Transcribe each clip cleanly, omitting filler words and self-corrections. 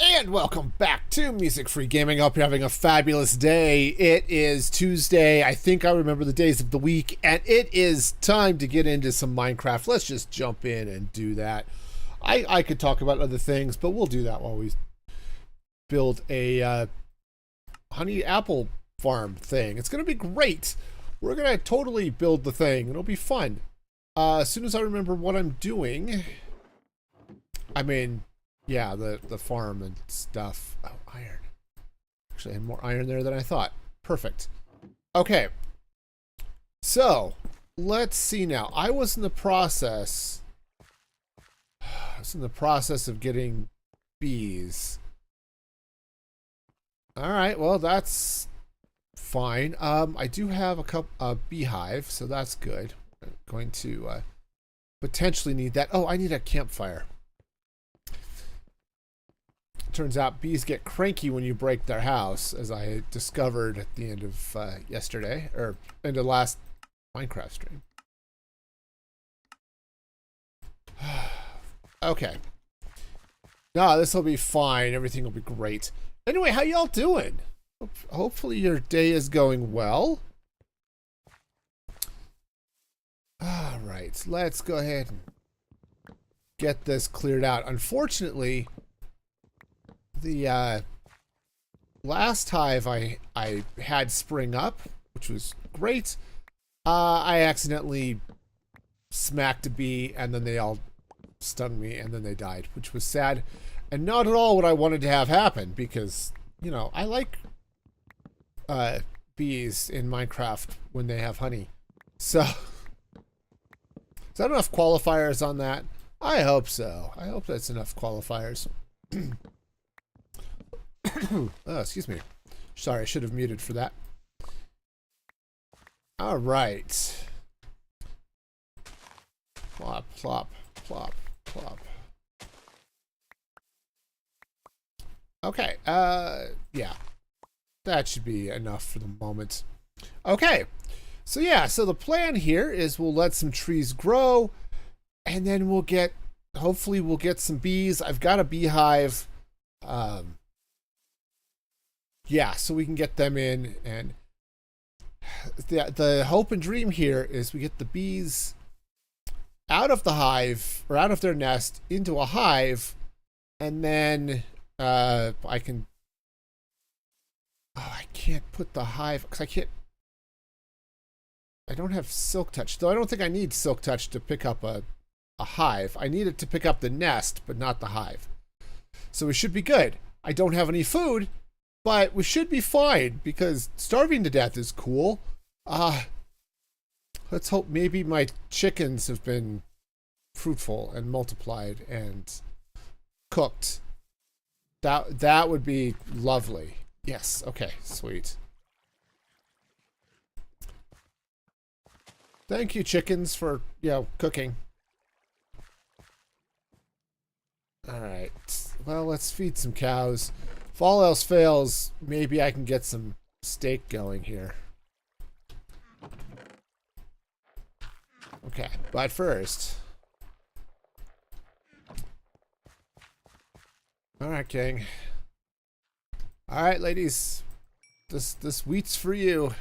And welcome back to Music Free Gaming. I hope you're having a fabulous day. It is Tuesday. I think I remember the days of the week, and it is time to get into some Minecraft. Let's just jump in and do that. I could talk about other things, but we'll do that while we build a honey apple farm thing. It's going to be great. We're going to totally build the thing. It'll be fun. As soon as I remember what I'm doing, yeah, the farm and stuff. Oh, iron. Actually, I had more iron there than I thought. Perfect. Okay. So, let's see now. I was in the process of getting bees. All right, well, that's fine. I do have a beehive, so that's good. I'm going to potentially need that. Oh, I need a campfire. Turns out bees get cranky when you break their house, as I discovered at the end of yesterday, or end of last Minecraft stream. Okay. No, this will be fine. Everything will be great. Anyway, how y'all doing? Hopefully your day is going well. All right, let's go ahead and get this cleared out. Unfortunately, the last hive I had spring up, which was great. I accidentally smacked a bee, and then they all stung me, and then they died, which was sad, and not at all what I wanted to have happen, because, you know, I like bees in Minecraft when they have honey. So, is that enough qualifiers on that? I hope so. I hope that's enough qualifiers. Oh, excuse me. Sorry, I should have muted for that. All right. Plop, plop, plop, plop. Okay, yeah. That should be enough for the moment. Okay. So yeah, so the plan here is we'll let some trees grow, and then hopefully we'll get some bees. I've got a beehive. Yeah, so we can get them in, and the hope and dream here is we get the bees out of the hive, or out of their nest, into a hive, and then I can't put the hive, because I don't have Silk Touch, though I don't think I need Silk Touch to pick up a hive. I need it to pick up the nest, but not the hive. So we should be good. I don't have any food, but we should be fine, because starving to death is cool. Let's hope maybe my chickens have been fruitful and multiplied and cooked. That would be lovely. Yes, okay, sweet. Thank you, chickens, for, cooking. Alright, well, let's feed some cows. If all else fails, maybe I can get some steak going here. Okay, but first... Alright, King. Alright, ladies. This wheat's for you.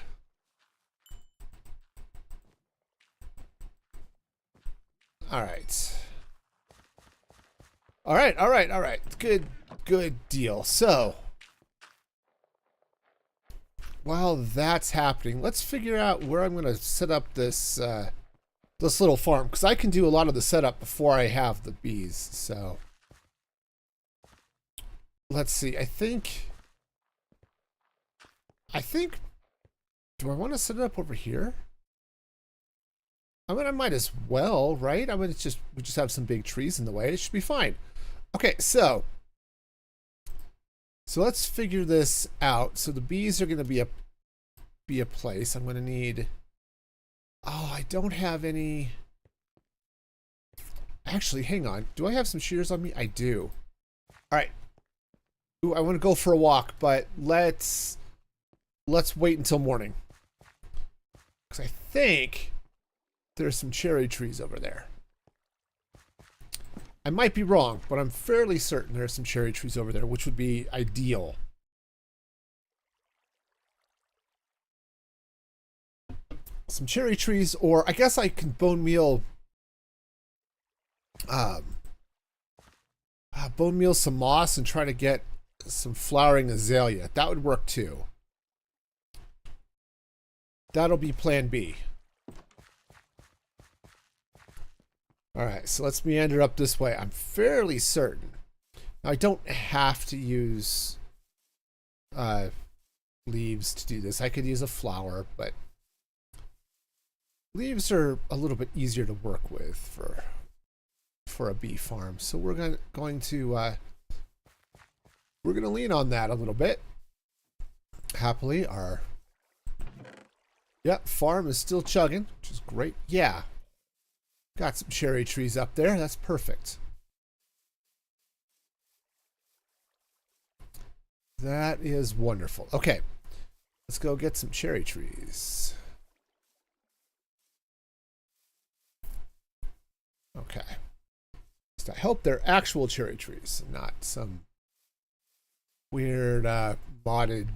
Alright. Alright. Good deal. So, while that's happening, let's figure out where I'm going to set up this little farm, because I can do a lot of the setup before I have the bees. So, let's see. I think. Do I want to set it up over here? I mean, I might as well, right? I mean, we just have some big trees in the way. It should be fine. Okay, so let's figure this out. So the bees are going to be a place. I'm going to need. Oh, I don't have any. Actually, hang on. Do I have some shears on me? I do. All right. Ooh, I want to go for a walk, but let's wait until morning, because I think there's some cherry trees over there. I might be wrong, but I'm fairly certain there are some cherry trees over there, which would be ideal. Some cherry trees, or I guess I can bone meal some moss and try to get some flowering azalea. That would work too. That'll be plan B. Alright, so let's meander up this way. I'm fairly certain. Now, I don't have to use leaves to do this. I could use a flower, but leaves are a little bit easier to work with for a bee farm. So we're going to lean on that a little bit. Happily, our farm is still chugging, which is great. Yeah. Got some cherry trees up there. That's perfect. That is wonderful. Okay. Let's go get some cherry trees. Okay. I hope they're actual cherry trees, not some weird modded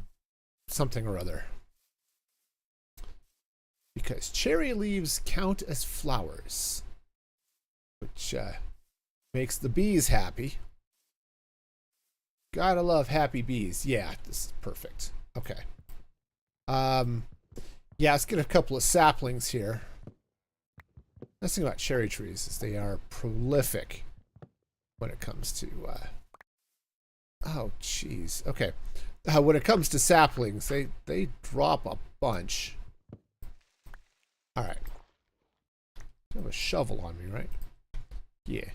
something or other. Because cherry leaves count as flowers, which makes the bees happy. Gotta love happy bees. Yeah, this is perfect. Okay. Yeah, let's get a couple of saplings here. Nice thing about cherry trees is they are prolific when it comes to oh jeez. Okay. When it comes to saplings, they drop a bunch. All right. I have a shovel on me, right? Yeah.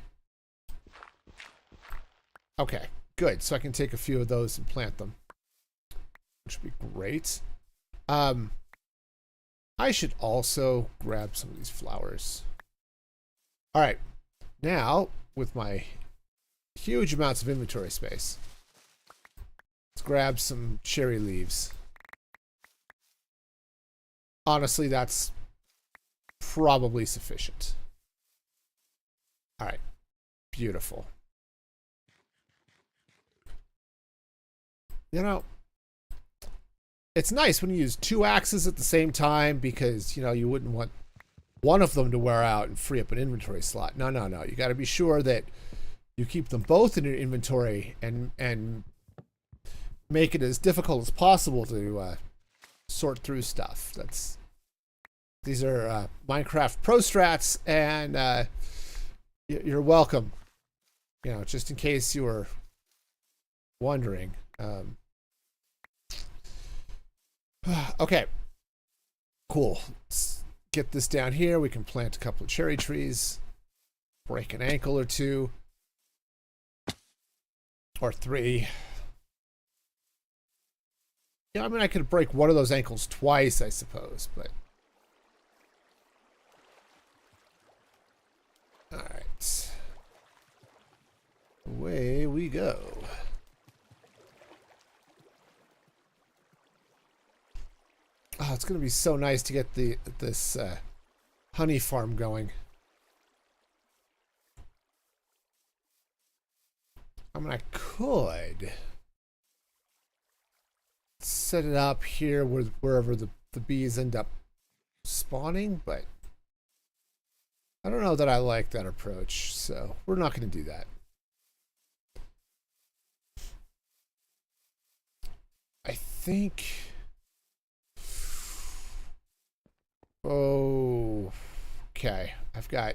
Okay, good. So I can take a few of those and plant them, which would be great. I should also grab some of these flowers. All right. Now, with my huge amounts of inventory space, let's grab some cherry leaves. Honestly, that's probably sufficient. All right. Beautiful. You know, it's nice when you use two axes at the same time because, you know, you wouldn't want one of them to wear out and free up an inventory slot. No. You got to be sure that you keep them both in your inventory and make it as difficult as possible to sort through stuff. These are Minecraft Pro Strats, and you're welcome. You know, just in case you were wondering. Okay, cool. Let's get this down here. We can plant a couple of cherry trees, break an ankle or two, or three. Yeah, I mean, I could break one of those ankles twice, I suppose, but all right. Away we go. Oh, it's going to be so nice to get this honey farm going. I mean, I could set it up here wherever the bees end up spawning, but I don't know that I like that approach, so we're not going to do that. I think... Oh, okay. I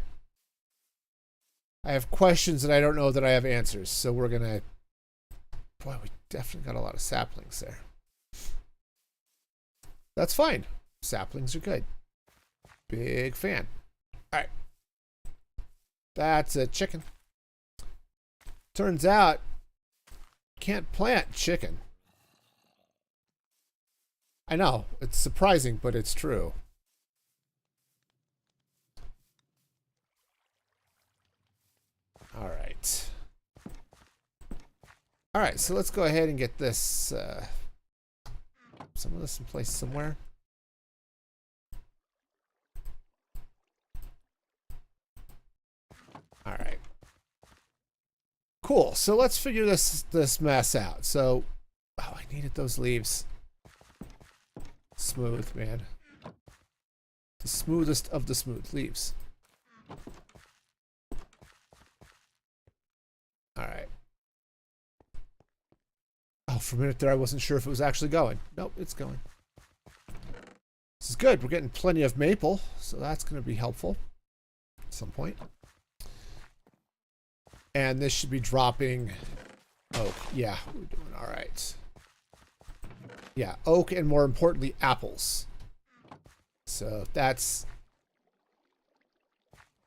have questions that I don't know that I have answers, so we're gonna... Boy, we definitely got a lot of saplings there. That's fine. Saplings are good. Big fan. All right. That's a chicken. Turns out, can't plant chicken. I know, it's surprising, but it's true. All right. All right, so let's go ahead and get this, some of this in place somewhere. All right. Cool. So let's figure this mess out. So, oh, I needed those leaves. Smooth, man. The smoothest of the smooth leaves. All right. Oh, for a minute there, I wasn't sure if it was actually going. Nope, it's going. This is good. We're getting plenty of maple, so that's going to be helpful at some point. And this should be dropping oak. Yeah, we're doing all right. Yeah, oak and more importantly, apples. So that's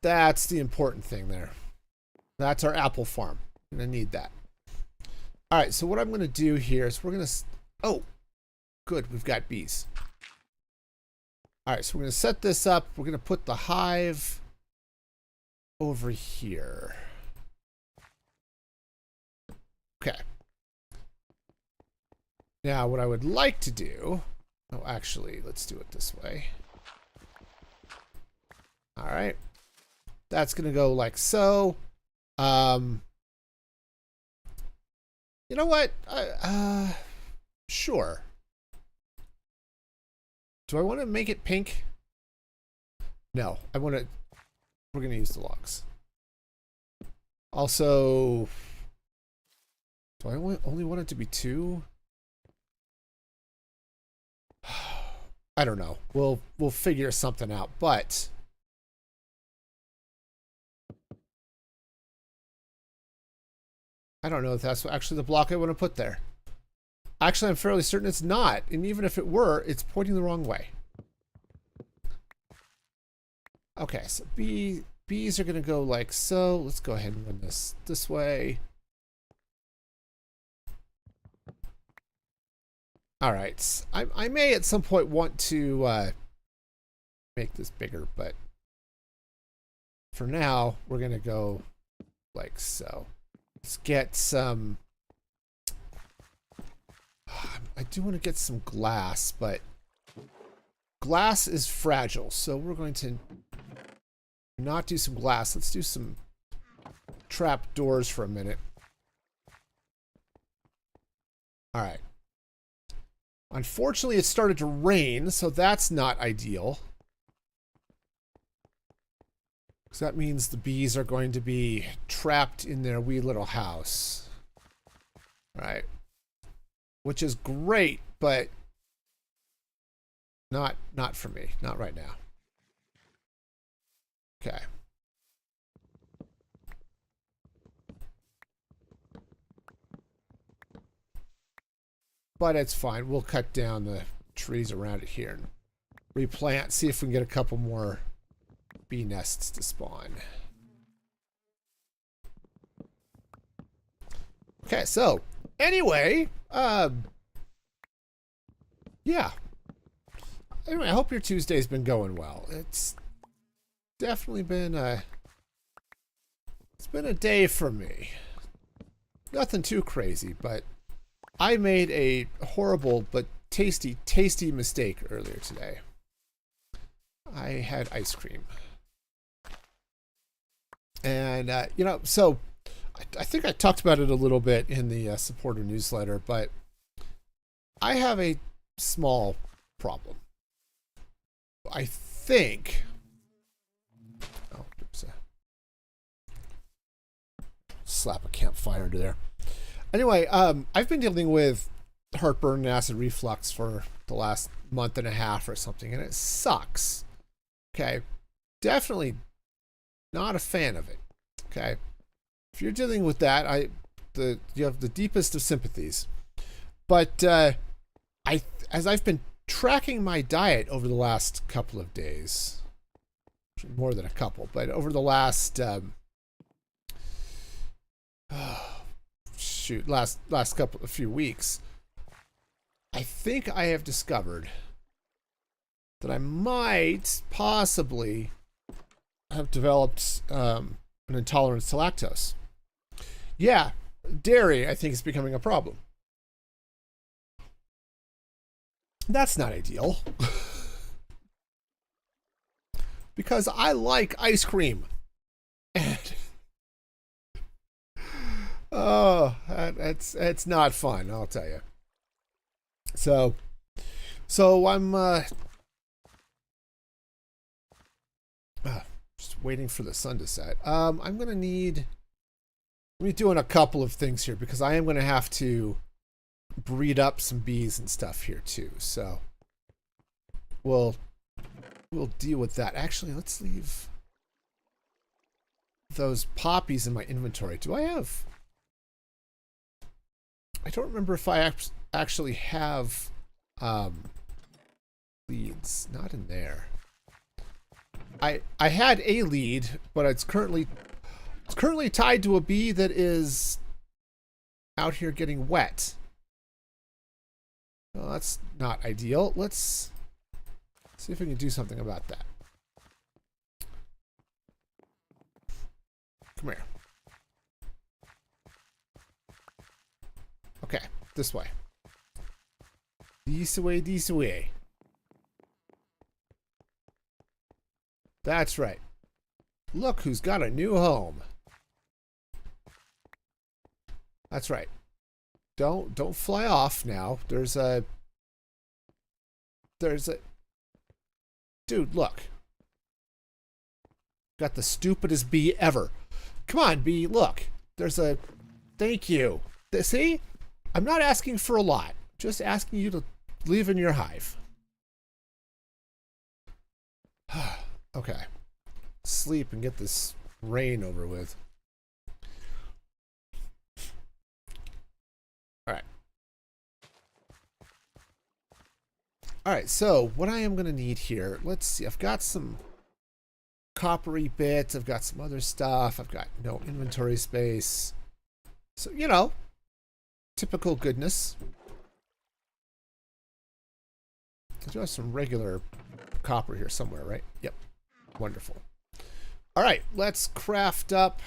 the important thing there. That's our apple farm. I'm going to need that. All right, so what I'm going to do here is we're going to... Oh, good. We've got bees. All right, so we're going to set this up. We're going to put the hive over here. Okay. Now, what I would like to do... Oh, actually, let's do it this way. All right. That's going to go like so. You know what? Sure. Do I want to make it pink? No, I want to... We're going to use the logs. Also... Do I only want it to be 2? I don't know. We'll figure something out, but... I don't know if that's actually the block I want to put there. Actually, I'm fairly certain it's not. And even if it were, it's pointing the wrong way. Okay, so bees are going to go like so. Let's go ahead and run this way. All right. I may at some point want to make this bigger, but for now, we're going to go like so. Let's get some... I do want to get some glass, but glass is fragile, so we're going to not do some glass. Let's do some trap doors for a minute. All right. Unfortunately, it started to rain, so that's not ideal. Because that means the bees are going to be trapped in their wee little house. Right. Which is great, but not for me. Not right now. Okay. But it's fine. We'll cut down the trees around it here and replant. See if we can get a couple more bee nests to spawn. Okay, so anyway, yeah. Anyway, I hope your Tuesday's been going well. It's definitely been it's been a day for me. Nothing too crazy, but I made a horrible but tasty mistake earlier today. I had ice cream. And, you know, so I think I talked about it a little bit in the supporter newsletter, but I have a small problem. I think... Oh, oops. Slap a campfire under there. Anyway, I've been dealing with heartburn and acid reflux for the last month and a half or something, and it sucks. Okay? Definitely not a fan of it. Okay? If you're dealing with that, you have the deepest of sympathies. But as I've been tracking my diet over the last couple of days, more than a couple, but over the last a few weeks, I think I have discovered that I might possibly have developed an intolerance to lactose. Yeah, dairy, I think, is becoming a problem. That's not ideal. Because I like ice cream. And Oh, it's not fun, I'll tell you. So I'm just waiting for the sun to set. I'm gonna need. We're doing a couple of things here because I am gonna have to breed up some bees and stuff here too. So we'll deal with that. Actually, let's leave those poppies in my inventory. Do I have? I don't remember if I actually have leads. Not in there. I had a lead, but it's currently tied to a bee that is out here getting wet. Well, that's not ideal. Let's see if we can do something about that. Come here. Okay, this way. This way, this way. That's right. Look who's got a new home. That's right. Don't fly off now. There's a dude, look. Got the stupidest bee ever. Come on, bee, look. There's a thank you. See? I'm not asking for a lot. Just asking you to leave in your hive. Okay. Sleep and get this rain over with. Alright. Alright, so what I am going to need here, let's see. I've got some coppery bits. I've got some other stuff. I've got no inventory space. So, you know, typical goodness. I do have some regular copper here somewhere, right? Yep. Wonderful. All right, let's craft up.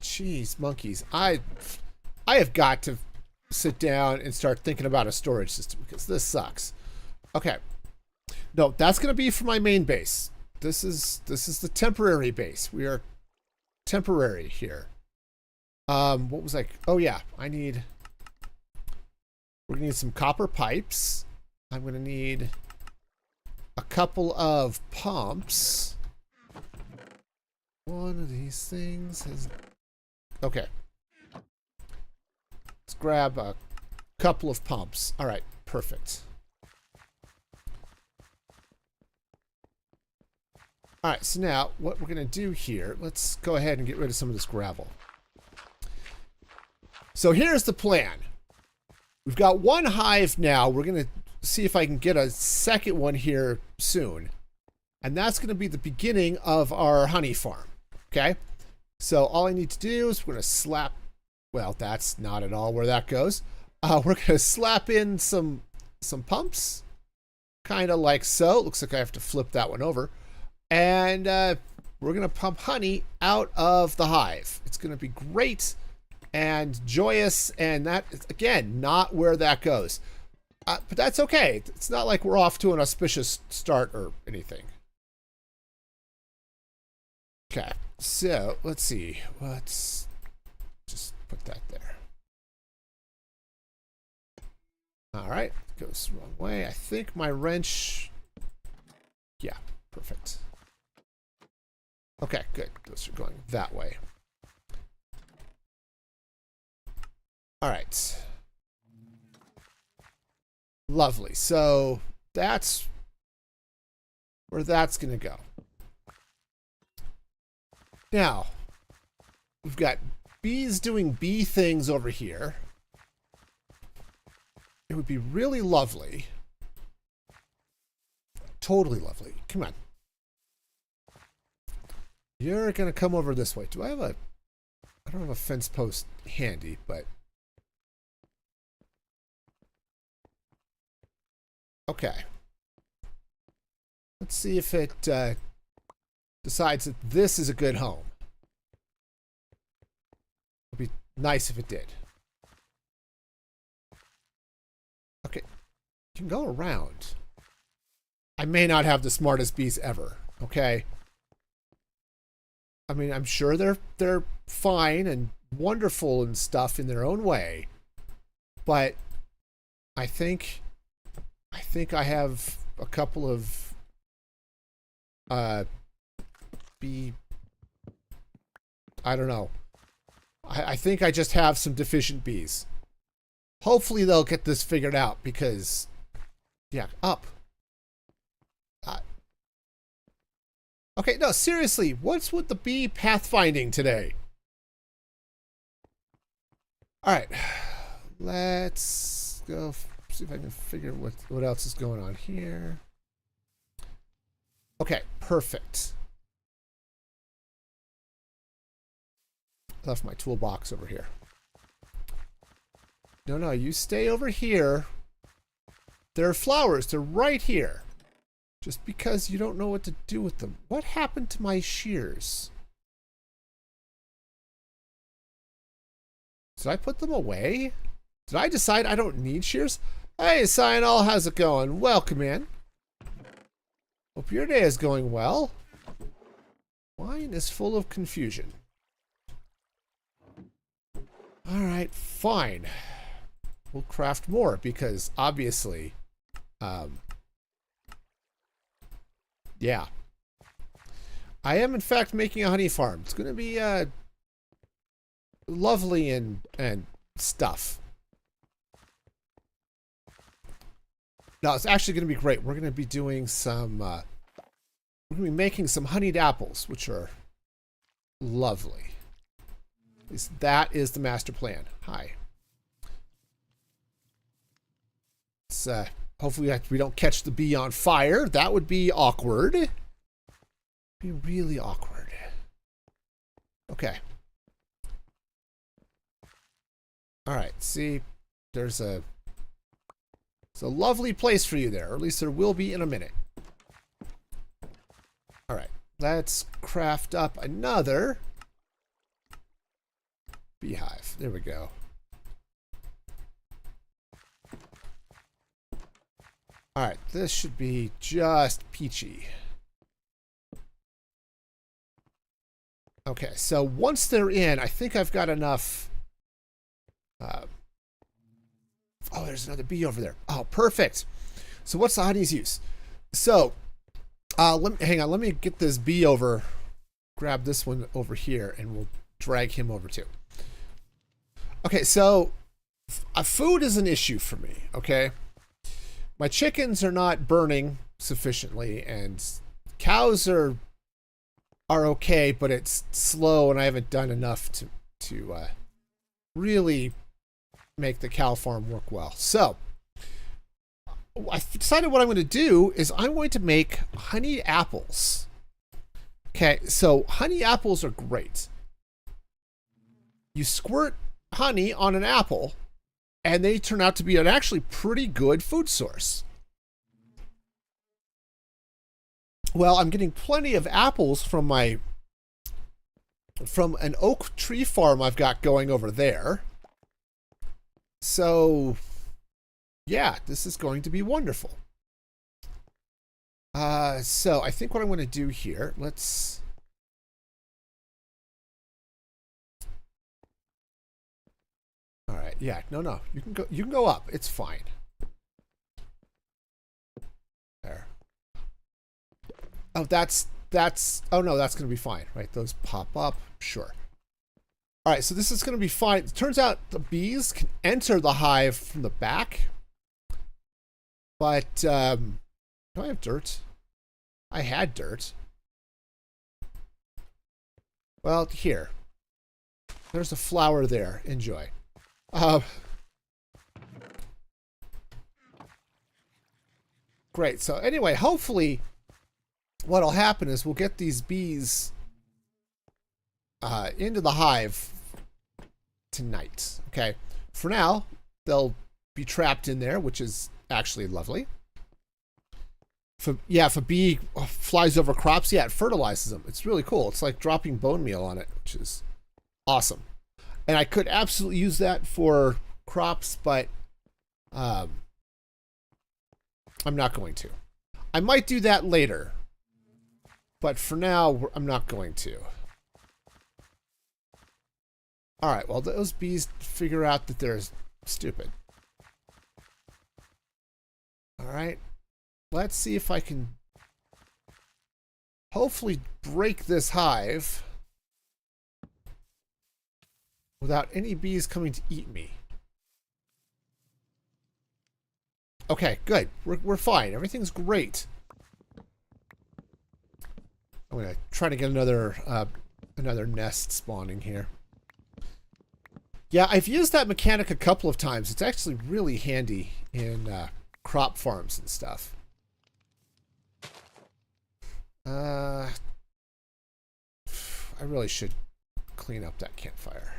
Jeez, monkeys. I have got to sit down and start thinking about a storage system because this sucks. Okay. No, that's going to be for my main base. This is the temporary base. We are temporary here. What was like? Oh yeah, we're gonna need some copper pipes. I'm gonna need a couple of pumps. One of these things is okay. Let's grab a couple of pumps. All right, perfect. All right, so now what we're going to do here, let's go ahead and get rid of some of this gravel. So here's the plan. We've got one hive now. We're going to see if I can get a second one here soon. And that's going to be the beginning of our honey farm. Okay? So all I need to do is we're going to slap, well, that's not at all where that goes. We're going to slap in some pumps, kind of like so. It looks like I have to flip that one over. And we're going to pump honey out of the hive. It's going to be great and joyous. And that is, again, not where that goes. But that's okay. It's not like we're off to an auspicious start or anything. Okay, so let's see. Let's just put that there. All right, goes the wrong way. I think my wrench. Yeah, perfect. Okay, good. Those are going that way. All right. Lovely. So that's where that's going to go. Now, we've got bees doing bee things over here. It would be really lovely. Totally lovely. Come on. You're going to come over this way. Do I have a... I don't have a fence post handy, but... Okay. Let's see if it decides that this is a good home. It would be nice if it did. Okay. You can go around. I may not have the smartest bees ever, okay? I mean, I'm sure they're fine and wonderful and stuff in their own way, but I think I have a couple of bee. I don't know. I think I just have some deficient bees. Hopefully they'll get this figured out because, yeah, up. Okay, no, seriously, what's with the bee pathfinding today? All right, let's go see if I can figure what else is going on here. Okay, perfect. Left my toolbox over here. No, you stay over here. There are flowers. They're right here. Just because you don't know what to do with them. What happened to my shears? Did I put them away? Did I decide I don't need shears? Hey, Cyanol, how's it going? Welcome in. Hope your day is going well. Mine is full of confusion. Alright, fine. We'll craft more because obviously, yeah. I am in fact making a honey farm. It's going to be lovely and stuff. No, it's actually going to be great. We're going to be doing some, we're going to be making some honeyed apples, which are lovely. At least that is the master plan. Hi. It's, hopefully we don't catch the bee on fire. That would be awkward. Be really awkward. Okay. All right. See, it's a lovely place for you there, or at least there will be in a minute. All right. Let's craft up another beehive. There we go. All right, this should be just peachy. Okay, so once they're in, I think I've got enough. Oh, there's another bee over there. Oh, perfect. So what's the honey's use? So, hang on. Let me get this bee over. Grab this one over here, and we'll drag him over too. Okay, so food is an issue for me, okay? My chickens are not burning sufficiently, and cows are okay, but it's slow, and I haven't done enough to really make the cow farm work well. So, I decided what I'm going to do is I'm going to make honey apples. Okay, so honey apples are great. You squirt honey on an apple, and they turn out to be an actually pretty good food source. Well, I'm getting plenty of apples from an oak tree farm I've got going over there. So, yeah, this is going to be wonderful. So I think what I'm going to do here, let's... All right, yeah, no, you can go up. It's fine. There. Oh, oh no, that's going to be fine, right? Those pop up, sure. All right, so this is going to be fine. It turns out the bees can enter the hive from the back. But, do I have dirt? I had dirt. Well, here. There's a flower there. Enjoy. Great. So anyway, hopefully what'll happen is we'll get these bees into the hive tonight. Okay. For now, they'll be trapped in there, which is actually lovely. If a bee flies over crops, yeah, it fertilizes them. It's really cool. It's like dropping bone meal on it, which is awesome. And I could absolutely use that for crops, but I'm not going to. I might do that later, but for now, I'm not going to. All right, well, those bees figure out that they're stupid. All right, let's see if I can hopefully break this hive without any bees coming to eat me. Okay, good. We're fine. Everything's great. I'm gonna try to get another nest spawning here. Yeah, I've used that mechanic a couple of times. It's actually really handy in crop farms and stuff. I really should clean up that campfire.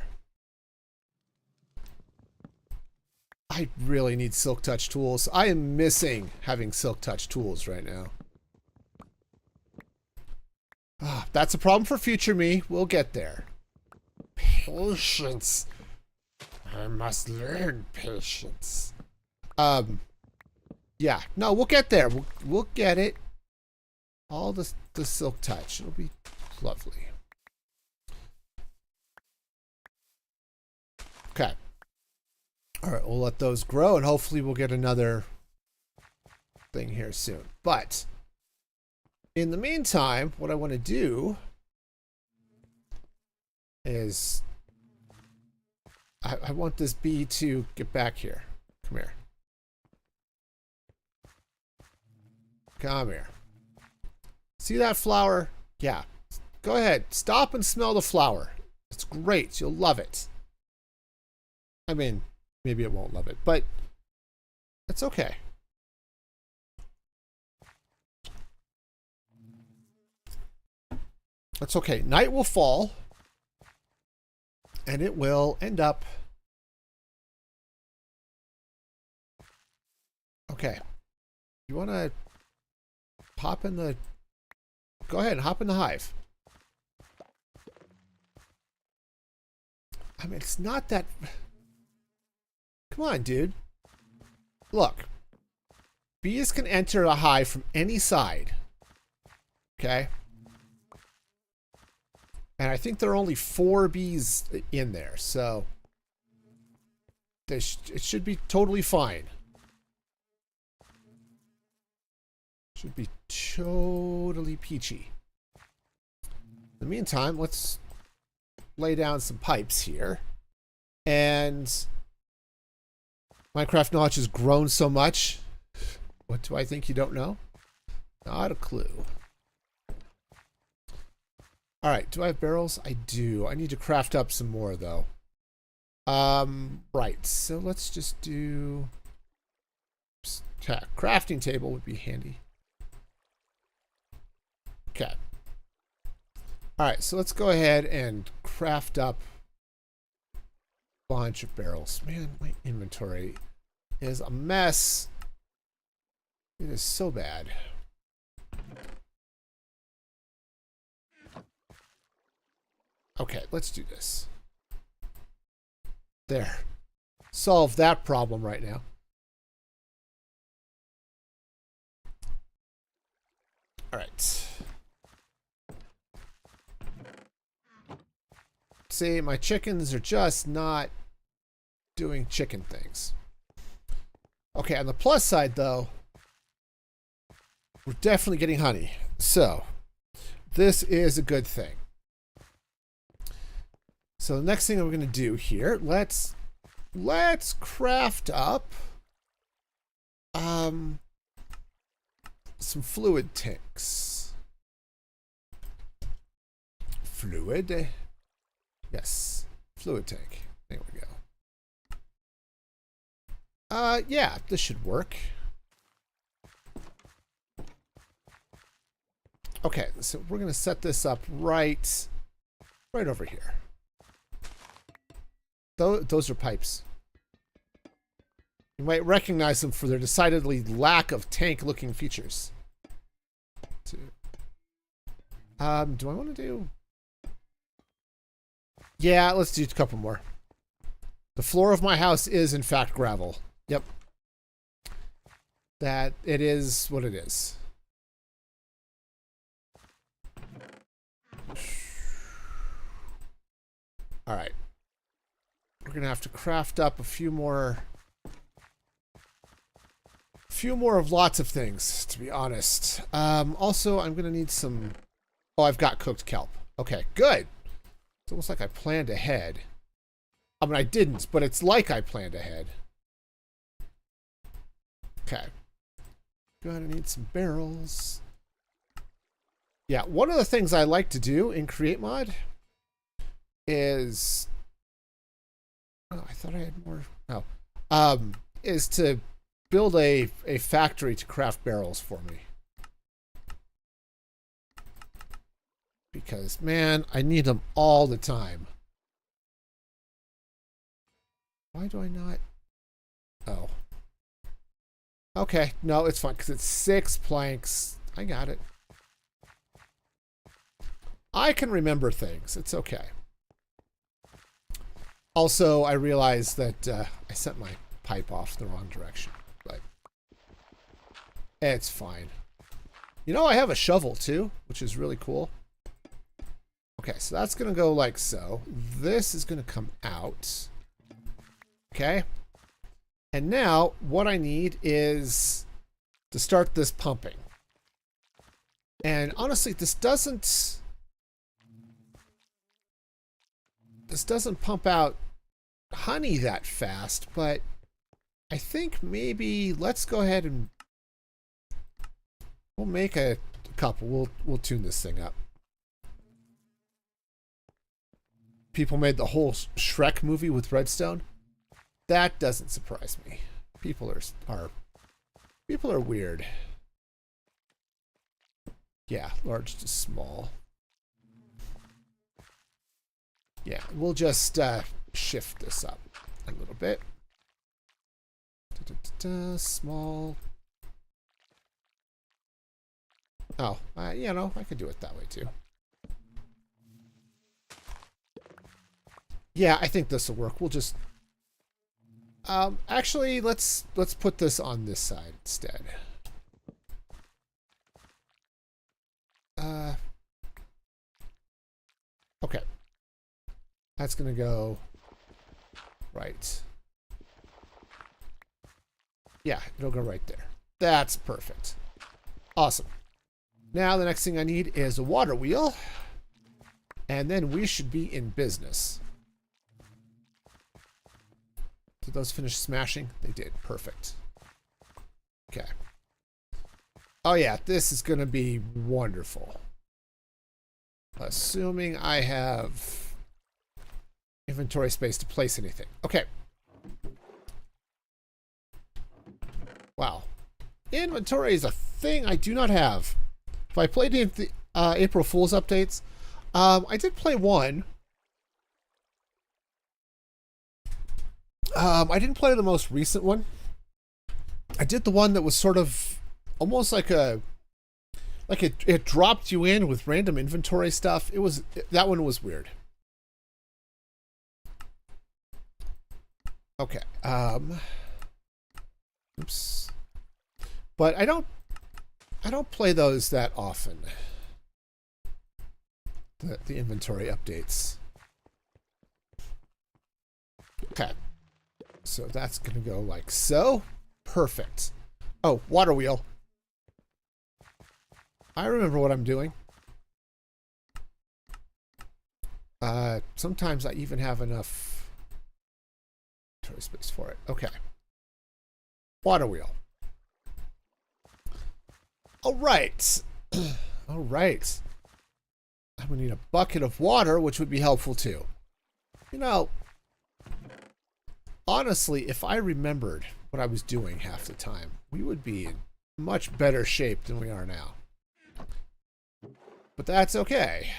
I really need Silk Touch tools. I am missing having Silk Touch tools right now. That's a problem for future me. We'll get there. Patience. I must learn patience. Yeah. No, we'll get there. We'll get it. All the Silk Touch. It'll be lovely. Okay. All right, we'll let those grow, and hopefully we'll get another thing here soon. But in the meantime, what I want to do is I want this bee to get back here. Come here. Come here. See that flower? Yeah. Go ahead. Stop and smell the flower. It's great. You'll love it. I mean, maybe it won't love it, but it's okay. That's okay. Night will fall, and it will end up. Okay. You want to hop in the... Go ahead and hop in the hive. I mean, it's not that... Come on, dude. Look. Bees can enter a hive from any side. Okay? And I think there are only 4 bees in there, so... it should be totally fine. Should be totally peachy. In the meantime, let's lay down some pipes here. And Minecraft knowledge has grown so much. What do I think you don't know? Not a clue. Alright, do I have barrels? I do. I need to craft up some more, though. Right, so let's just do... crafting table would be handy. Okay. Alright, so let's go ahead and craft up a bunch of barrels. Man, my inventory is a mess. It is so bad. Okay, let's do this. There. Solve that problem right now. Alright. See, my chickens are just not doing chicken things. Okay, on the plus side, though, we're definitely getting honey. So, this is a good thing. So the next thing we're going to do here, let's craft up some fluid tanks. Fluid? Yes, fluid tank. There we go. Yeah, this should work. Okay, so we're gonna set this up right over here. Those are pipes. You might recognize them for their decidedly lack of tank-looking features. Do I want to do... Yeah, let's do a couple more. The floor of my house is, in fact, gravel. Yep. That it is what it is. All right. we're gonna have to craft up a few more of lots of things, to be honest. Also, I'm gonna need some. Oh, I've got cooked kelp. Okay, good. It's almost like I planned ahead. I mean, I didn't, but it's like I planned ahead. Okay. Gonna need some barrels. Yeah, one of the things I like to do in Create Mod is... Oh, I thought I had more... Oh. Is to build a factory to craft barrels for me. Because, man, I need them all the time. Why do I not? Oh. Okay, no, it's fine, because it's 6 planks. I got it. I can remember things. It's okay. Also, I realized that I sent my pipe off the wrong direction. But it's fine. You know, I have a shovel, too, which is really cool. Okay, so that's going to go like so. This is going to come out. Okay. And now, what I need is to start this pumping. And honestly, this doesn't pump out honey that fast, but I think maybe let's go ahead and we'll make a couple. We'll tune this thing up. People made the whole Shrek movie with redstone. That doesn't surprise me. People are weird. Yeah, large to small. Yeah, we'll just shift this up a little bit. Small. Oh, you know, I could do it that way too. Yeah, I think this will work. We'll just actually let's put this on this side instead. Okay. That's gonna go right. Yeah, it'll go right there. That's perfect. Awesome. Now the next thing I need is a water wheel. And then we should be in business. Did those finish smashing? They did. Perfect. Okay. Oh yeah, this is going to be wonderful. Assuming I have inventory space to place anything. Okay. Wow. Inventory is a thing I do not have. If I played the April Fool's updates, I did play one. I didn't play the most recent one. I did the one that was sort of almost like it dropped you in with random inventory stuff. That one was weird. Okay. Oops. But I don't play those that often. The inventory updates. Okay. So that's going to go like so. Perfect. Oh, water wheel. I remember what I'm doing. Sometimes I even have enough space for it. Okay. Water wheel. All right. All right. I'm going to need a bucket of water, which would be helpful too. You know, honestly, if I remembered what I was doing half the time, we would be in much better shape than we are now. But that's okay.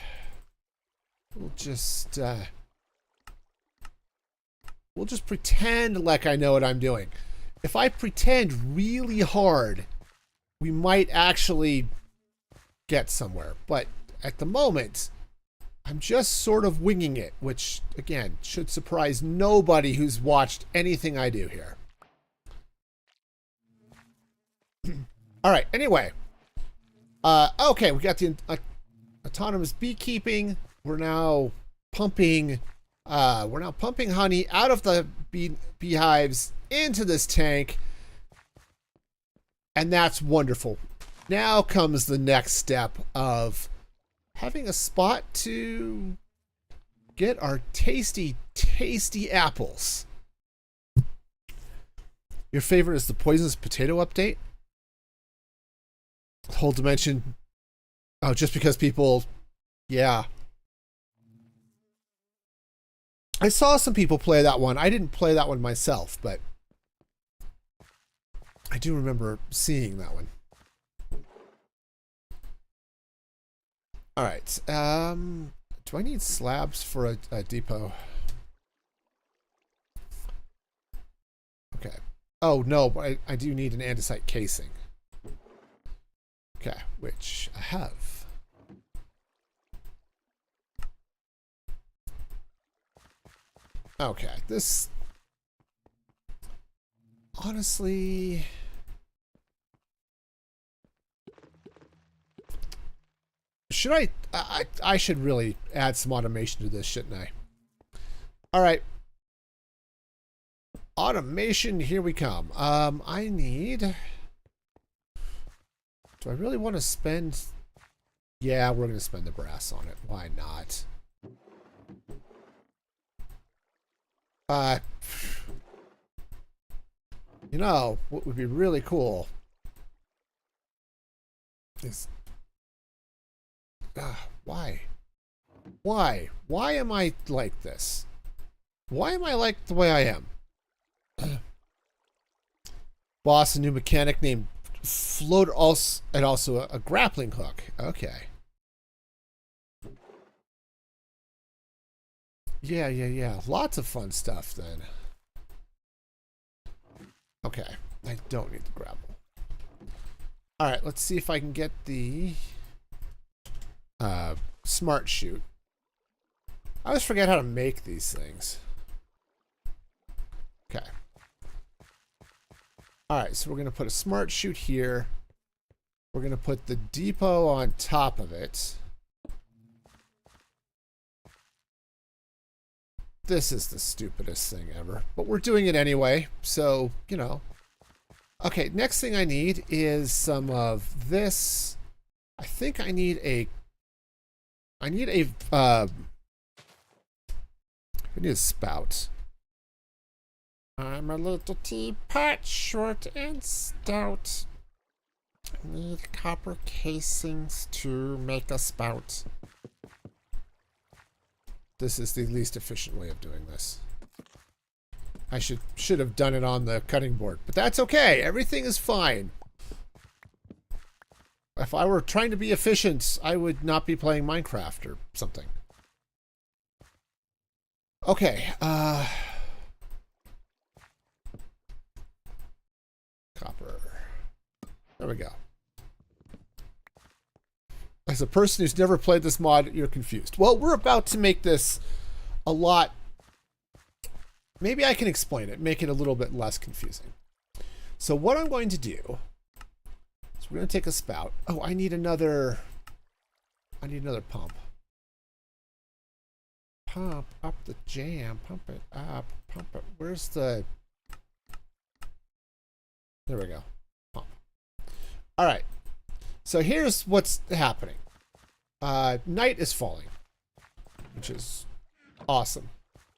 We'll just pretend like I know what I'm doing. If I pretend really hard, we might actually get somewhere. But at the moment, I'm just sort of winging it, which, again, should surprise nobody who's watched anything I do here. All right, anyway. Okay, we got the autonomous beekeeping. We're now pumping We're now pumping honey out of the beehives into this tank. And that's wonderful. Now comes the next step of having a spot to get our tasty, tasty apples. Your favorite is the poisonous potato update? Whole dimension. Oh, just because people... Yeah. I saw some people play that one. I didn't play that one myself, but I do remember seeing that one. All right. Do I need slabs for a depot? Okay. Oh, no, but I do need an andesite casing. Okay, which I have. Okay, this... Honestly... Should I should really add some automation to this, shouldn't I? All right. Automation, here we come. I need... Do I really want to spend... Yeah, we're going to spend the brass on it. Why not? You know, what would be really cool is... why? Why? Why am I like this? Why am I like the way I am? Boss, a new mechanic named Float, and also a grappling hook. Okay. Yeah. Lots of fun stuff then. Okay. I don't need the grapple. Alright, let's see if I can get the smart shoot. I always forget how to make these things. Okay. Alright, so we're going to put a smart shoot here. We're going to put the depot on top of it. This is the stupidest thing ever, but we're doing it anyway, so, you know. Okay, next thing I need is some of this. I think I need a spout. I'm a little teapot, short and stout. Need copper casings to make a spout. This is the least efficient way of doing this. I should have done it on the cutting board, but that's okay. Everything is fine. If I were trying to be efficient, I would not be playing Minecraft or something. Okay, copper. There we go. As a person who's never played this mod, you're confused. Well, we're about to make this a lot... Maybe I can explain it, make it a little bit less confusing. So what I'm going to do is we're going to take a spout. Oh, I need another pump. Pump up the jam. Pump it up. Pump it. Where's the... There we go. Pump. All right. So here's what's happening. Night is falling, which is awesome.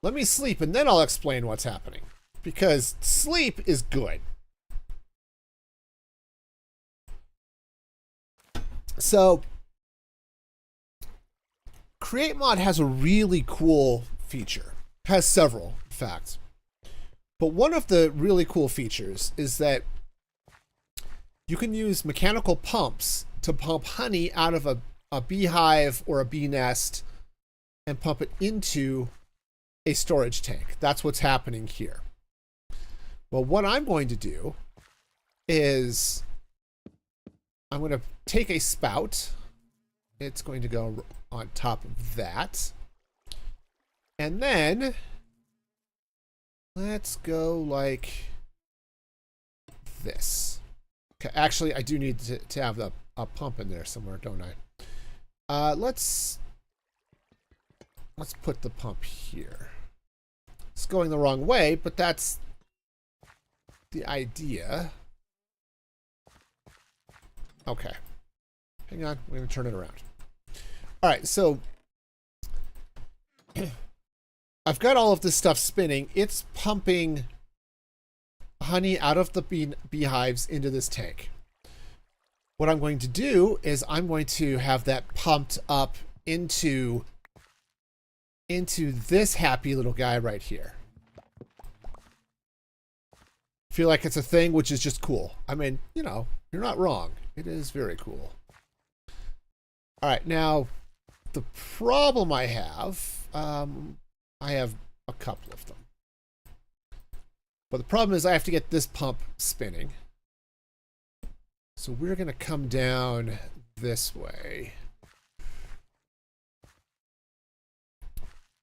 Let me sleep and then I'll explain what's happening, because sleep is good. So Create Mod has a really cool feature. Has several, in fact. But one of the really cool features is that you can use mechanical pumps to pump honey out of a beehive or a bee nest and pump it into a storage tank. That's what's happening here. Well, what I'm going to do is I'm going to take a spout. It's going to go on top of that. And then let's go like this. Okay, actually, I do need to have a pump in there somewhere, don't I? Let's put the pump here. It's going the wrong way, but that's the idea. Okay. Hang on. We're going to turn it around. All right. So I've got all of this stuff spinning. It's pumping honey out of the beehives into this tank. What I'm going to do is I'm going to have that pumped up into this happy little guy right here. Feel like it's a thing, which is just cool. I mean, you know, you're not wrong. It is very cool. All right, now the problem I have a couple of them. But the problem is I have to get this pump spinning. So we're going to come down this way.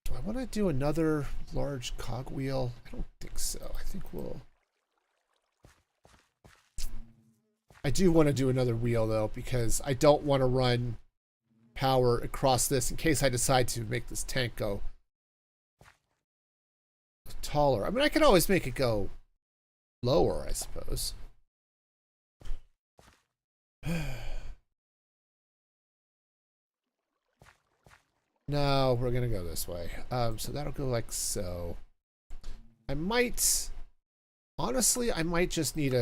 Do I want to do another large cogwheel? I don't think so. I think I do want to do another wheel, though, because I don't want to run power across this in case I decide to make this tank go taller. I mean, I can always make it go lower, I suppose. No, we're going to go this way. So that'll go like so. Honestly, I might just need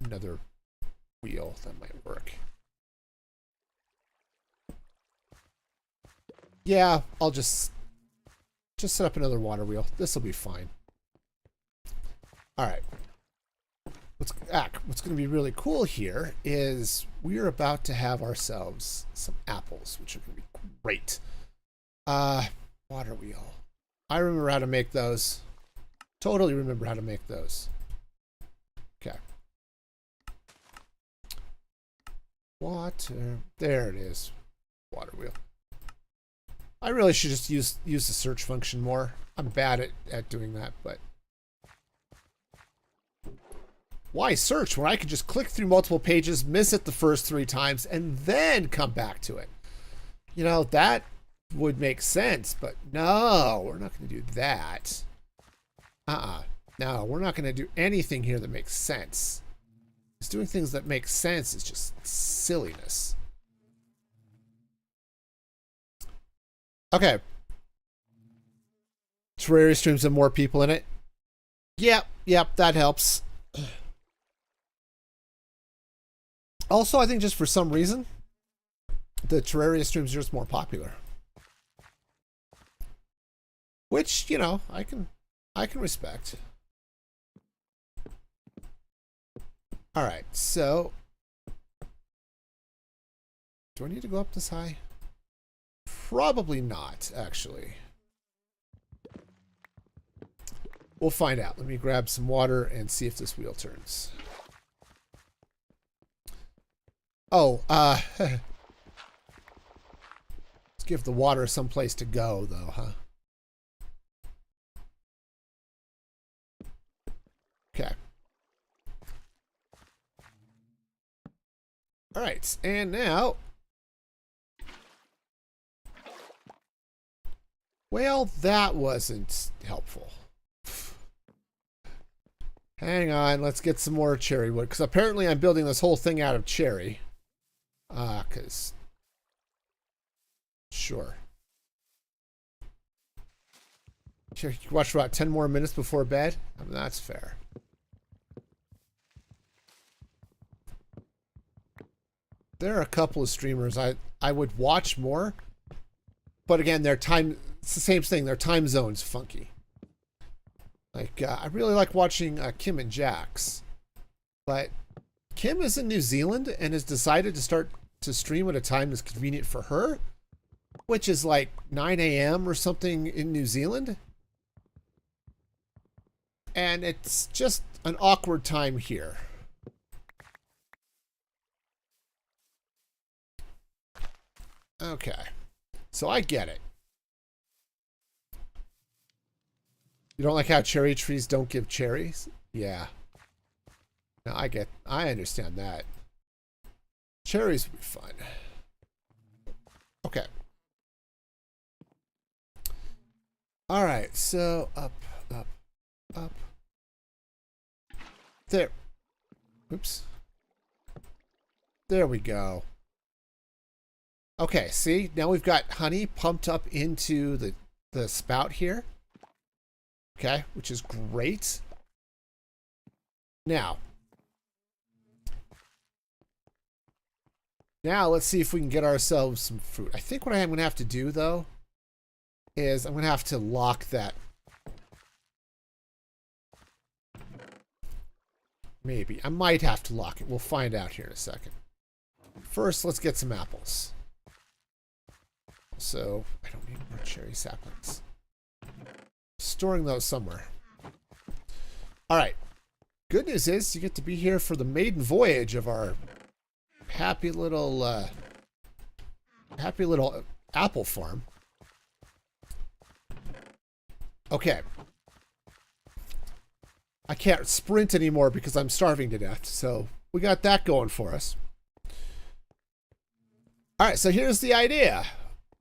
another wheel. That might work. Yeah, I'll just set up another water wheel. This will be fine. All right. What's going to be really cool here is we're about to have ourselves some apples, which are going to be great. Water wheel. I remember how to make those. Totally remember how to make those. Okay. Water. There it is. Water wheel. I really should just use the search function more. I'm bad at doing that, but why search when I could just click through multiple pages, miss it the first 3 times, and then come back to it? You know, that would make sense, but no, we're not going to do that. No, we're not going to do anything here that makes sense. Just doing things that make sense is just silliness. Okay. Terraria streams have more people in it. Yep, that helps. Also, I think just for some reason, the Terraria streams are just more popular. Which, you know, I can respect. All right, so do I need to go up this high? Probably not, actually. We'll find out. Let me grab some water and see if this wheel turns. Oh, let's give the water some place to go, though, huh? Okay. All right, and now, well, that wasn't helpful. Hang on, let's get some more cherry wood, because apparently I'm building this whole thing out of cherry. Because, sure. You watch for about 10 more minutes before bed? I mean, that's fair. There are a couple of streamers I would watch more, but again, it's the same thing. Their time zone's funky. Like, I really like watching Kim and Jax, but Kim is in New Zealand and has decided to start to stream at a time that's convenient for her, which is like 9 a.m. or something in New Zealand. And it's just an awkward time here. Okay, so I get it. You don't like how cherry trees don't give cherries? Yeah. No, I understand that. Cherries would be fun. Okay. All right, so up, up. There. Oops. There we go. Okay, see? Now we've got honey pumped up into the spout here. Okay, which is great. Now let's see if we can get ourselves some fruit. I think what I am going to have to do, though, is I'm going to have to lock that. Maybe. I might have to lock it. We'll find out here in a second. First, let's get some apples. So, I don't need more cherry saplings. Storing those somewhere. Alright. Good news is you get to be here for the maiden voyage of our happy little apple farm. Okay. I can't sprint anymore because I'm starving to death, so we got that going for us. Alright, so here's the idea.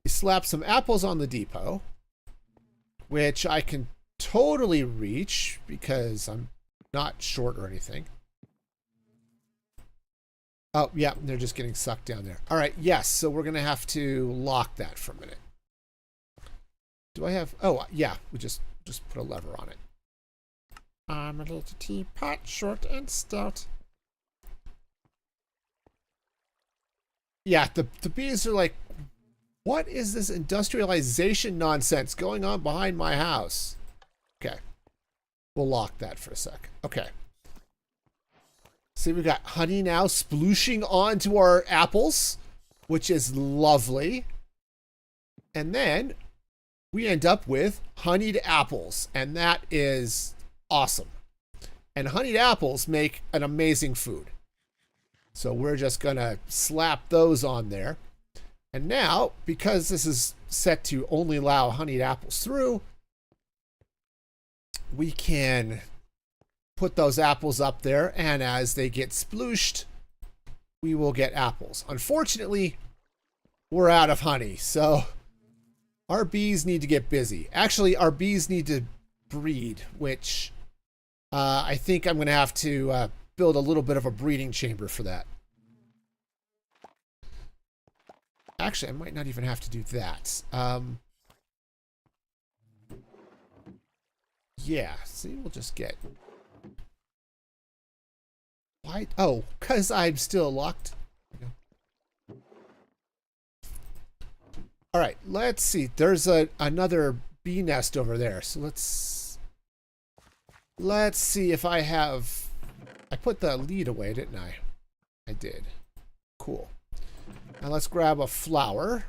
We slap some apples on the depot, which I can totally reach because I'm not short or anything. Oh, yeah, they're just getting sucked down there. Alright, yes, so we're going to have to lock that for a minute. Do I have... Oh, yeah, we just put a lever on it. I'm a little teapot, short and stout. Yeah, the bees are like, what is this industrialization nonsense going on behind my house? Okay. We'll lock that for a sec. Okay. See, we got honey now splooshing onto our apples, which is lovely. And then we end up with honeyed apples, and that is awesome. And honeyed apples make an amazing food. So we're just going to slap those on there. And now, because this is set to only allow honeyed apples through, we can put those apples up there, and as they get splooshed, we will get apples. Unfortunately, we're out of honey, so our bees need to get busy. Actually, our bees need to breed, which I think I'm going to have to build a little bit of a breeding chamber for that. Actually, I might not even have to do that. Yeah, see, we'll just get... Why? Oh, because I'm still locked. All right, let's see. There's another bee nest over there. So let's see if I have... I put the lead away, didn't I? I did. Cool. Now let's grab a flower.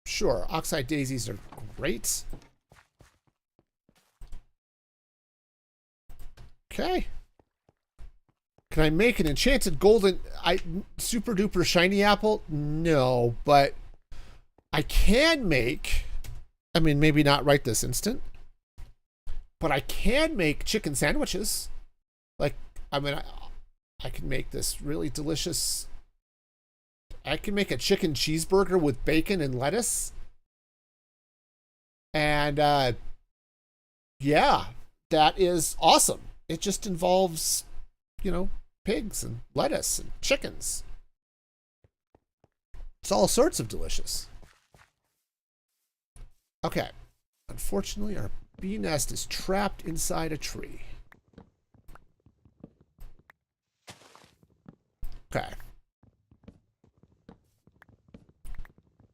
Sure, oxeye daisies are great. Okay. Can I make an enchanted golden super duper shiny apple? No, but I can make, I mean, maybe not right this instant, but I can make chicken sandwiches. Like, I mean, I can make this really delicious. I can make a chicken cheeseburger with bacon and lettuce. And, yeah, that is awesome. It just involves, you know, pigs and lettuce and chickens. It's all sorts of delicious. Okay. Unfortunately, our bee nest is trapped inside a tree. Okay.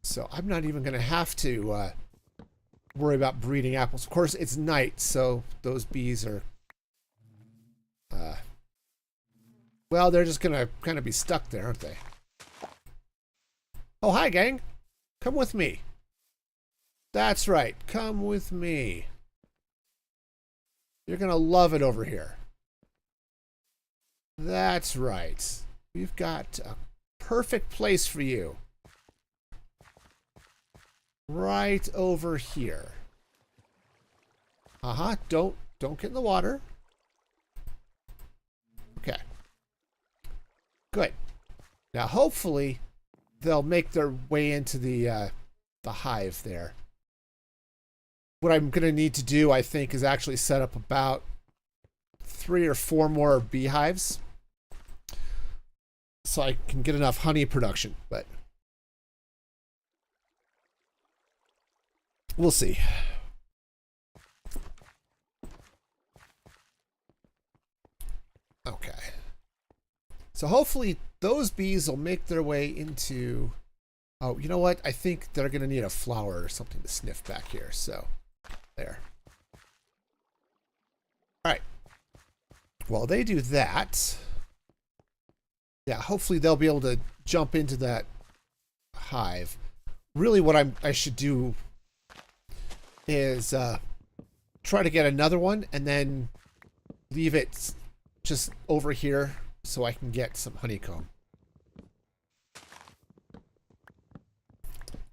So I'm not even going to have to worry about breeding apples. Of course, it's night, so those bees are... well, they're just going to kind of be stuck there, aren't they? Oh, hi, gang. Come with me. That's right. Come with me. You're going to love it over here. That's right. We've got a perfect place for you. Right over here. Uh-huh. Don't get in the water. Okay. Good. Now, hopefully, they'll make their way into the hive there. what I'm going to need to do, I think, is actually set up about 3 or 4 more beehives so I can get enough honey production, but we'll see. Okay. So hopefully those bees will make their way into... Oh, you know what? I think they're going to need a flower or something to sniff back here. So, there. All right. While they do that, yeah, hopefully they'll be able to jump into that hive. Really what I should do is try to get another one and then leave it just over here so I can get some honeycomb.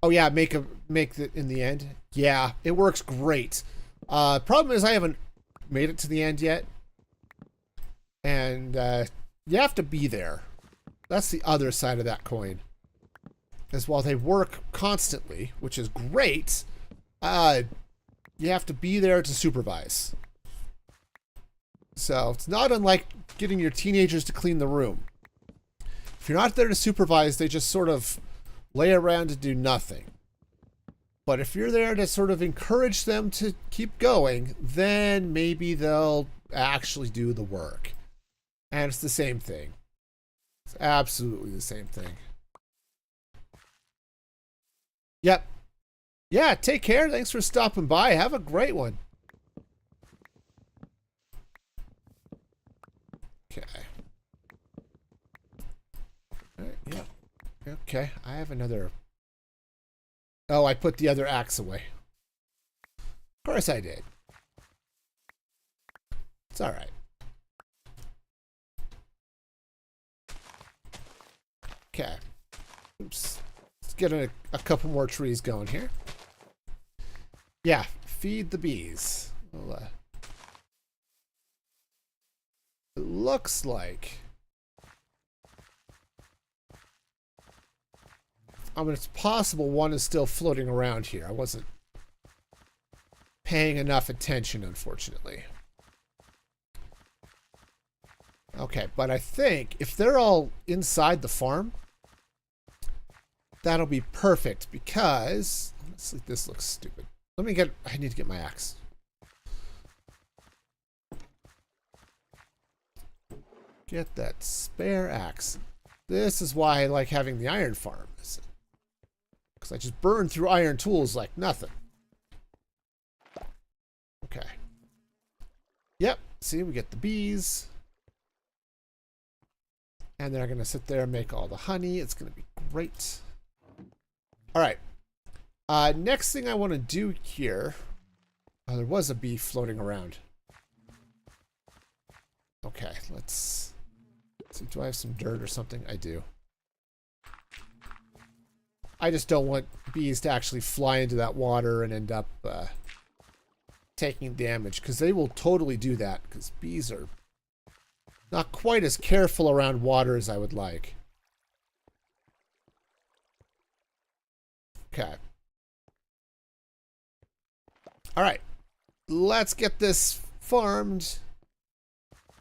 Oh yeah, make it in the end. Yeah, it works great. Problem is I haven't made it to the end yet. And you have to be there. That's the other side of that coin. As while they work constantly, which is great, you have to be there to supervise. So it's not unlike getting your teenagers to clean the room. If you're not there to supervise, they just sort of lay around to do nothing. But if you're there to sort of encourage them to keep going, then maybe they'll actually do the work. And it's the same thing. It's absolutely the same thing. Yep. Yeah, take care. Thanks for stopping by. Have a great one. Okay. All right, yeah. Okay, I have another... Oh, I put the other axe away. Of course I did. It's all right. Okay. Oops. Let's get a couple more trees going here. Yeah, feed the bees. Well, it looks like... I mean, it's possible one is still floating around here. I wasn't paying enough attention, unfortunately. Okay, but I think if they're all inside the farm, that'll be perfect because... Honestly, this looks stupid. I need to get my axe. Get that spare axe. This is why I like having the iron farm. Because I just burn through iron tools like nothing. Okay. Yep. See, we get the bees. And they're going to sit there and make all the honey. It's going to be great. All right. Next thing I want to do here. Oh, there was a bee floating around. Okay, let's see. Do I have some dirt or something? I do. I just don't want bees to actually fly into that water and end up taking damage, because they will totally do that, because bees are not quite as careful around water as I would like. Okay. All right. Let's get this farmed,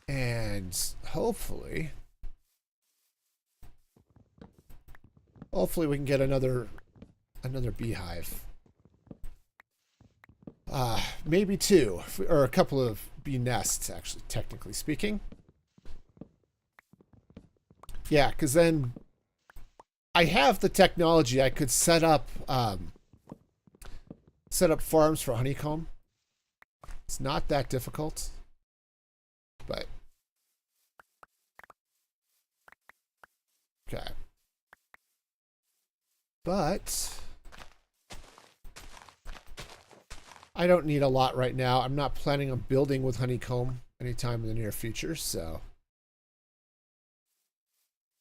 and hopefully we can get another beehive. Maybe 2, or a couple of bee nests, actually, technically speaking. Yeah, because then I have the technology. I could set up farms for honeycomb. It's not that difficult, but okay. But I don't need a lot right now. I'm not planning on building with honeycomb anytime in the near future, so.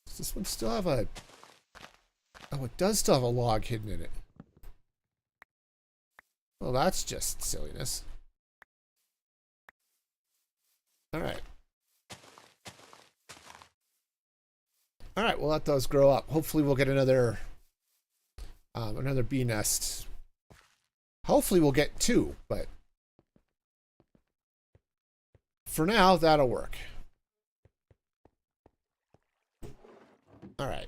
Does this one still have a... Oh, it does still have a log hidden in it. Well, that's just silliness. Alright. Alright, we'll let those grow up. Hopefully we'll get another bee nest Hopefully we'll get 2, but for now, that'll work. All right.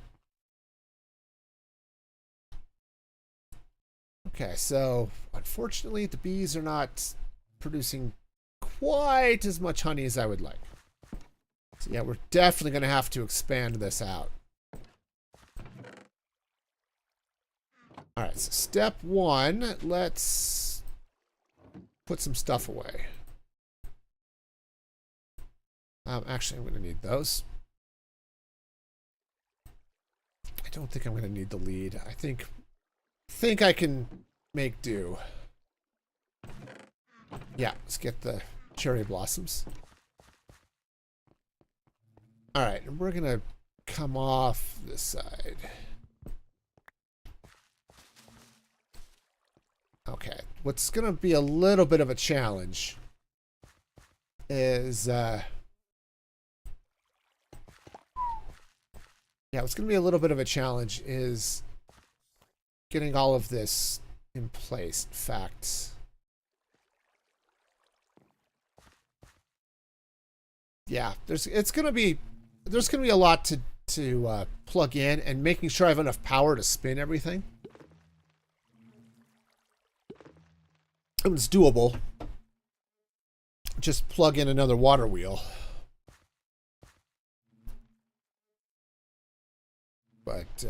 Okay, so unfortunately, the bees are not producing quite as much honey as I would like. So yeah, we're definitely going to have to expand this out. All right, so step 1, let's put some stuff away. Actually, I'm going to need those. I don't think I'm going to need the lead. I think I can make do. Yeah, let's get the cherry blossoms. All right, and we're going to come off this side. Okay, what's going to be a little bit of a challenge is, yeah, what's going to be a little bit of a challenge is getting all of this in place. In fact, yeah, there's going to be a lot to plug in, and making sure I have enough power to spin everything. It's doable. Just plug in another water wheel. But,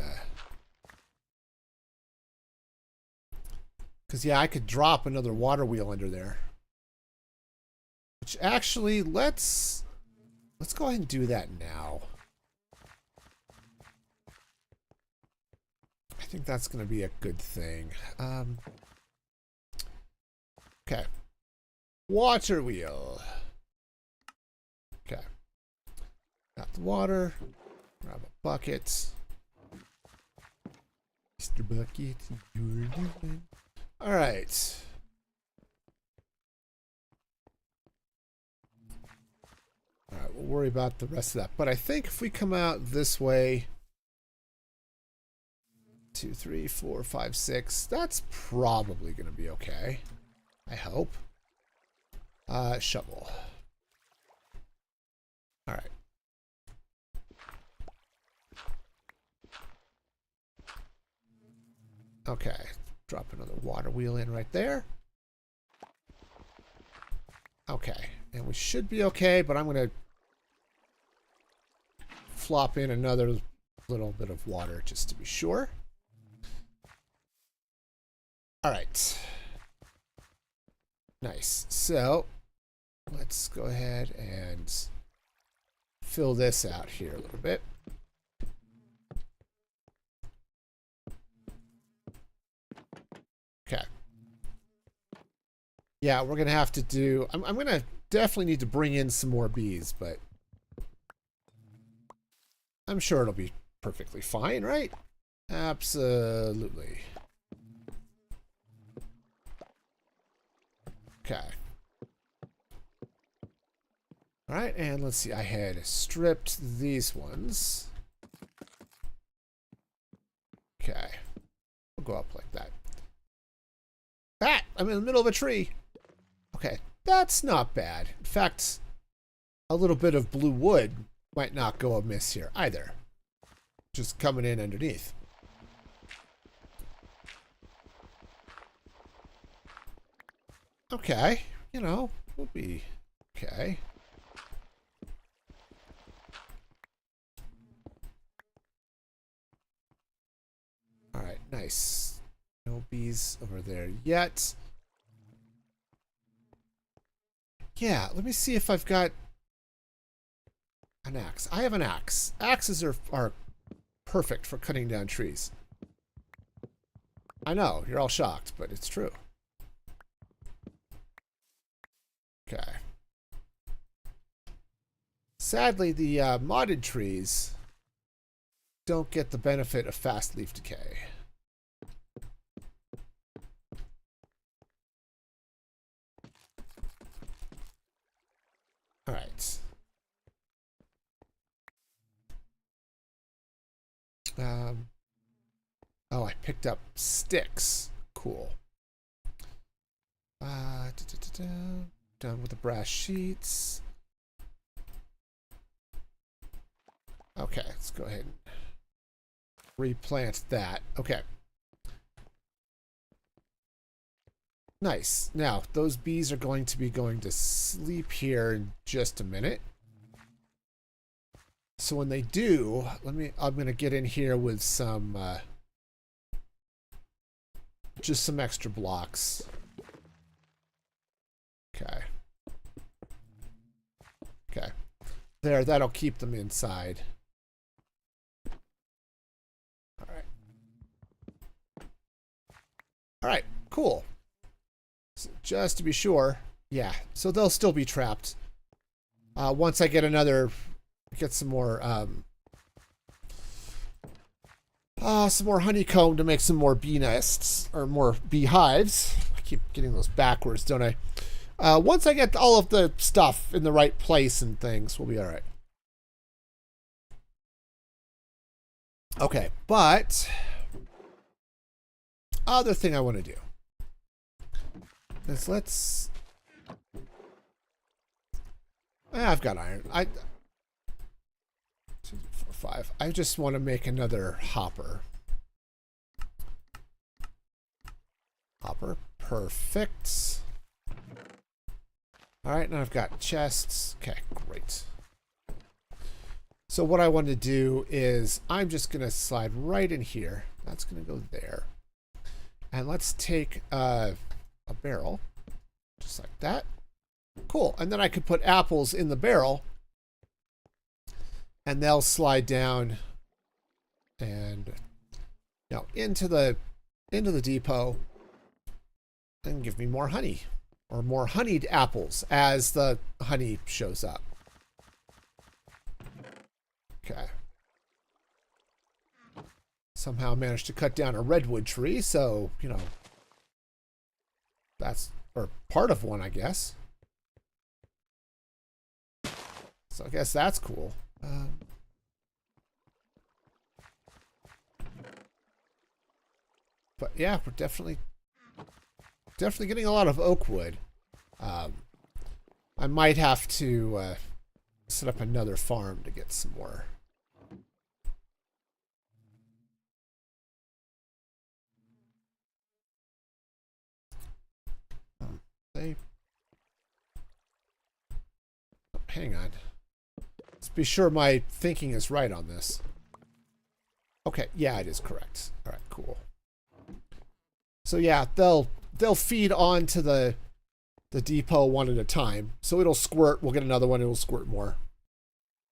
because, yeah, I could drop another water wheel under there. Which, actually, let's go ahead and do that now. I think that's going to be a good thing. Okay. Water wheel. Okay. Got the water. Grab a bucket. Mr. Bucket, you're doing. All right. All right, we'll worry about the rest of that. But I think if we come out this way, 2, 3, 4, 5, 6, that's probably going to be okay. I hope. Shovel. All right. Okay. Drop another water wheel in right there. Okay. And we should be okay, but I'm going to flop in another little bit of water just to be sure. All right. Nice. So let's go ahead and fill this out here a little bit. Okay. Yeah, we're going to have to do... I'm going to definitely need to bring in some more bees, but I'm sure it'll be perfectly fine, right? Absolutely. Okay. All right, and let's see. I had stripped these ones. Okay. We'll go up like that. Ah! I'm in the middle of a tree. Okay. That's not bad. In fact, a little bit of blue wood might not go amiss here either. Just coming in underneath. Okay. You know, we'll be okay. All right, nice. No bees over there yet. Yeah, let me see if I've got an axe. I have an axe. Axes are perfect for cutting down trees. I know, you're all shocked, but it's true. Okay. Sadly, the modded trees don't get the benefit of fast leaf decay. All right. Oh, I picked up sticks. Cool. Done with the brass sheets. Okay, let's go ahead and replant that. Okay. Nice. Now, those bees are going to be going to sleep here in just a minute. So when they do, I'm going to get in here with some, just some extra blocks. Okay. Okay. There, that'll keep them inside. All right. All right, cool. So just to be sure, yeah, so they'll still be trapped. Once I get some more honeycomb to make some more bee nests, or more beehives. I keep getting those backwards, don't I? Once I get all of the stuff in the right place and things, we'll be all right. Okay, but other thing I want to do is I've got iron. 2, 4, 5. I just want to make another hopper. Hopper, perfect. All right, now I've got chests. Okay, great. So what I want to do is I'm just going to slide right in here. That's going to go there. And let's take a barrel, just like that. Cool. And then I could put apples in the barrel, and they'll slide down and into the depot and give me more honey, or more honeyed apples as the honey shows up. Okay. Somehow managed to cut down a redwood tree, so, that's, or part of one, I guess. So I guess that's cool. But yeah, we're definitely getting a lot of oak wood. I might have to set up another farm to get some more. Hang on. Let's be sure my thinking is right on this. Okay, yeah, it is correct. All right, cool. So yeah, they'll feed onto the depot one at a time. So it'll squirt. We'll get another one. It'll squirt more.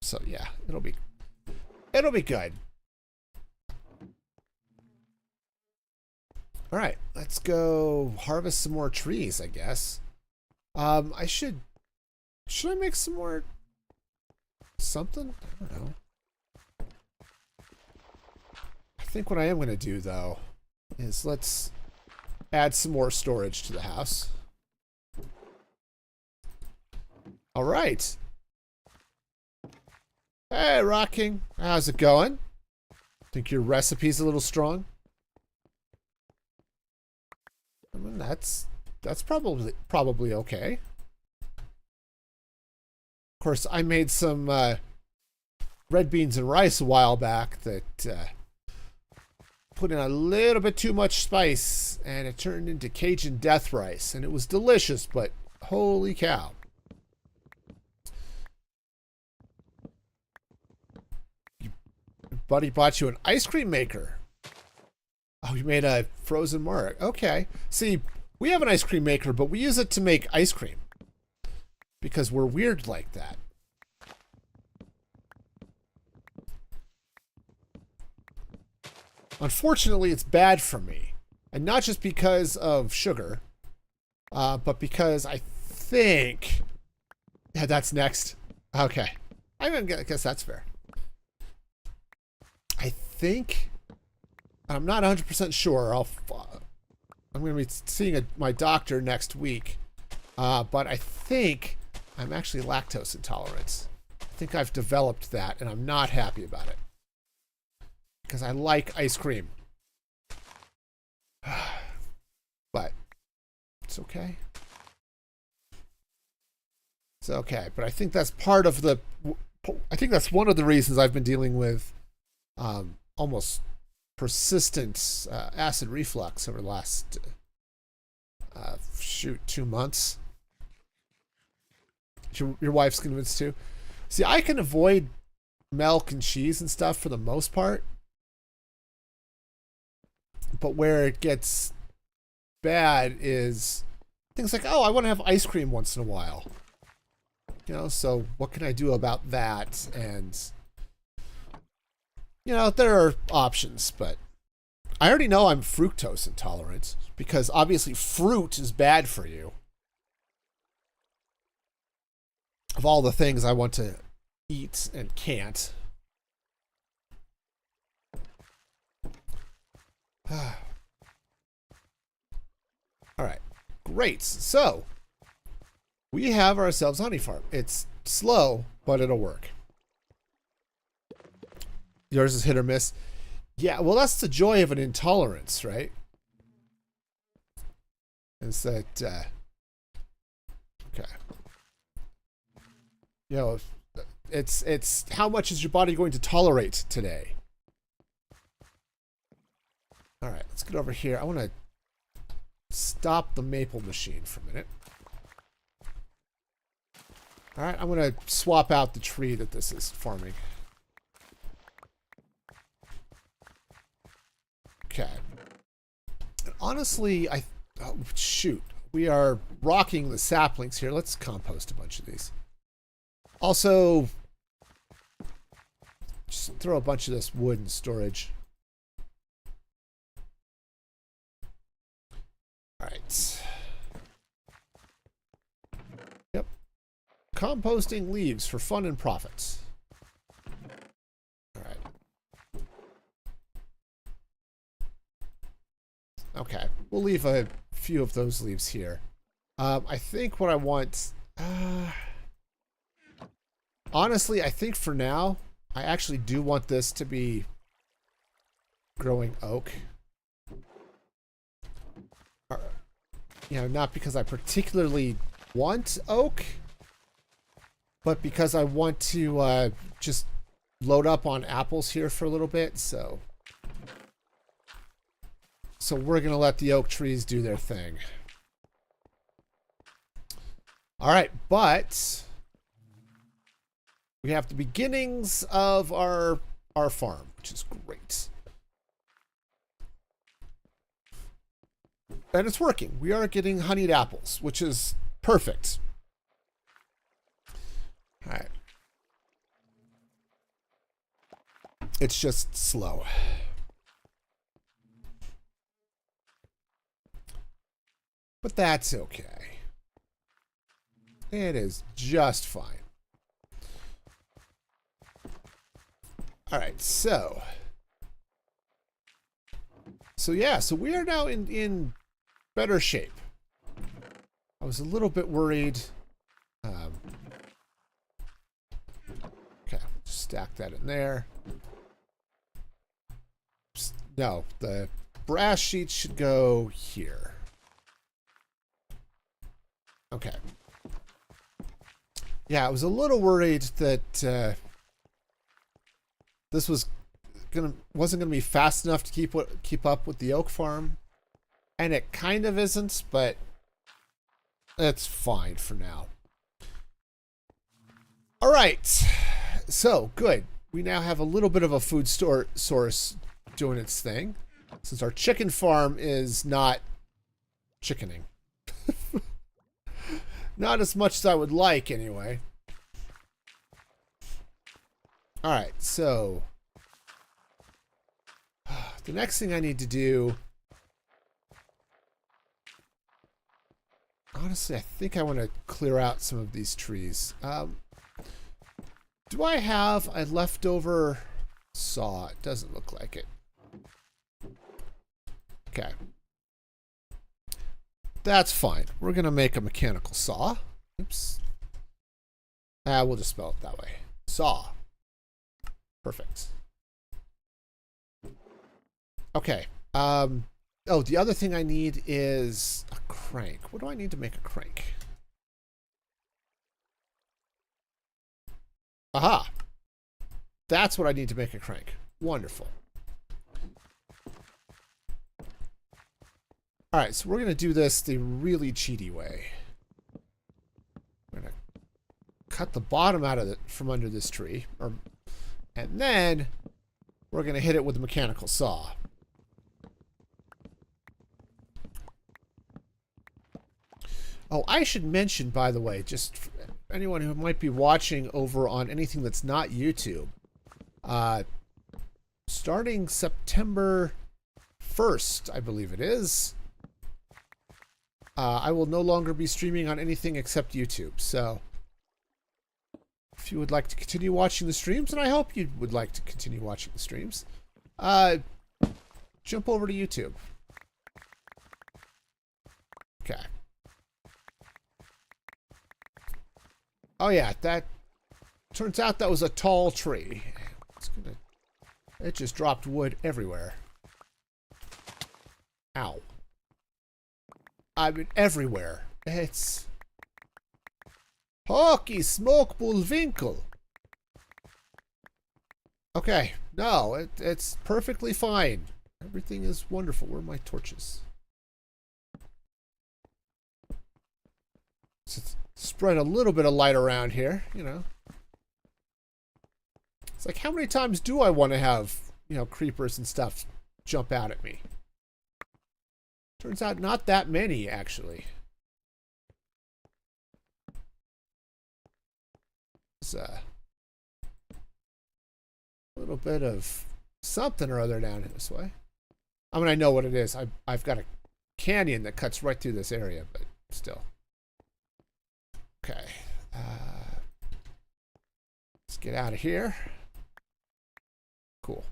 So yeah, it'll be good. All right, let's go harvest some more trees, I guess. Should I make some more something? I don't know. I think what I am going to do, though, is let's add some more storage to the house. All right. Hey, Rocking. How's it going? Think your recipe's a little strong? I mean, that's probably okay. Of course, I made some red beans and rice a while back that put in a little bit too much spice, and it turned into Cajun death rice, and it was delicious, but holy cow. Your buddy bought you an ice cream maker. Oh, you made a frozen mark. Okay. See, we have an ice cream maker, but we use it to make ice cream because we're weird like that. Unfortunately, it's bad for me. And not just because of sugar, but because I think... Yeah, that's next. Okay. I guess that's fair. I think... I'm not 100% sure. I'm going to be seeing my doctor next week. But I think I'm actually lactose intolerant. I think I've developed that, and I'm not happy about it. Because I like ice cream. But it's okay. It's okay, but I think that's part of the. I think that's one of the reasons I've been dealing with almost persistent acid reflux over the last 2 months. Your wife's convinced too. See, I can avoid milk and cheese and stuff for the most part, but where it gets bad is things like, oh, I want to have ice cream once in a while. You know, so what can I do about that? And, you know, there are options, but I already know I'm fructose intolerant because obviously fruit is bad for you. Of all the things I want to eat and can't. All right, great. So we have ourselves a honey farm. It's slow, but it'll work. Yours is hit or miss. Yeah, well, that's the joy of an intolerance, right? Is that, okay. You know, it's how much is your body going to tolerate today? All right, let's get over here. I want to stop the maple machine for a minute. All right, I'm going to swap out the tree that this is farming. Okay. And honestly, oh, shoot. We are rocking the saplings here. Let's compost a bunch of these. Also, just throw a bunch of this wood in storage. All right. Yep. Composting leaves for fun and profits. All right. Okay. We'll leave a few of those leaves here. I think what I want... honestly, I think for now, I actually do want this to be growing oak. You know, not because I particularly want oak, but because I want to just load up on apples here for a little bit. So we're going to let the oak trees do their thing. All right, but we have the beginnings of our farm, which is great. And it's working. We are getting honeyed apples, which is perfect. All right. It's just slow. But that's okay. It is just fine. All right, so yeah, so we are now in better shape. I was a little bit worried. Okay, stack that in there. No, the brass sheets should go here. Okay. Yeah, I was a little worried that this wasn't gonna be fast enough to keep up with the oak farm, and it kind of isn't, but it's fine for now. All right, so good. We now have a little bit of a food source doing its thing, since our chicken farm is not chickening. Not as much as I would like, anyway. All right, so the next thing I need to do, honestly, I think I want to clear out some of these trees. Do I have a leftover saw? It doesn't look like it. Okay. That's fine. We're going to make a mechanical saw. Oops. We'll just spell it that way. Saw. Perfect. Okay. Oh, the other thing I need is a crank. What do I need to make a crank? Aha. That's what I need to make a crank. Wonderful. All right, so we're going to do this the really cheaty way. We're going to cut the bottom out of it from under this tree, and then we're going to hit it with a mechanical saw. Oh, I should mention, by the way, just for anyone who might be watching over on anything that's not YouTube, starting September 1st, I believe it is, I will no longer be streaming on anything except YouTube. So if you would like to continue watching the streams, and I hope you would like to continue watching the streams, jump over to YouTube. Okay. Oh yeah, that turns out that was a tall tree. It just dropped wood everywhere. Ow. I mean, everywhere. It's... Hockey smoke bullwinkle. Okay, no, it's perfectly fine. Everything is wonderful. Where are my torches? Spread a little bit of light around here, you know. It's like, how many times do I want to have, you know, creepers and stuff jump out at me? Turns out not that many, actually. There's a little bit of something or other down this way. I mean, I know what it is. I've got a canyon that cuts right through this area, but still. Okay. Let's get out of here. Cool.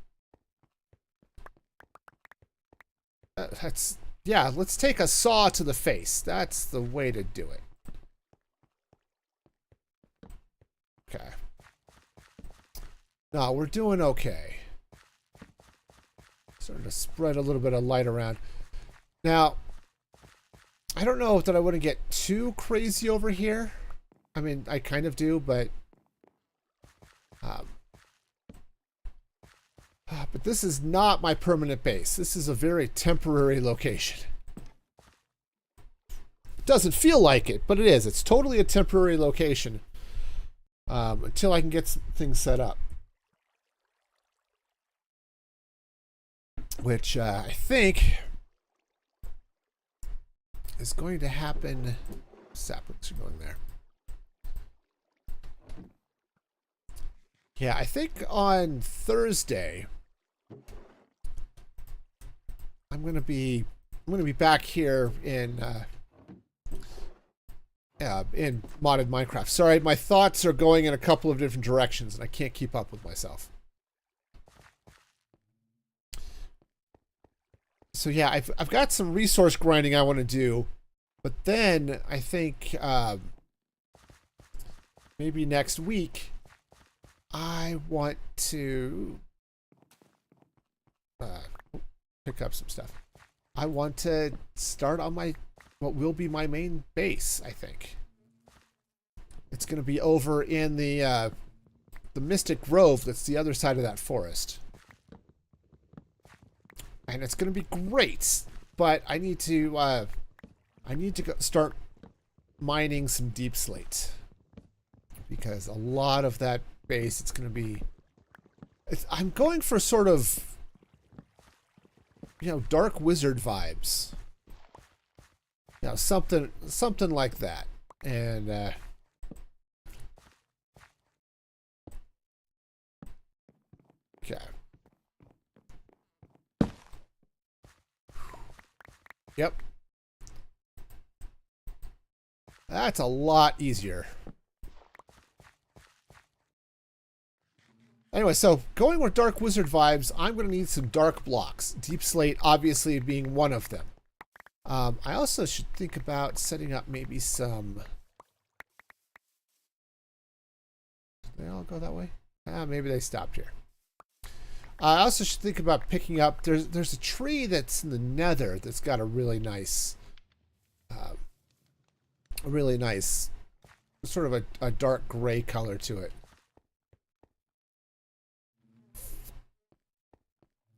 Yeah, let's take a saw to the face. That's the way to do it. Okay. No, we're doing okay. Starting to spread a little bit of light around. Now, I don't know that I want to get too crazy over here. I mean, I kind of do, but this is not my permanent base. This is a very temporary location. It doesn't feel like it, but it is. It's totally a temporary location until I can get some things set up. Which I think is going to happen. Saplings are going there. Yeah, I think on Thursday I'm gonna be back here in modded Minecraft. Sorry, my thoughts are going in a couple of different directions and I can't keep up with myself. So yeah, I've got some resource grinding I want to do, but then I think maybe next week I want to pick up some stuff. I want to start on what will be my main base, I think. It's going to be over in the Mystic Grove that's the other side of that forest. And it's going to be great, but I need to start mining some deep slate. Because a lot of that base, it's going to be... I'm going for sort of, you know, Dark Wizard vibes. You know, something like that. And, okay. Yep. That's a lot easier. Anyway, so going with Dark Wizard vibes, I'm going to need some dark blocks. Deep Slate obviously being one of them. I also should think about setting up maybe some... Did they all go that way? Maybe they stopped here. I also should think about picking up... There's a tree that's in the nether that's got a really nice... sort of a dark gray color to it.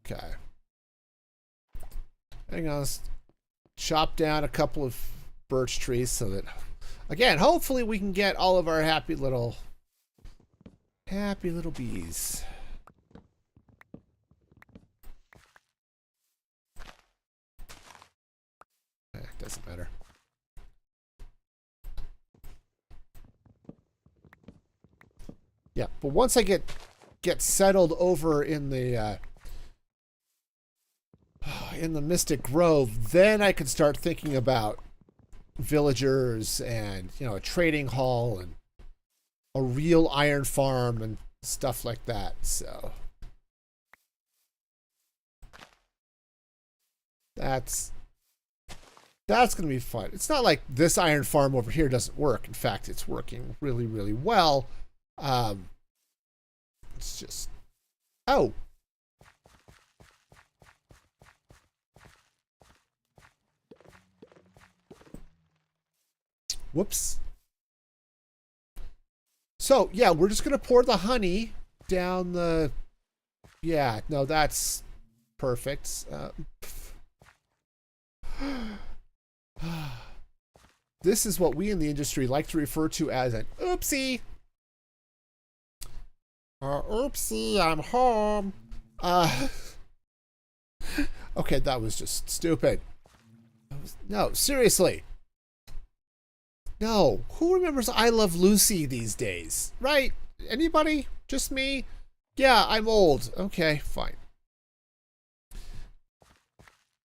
Okay. Hang on. Let's chop down a couple of birch trees so that, again, hopefully we can get all of our happy little bees. Doesn't matter. Yeah, but once I get settled over in the Mystic Grove, then I can start thinking about villagers and, you know, a trading hall and a real iron farm and stuff like that. So that's going to be fun. It's not like this iron farm over here doesn't work. In fact, it's working really, really well. It's just, oh. Whoops. So, yeah, we're just going to pour the honey down the, yeah, no, that's perfect. This is what we in the industry like to refer to as an oopsie. Oopsie, I'm home. Okay, that was just stupid. No, seriously. No, who remembers I Love Lucy these days? Right? Anybody? Just me? Yeah, I'm old. Okay, fine.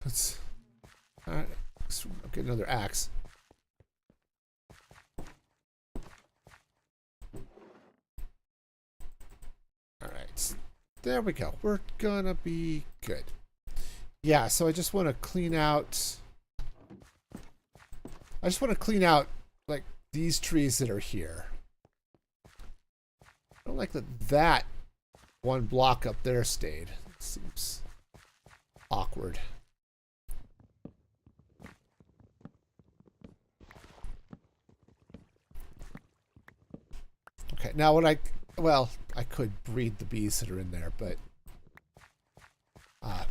Let's get another axe. Alright. There we go. We're gonna be good. Yeah, so I just want to clean out... like, these trees that are here. I don't like that one block up there stayed. It seems awkward. Okay, now what I could breed the bees that are in there, but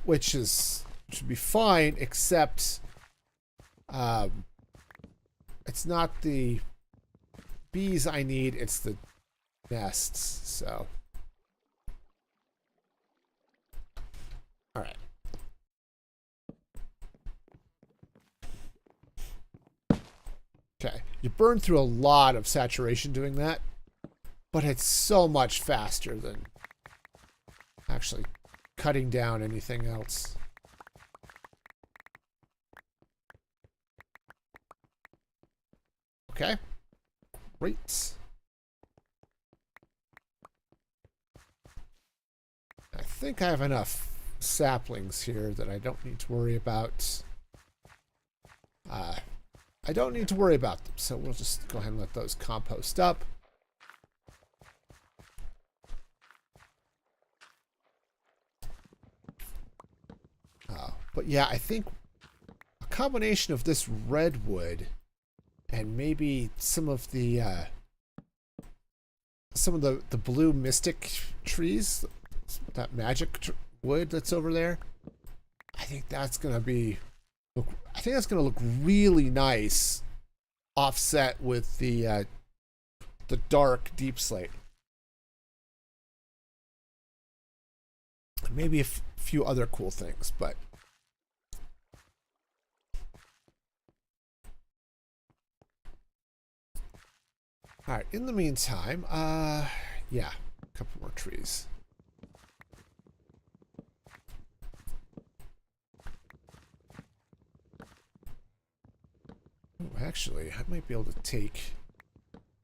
which should be fine, except it's not the bees I need, it's the nests, so. Alright. Okay, you burn through a lot of saturation doing that, but it's so much faster than actually cutting down anything else. Okay. Great. I think I have enough saplings here that I don't need to worry about. I don't need to worry about them, so we'll just go ahead and let those compost up. But yeah, I think a combination of this redwood and maybe some of the blue mystic trees, that magic wood that's over there. I think that's gonna look really nice, offset with the dark deep slate. Maybe a few other cool things, but. All right, in the meantime, yeah, a couple more trees. Ooh, actually, I might be able to take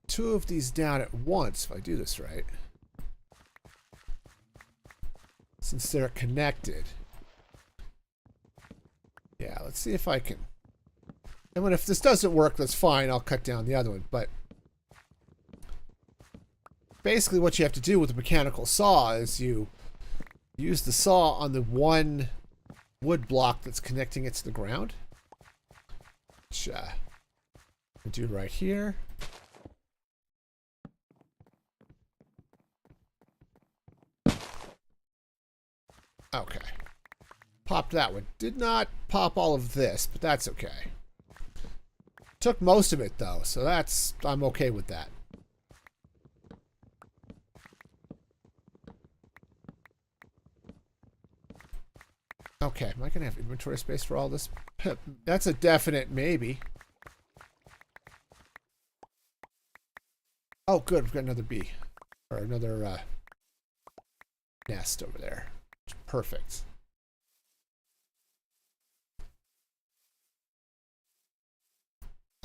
2 of these down at once if I do this right. Since they're connected. Yeah, let's see if I can. And if this doesn't work, that's fine. I'll cut down the other one, but basically what you have to do with the mechanical saw is you use the saw on the one wood block that's connecting it to the ground. Which I do right here. Okay. Popped that one. Did not pop all of this, but that's okay. Took most of it though, so I'm okay with that. Okay, am I gonna have inventory space for all this? That's a definite maybe. Oh, good. We've got another bee. Or another nest over there. Perfect.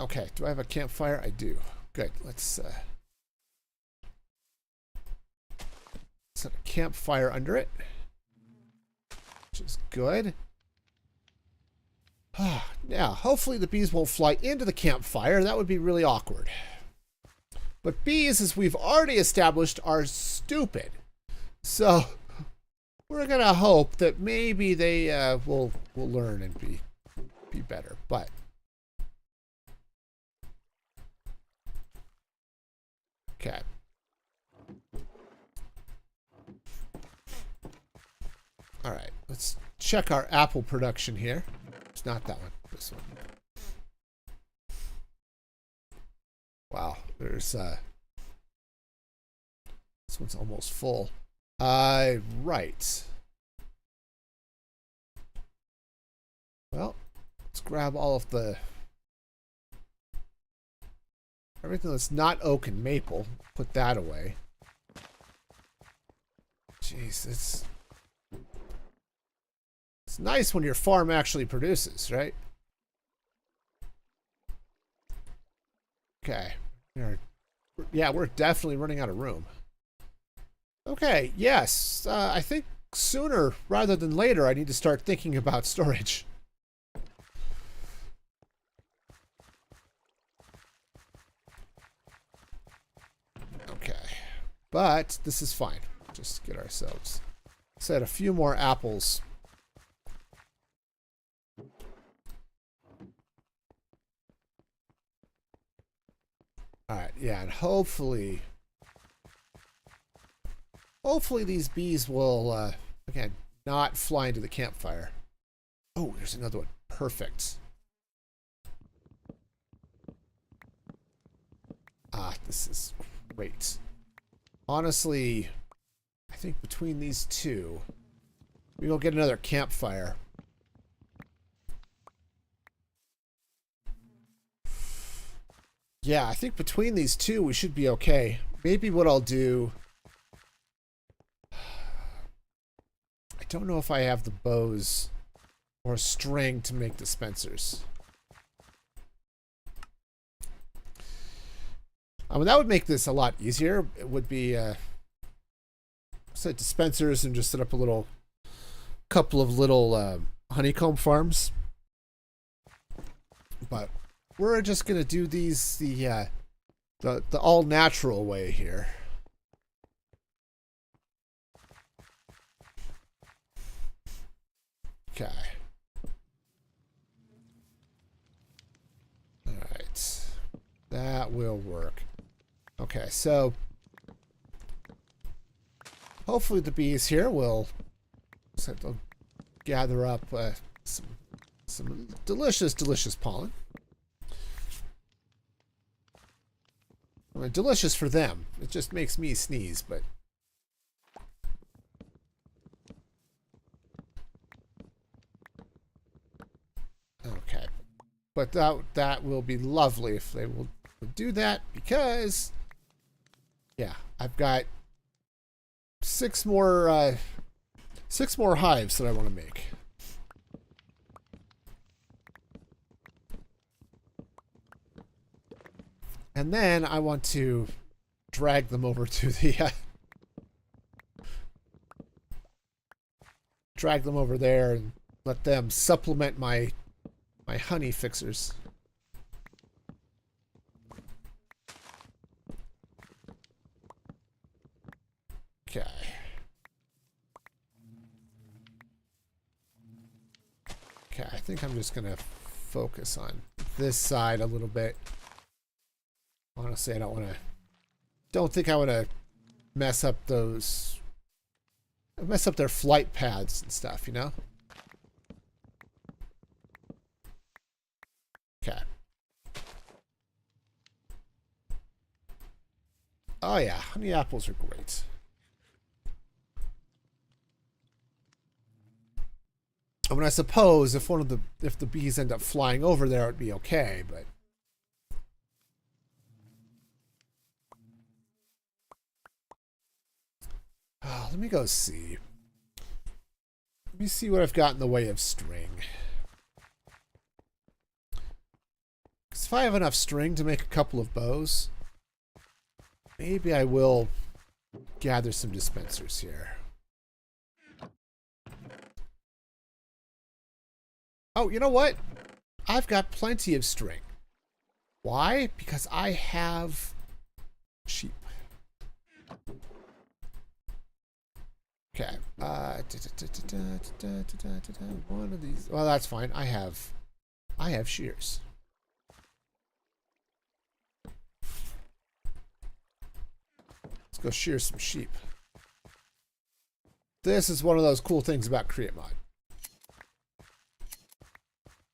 Okay, do I have a campfire? I do. Good. Let's set a campfire under it, which is good. Now, hopefully the bees won't fly into the campfire. That would be really awkward. But bees, as we've already established, are stupid. So we're gonna hope that maybe they will learn and be better. But okay. All right, let's check our apple production here. It's not that one. This one. Wow, there's this one's almost full. Right. Well, let's grab all of everything that's not oak and maple. Put that away. Jeez, it's nice when your farm actually produces, right? Okay. Yeah, we're definitely running out of room. Okay, yes. I think sooner rather than later I need to start thinking about storage. Okay. But this is fine. Just get ourselves set a few more apples. Alright, yeah, and hopefully these bees will, again, not fly into the campfire. Oh, there's another one. Perfect. This is great. Honestly, I think between these two, we will get another campfire. Yeah, I think between these two, we should be okay. Maybe what I'll do... I don't know if I have the bows or string to make dispensers. I mean, that would make this a lot easier. It would be set dispensers and just set up a couple of little honeycomb farms. But we're just gonna do these the all natural way here. Okay. All right. That will work. Okay, so hopefully the bees here will gather up some delicious pollen. I mean, delicious for them. It just makes me sneeze, but okay. But that will be lovely if they will do that, because yeah, I've got six more hives that I want to make. And then I want to drag them over to the drag them over there and let them supplement my honey fixers. Okay. Okay, I think I'm just gonna focus on this side a little bit. Honestly, I don't think I want to mess up their flight paths and stuff, you know? Okay. Oh yeah, honey apples are great. I mean, I suppose if the bees end up flying over there, it'd be okay, but let me go see. Let me see what I've got in the way of string. Because if I have enough string to make a couple of bows, maybe I will gather some dispensers here. Oh, you know what? I've got plenty of string. Why? Because I have sheep. Okay. One of these. Well, that's fine. I have shears. Let's go shear some sheep. This is one of those cool things about Create Mod.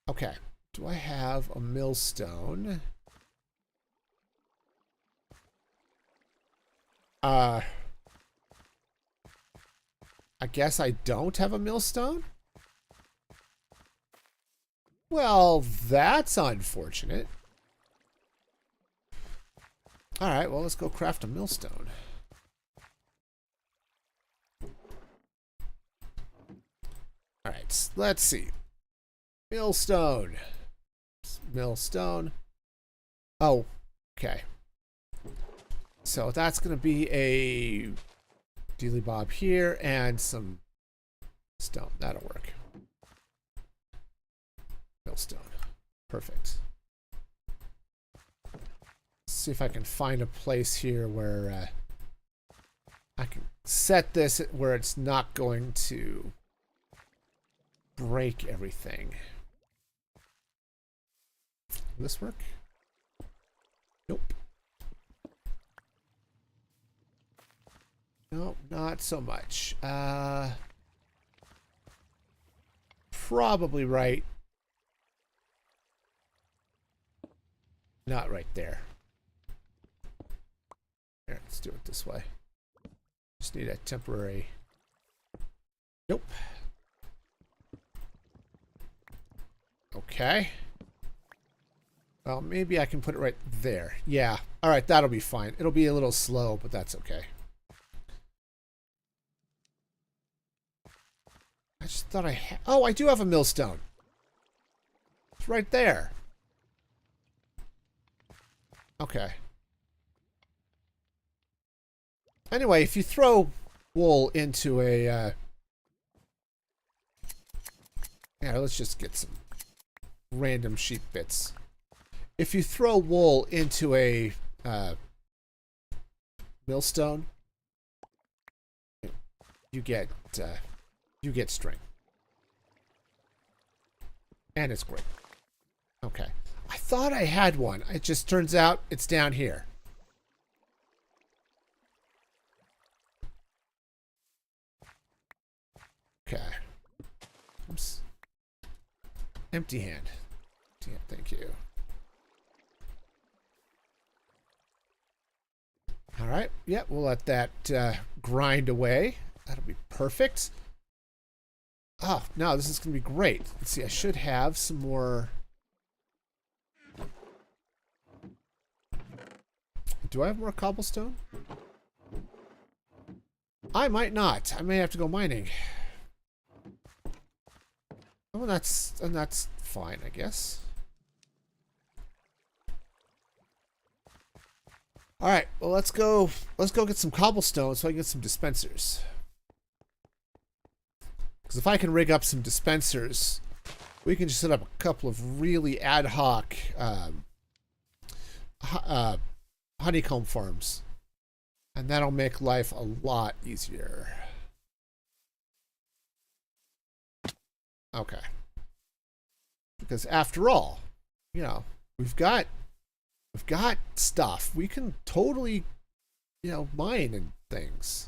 Okay. Do I have a millstone? I guess I don't have a millstone? Well, that's unfortunate. Alright, well, let's go craft a millstone. Alright, let's see. Millstone. Millstone. Oh, okay. So that's going to be a dealy bob here and some stone. That'll work. Millstone. Perfect. Let's see if I can find a place here where I can set this where it's not going to break everything. Will this work? Nope. No, not so much. Probably right. Not right there. Here, let's do it this way. Just need a temporary. Nope. Okay. Well, maybe I can put it right there. Yeah. All right, that'll be fine. It'll be a little slow, but that's okay. I just thought I had... Oh, I do have a millstone. It's right there. Okay. Anyway, if you throw wool into a... Yeah, let's just get some random sheep bits. If you throw wool into a millstone, you get string, and it's great. Okay, I thought I had one. It just turns out it's down here. Okay. Oops. Empty hand. Yeah, thank you. All right. Yeah, we'll let that grind away. That'll be perfect. Oh, no, this is going to be great. Let's see. I should have some more. Do I have more cobblestone? I might not. I may have to go mining. Oh, that's fine, I guess. All right, well, let's go get some cobblestone so I can get some dispensers. Because if I can rig up some dispensers, we can just set up a couple of really ad hoc honeycomb farms. And that'll make life a lot easier. Okay. Because after all, you know, we've got stuff. We can totally, you know, mine and things.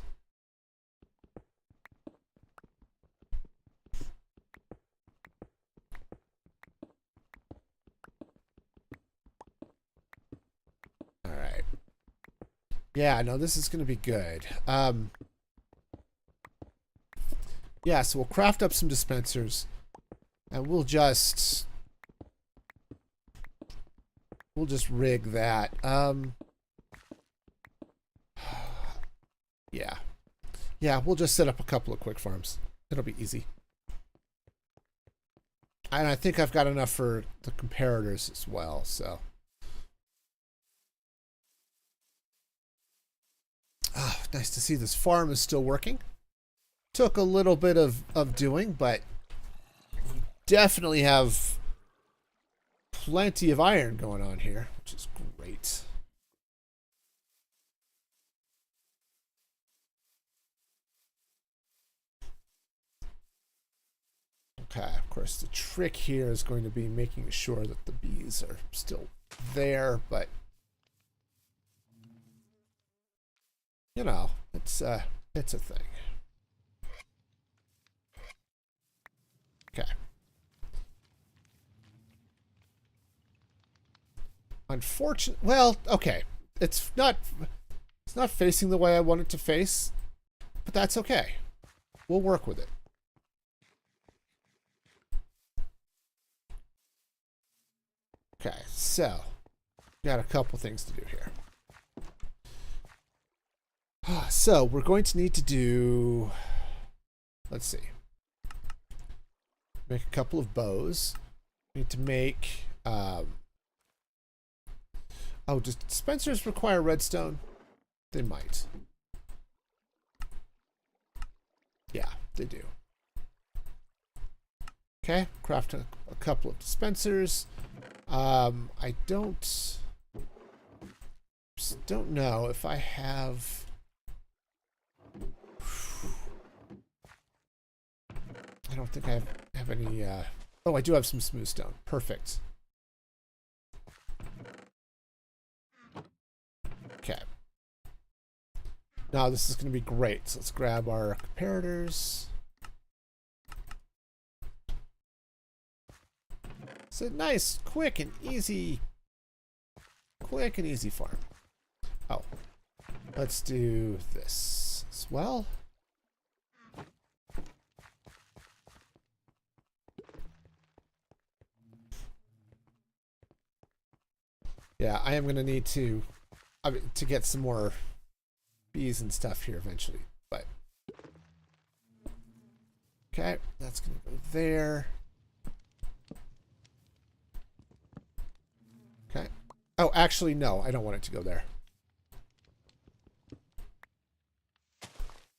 Yeah, no, this is going to be good. Yeah, so we'll craft up some dispensers, and we'll just rig that. Yeah. Yeah, we'll just set up a couple of quick farms. It'll be easy. And I think I've got enough for the comparators as well, so. Ah, nice to see this farm is still working. Took a little bit of doing, but definitely have plenty of iron going on here, which is great. Okay, of course, the trick here is going to be making sure that the bees are still there, but you know, it's a thing. Okay. Unfortunate. Well, okay. It's not facing the way I want it to face, but that's okay. We'll work with it. Okay, so got a couple things to do here. So we're going to need to do, let's see, make a couple of bows. We need to make, oh, does dispensers require redstone? They might. Yeah, they do. Okay, craft a couple of dispensers. I don't know if I have. I don't think I have any. Oh, I do have some smooth stone. Perfect. Okay. Now this is going to be great. So let's grab our comparators. It's a nice, quick and easy farm. Oh, let's do this as well. Yeah, I am going to need to get some more bees and stuff here eventually, but okay, that's going to go there. Okay. Oh, actually, no, I don't want it to go there.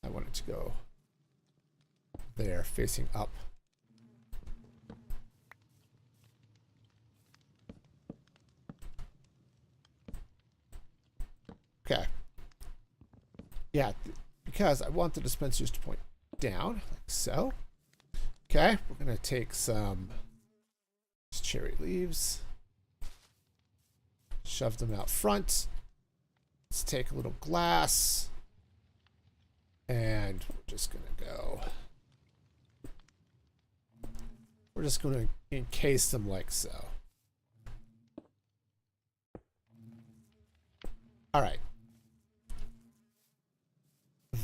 I want it to go there, facing up. Okay. Yeah, because I want the dispensers to point down, like so. Okay, we're going to take some cherry leaves. Shove them out front. Let's take a little glass. And we're just going to go. We're just going to encase them like so. All right.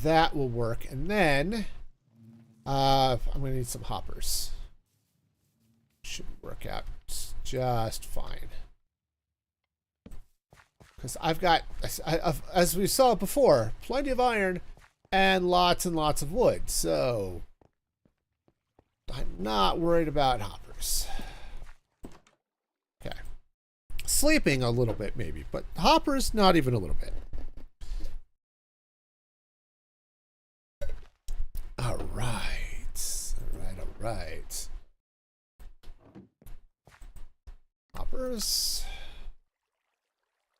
That will work. And then I'm going to need some hoppers. Should work out just fine. Because I've got, as we saw before, plenty of iron and lots of wood. So I'm not worried about hoppers. Okay. Sleeping a little bit maybe, but hoppers, not even a little bit. All right. All right. Hoppers.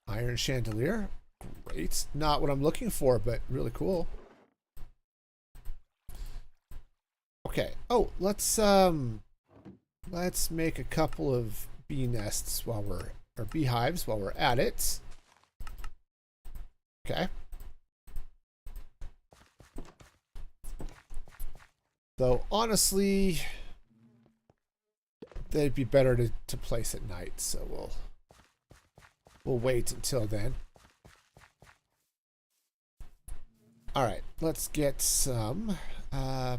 Iron chandelier. Great. Not what I'm looking for, but really cool. Okay. Oh, let's make a couple of bee nests while we're, or beehives while we're at it. Okay. Though honestly, they'd be better to place at night, so we'll wait until then. All right, let's get some. I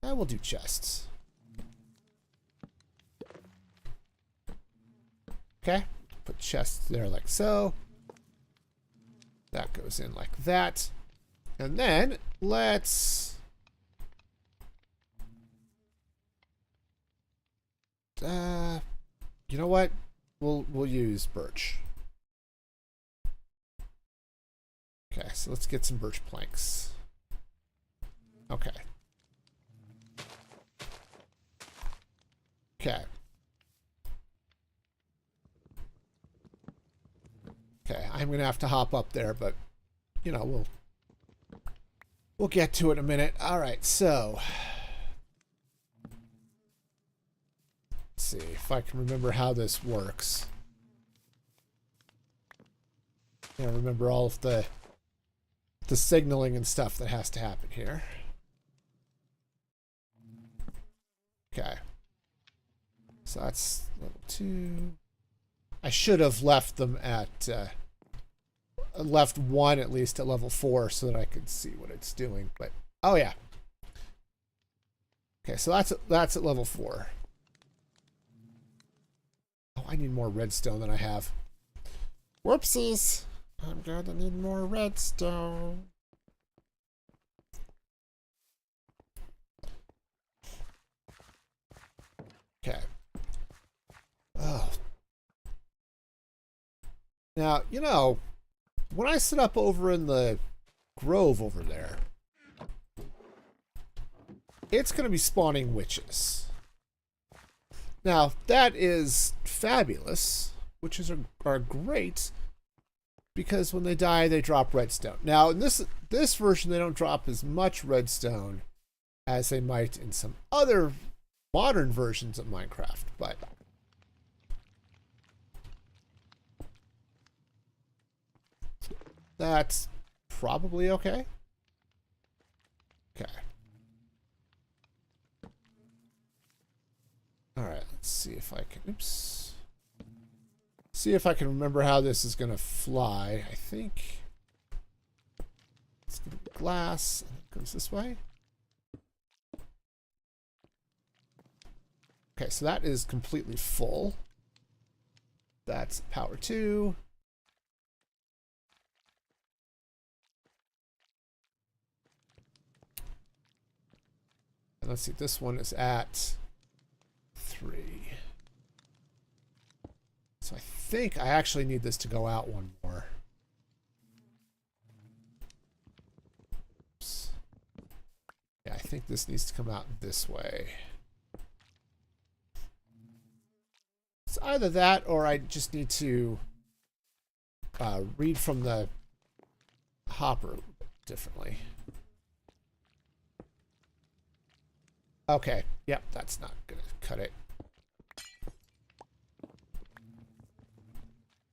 will do chests. Okay, put chests there like so. That goes in like that. And then let's you know what? We'll use birch. Okay, so let's get some birch planks. Okay. Okay. Okay, I'm gonna have to hop up there, but you know, we'll get to it in a minute. All right, so let's see if I can remember how this works. Yeah, remember all of the signaling and stuff that has to happen here. Okay. So that's level 2. I should have left them at left one at least at level 4 so that I could see what it's doing. But oh yeah. Okay, so that's at level 4. Oh, I need more redstone than I have. Whoopsies. I'm gonna need more redstone. Okay. Oh. Now, you know, when I sit up over in the grove over there, it's going to be spawning witches. Now, that is fabulous. Witches are great because when they die, they drop redstone. Now, in this version, they don't drop as much redstone as they might in some other modern versions of Minecraft, but that's probably okay. Okay. All right, let's see if I can, oops. See if I can remember how this is going to fly. I think it's going to be glass, and it goes this way. Okay, so that is completely full. That's power 2. And let's see, this one is at 3. So I think I actually need this to go out one more. Oops. Yeah, I think this needs to come out this way. It's either that or I just need to read from the hopper differently. Okay, yep, that's not gonna cut it.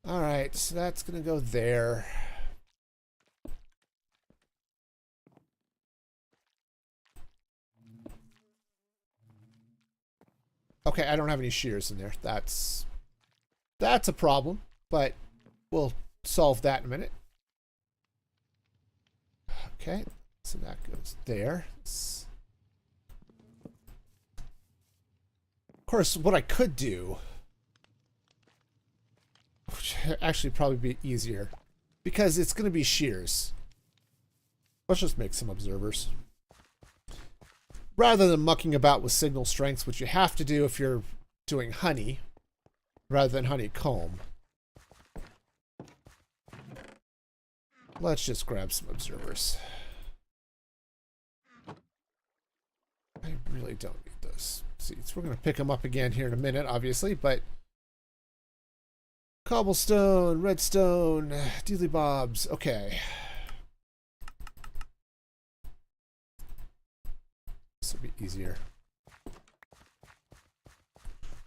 Alright, so that's gonna go there. Okay, I don't have any shears in there. That's a problem, but we'll solve that in a minute. Okay, so that goes there. Of course, what I could do, which actually probably be easier, because it's going to be shears. Let's just make some observers. Rather than mucking about with signal strengths, which you have to do if you're doing honey, rather than honeycomb. Let's just grab some observers. I really don't need those seeds. We're going to pick them up again here in a minute, obviously, but cobblestone, redstone, dealy bobs. Okay. This will be easier.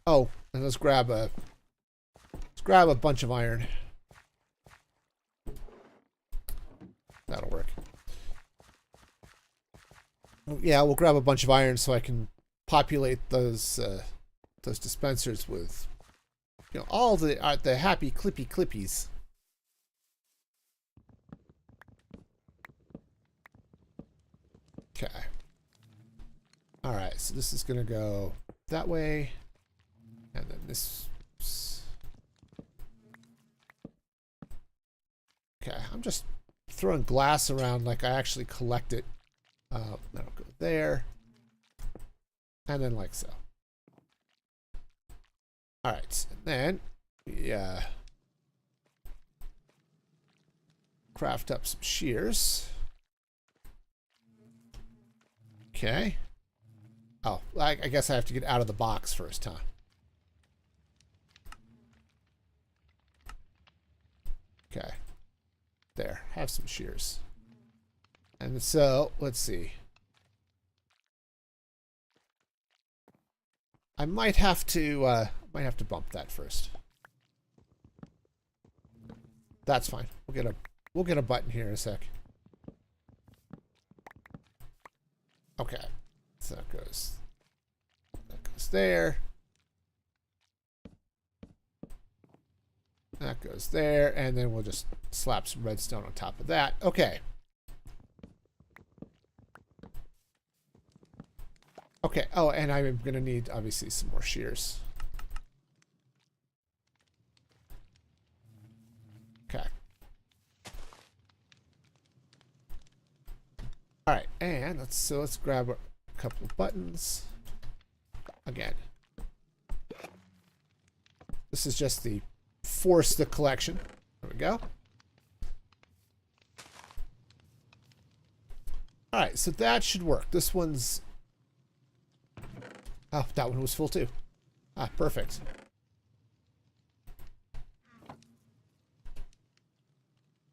Oh, and let's grab a bunch of iron. That'll work. Yeah, we'll grab a bunch of iron so I can populate those dispensers with, you know, all the happy clippy clippies. Okay. All right, so this is going to go that way. And then this. Okay, I'm just throwing glass around like I actually collect it. That'll go there. And then like so. All right, and then we craft up some shears. Okay. Oh, I guess I have to get out of the box first, huh? Okay. There, have some shears. And so, let's see. I might have to bump that first. That's fine. We'll get a button here in a sec. Okay. So that goes there. That goes there, and then we'll just slap some redstone on top of that. Okay. Okay. Oh, and I'm going to need, obviously, some more shears. Okay. All right, and let's grab a couple of buttons. Again. This is just the force the collection. There we go. All right, so that should work. This one's... Oh, that one was full too. Ah, perfect.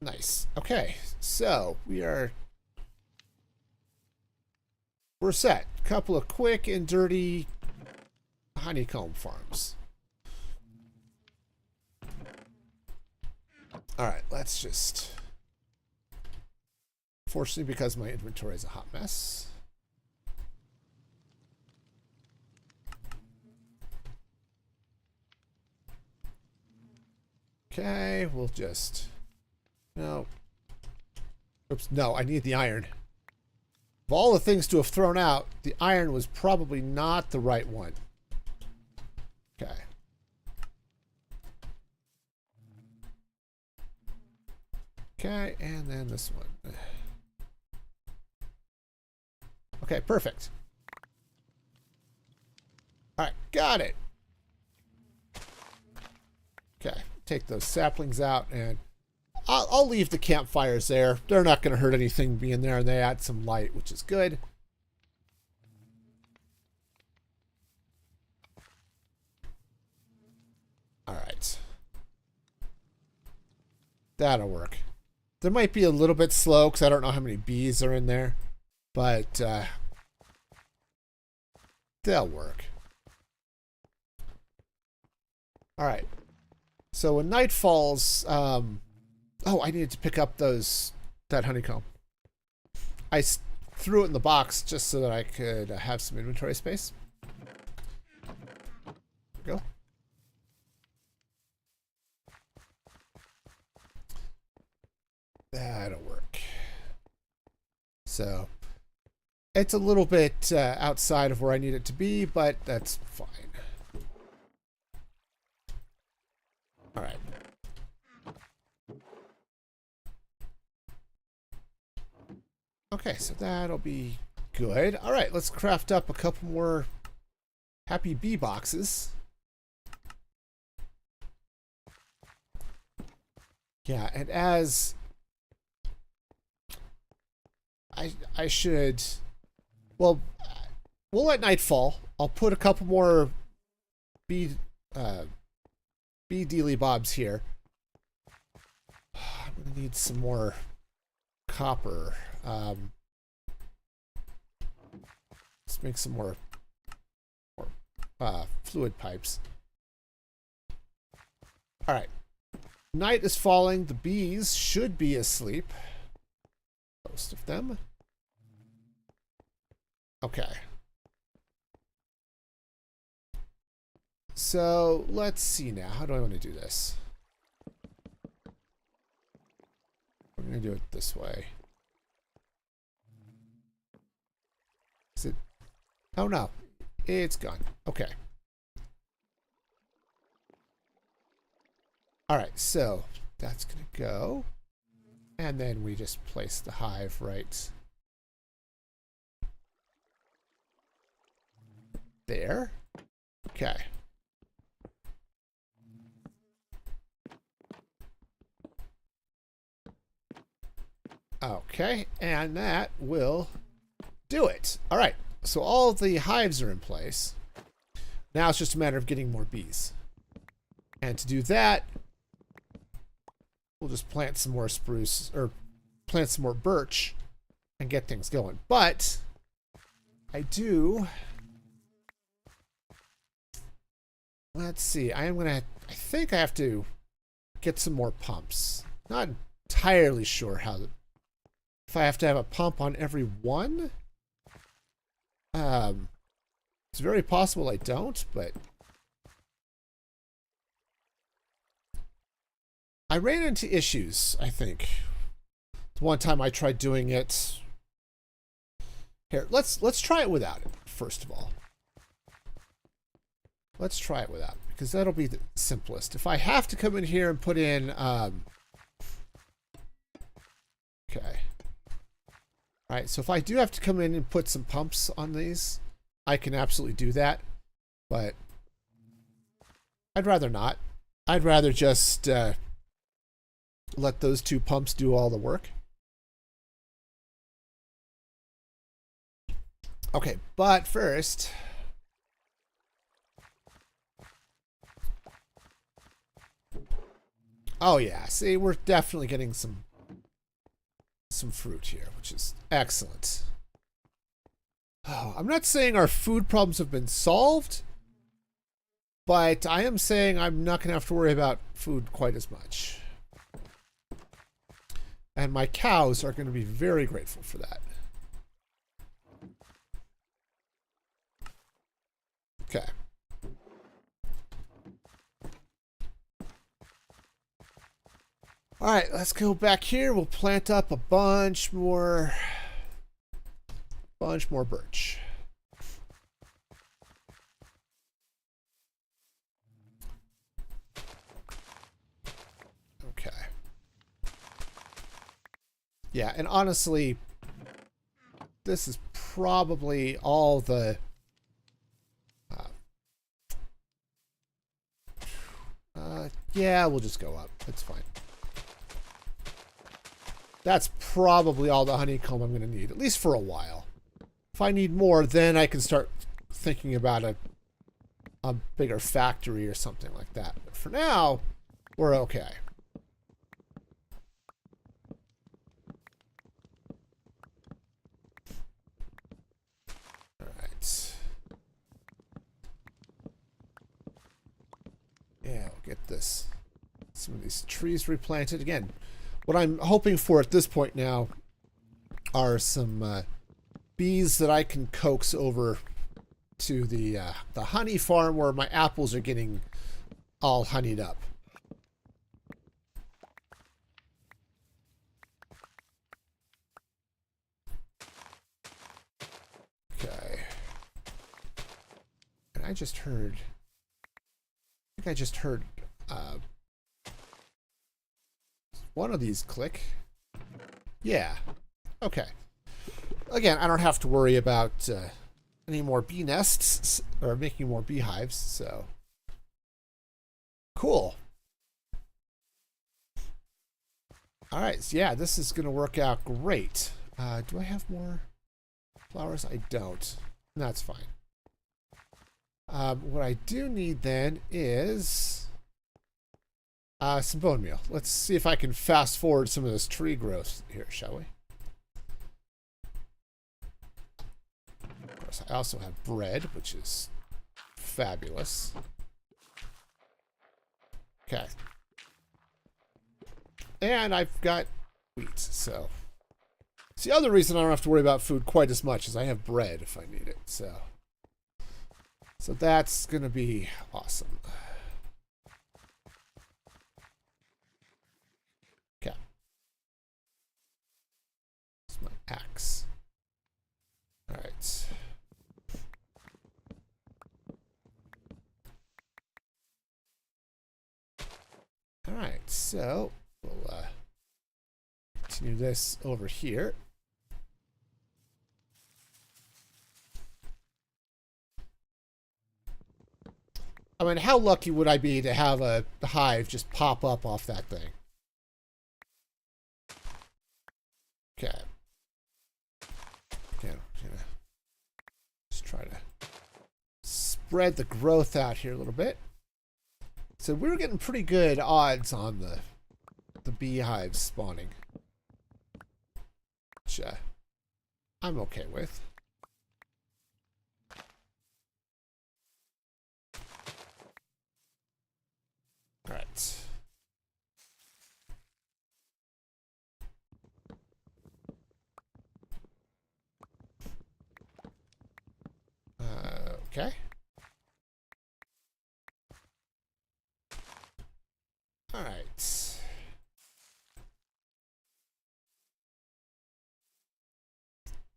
Nice. Okay, so we're set. Couple of quick and dirty honeycomb farms. All right, let's just... Fortunately, because my inventory is a hot mess. Okay, we'll just... No. Oops, no, I need the iron. Of all the things to have thrown out, the iron was probably not the right one. Okay. Okay, and then this one. Okay, perfect. All right, got it. Okay, take those saplings out, and I'll leave the campfires there. They're not going to hurt anything being there, and they add some light, which is good. All right. That'll work. There might be a little bit slow because I don't know how many bees are in there, but they'll work. All right. So when night falls, oh, I needed to pick up that honeycomb. I threw it in the box just so that I could have some inventory space. There we go. That'll work. So it's a little bit outside of where I need it to be, but that's fine. All right. Okay, so that'll be good. All right, let's craft up a couple more happy bee boxes. Yeah, and as I should, well, we'll let night fall. I'll put a couple more bee dealy bobs here. I'm gonna need some more copper. Let's make some more fluid pipes. All right. Night is falling. The bees should be asleep. Most of them. Okay. So let's see now. How do I want to do this? We're going to do it this way. Oh no, it's gone. Okay. All right, so that's gonna go. And then we just place the hive right there. Okay. Okay, and that will do it. All right, so all the hives are in place. Now it's just a matter of getting more bees. And to do that, we'll just plant some more spruce, or plant some more birch and get things going. But I do... Let's see, I think I have to get some more pumps. Not entirely sure how to... If I have to have a pump on every one? It's very possible I don't, but... I ran into issues, I think. One time I tried doing it... Here, let's try it without it, first of all. Let's try it without it, because that'll be the simplest. If I have to come in here and put in... Okay. Alright, so if I do have to come in and put some pumps on these, I can absolutely do that. But I'd rather not. I'd rather just let those two pumps do all the work. Okay, but first... Oh yeah, see, we're definitely getting some fruit here, which is excellent. Oh, I'm not saying our food problems have been solved, but I am saying I'm not going to have to worry about food quite as much. And my cows are going to be very grateful for that. Okay. All right, let's go back here. We'll plant up a bunch more birch. Okay. Yeah, and honestly, this is probably all the... yeah, we'll just go up. That's fine. That's probably all the honeycomb I'm going to need, at least for a while. If I need more, then I can start thinking about a bigger factory or something like that. But for now, we're okay. All right. Yeah, we'll get some of these trees replanted. Again, what I'm hoping for at this point now are some bees that I can coax over to the honey farm where my apples are getting all honeyed up. Okay. And I just heard... I think I just heard one of these click. Yeah. Okay. Again, I don't have to worry about any more bee nests or making more beehives, so cool. All right, so yeah, this is going to work out great. Do I have more flowers? I don't. That's fine. What I do need then is some bone meal. Let's see if I can fast forward some of this tree growth here, shall we? Of course, I also have bread, which is fabulous. Okay. And I've got wheat, so... It's the other reason I don't have to worry about food quite as much is I have bread if I need it, so... So that's going to be awesome. Okay. That's my axe. All right. so we'll continue this over here. I mean, how lucky would I be to have a hive just pop up off that thing? Okay. Okay, just try to spread the growth out here a little bit. So we were getting pretty good odds on the beehives spawning, which I'm okay with. All right. Okay. All right.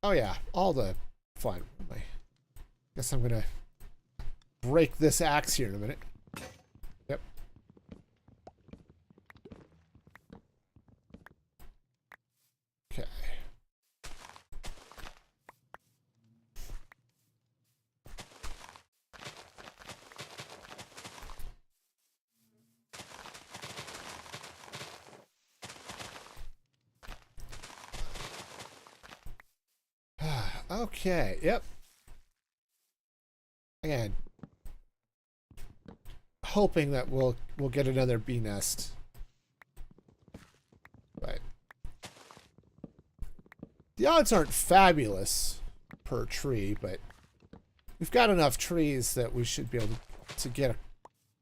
Oh yeah, all the fun. I guess I'm gonna break this axe here in a minute. Yep. Okay. Okay, yep. Again, hoping that we'll get another bee nest. But the odds aren't fabulous per tree, but we've got enough trees that we should be able to get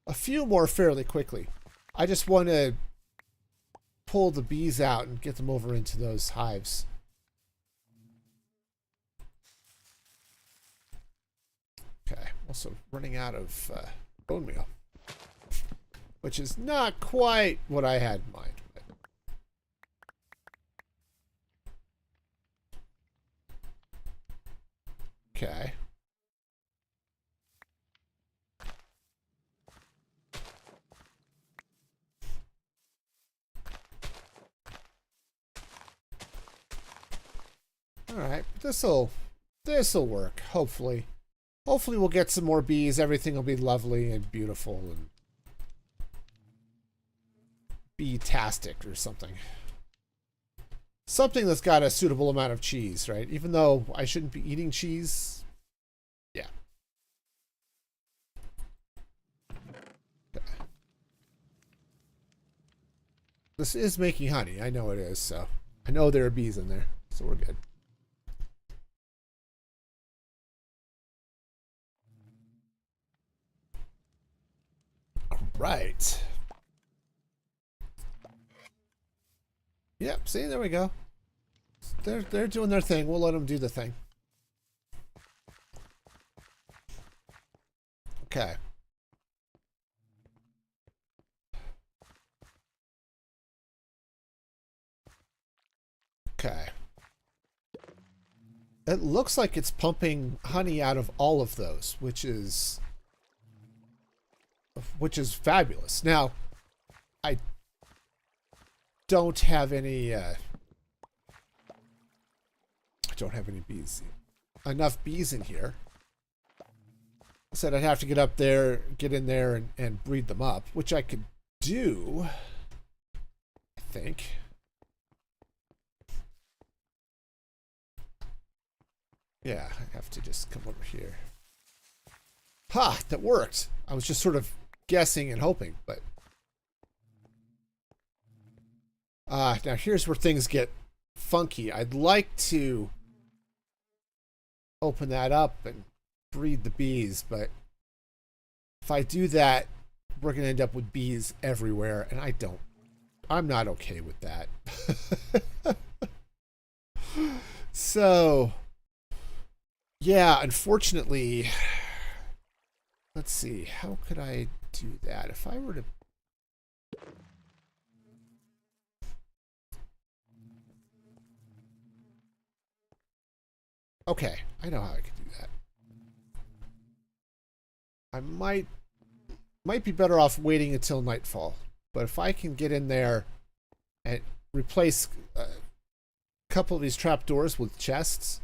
a few more fairly quickly. I just want to pull the bees out and get them over into those hives. Okay, also running out of bone meal, which is not quite what I had in mind. But. Okay. All right, this'll work, hopefully. Hopefully we'll get some more bees. Everything will be lovely and beautiful and bee-tastic or something. Something that's got a suitable amount of cheese, right? Even though I shouldn't be eating cheese. Yeah. Okay. This is making honey. I know it is, so I know there are bees in there, so we're good. Right. Yep, see, there we go. They're doing their thing. We'll let them do the thing. Okay. Okay. It looks like it's pumping honey out of all of those, which is fabulous. Now, I don't have any bees. Enough bees in here. I said I'd have to get up there, get in there and breed them up, which I could do, I think. Yeah, I have to just come over here. Ha! That worked. I was just sort of guessing and hoping, but now here's where things get funky. I'd like to open that up and breed the bees, but if I do that, we're gonna end up with bees everywhere, and I'm not okay with that. So yeah, unfortunately, let's see, how could I do that? If I were to... Okay, I know how I could do that. I might be better off waiting until nightfall But if I can get in there and replace a couple of these trapdoors with chests,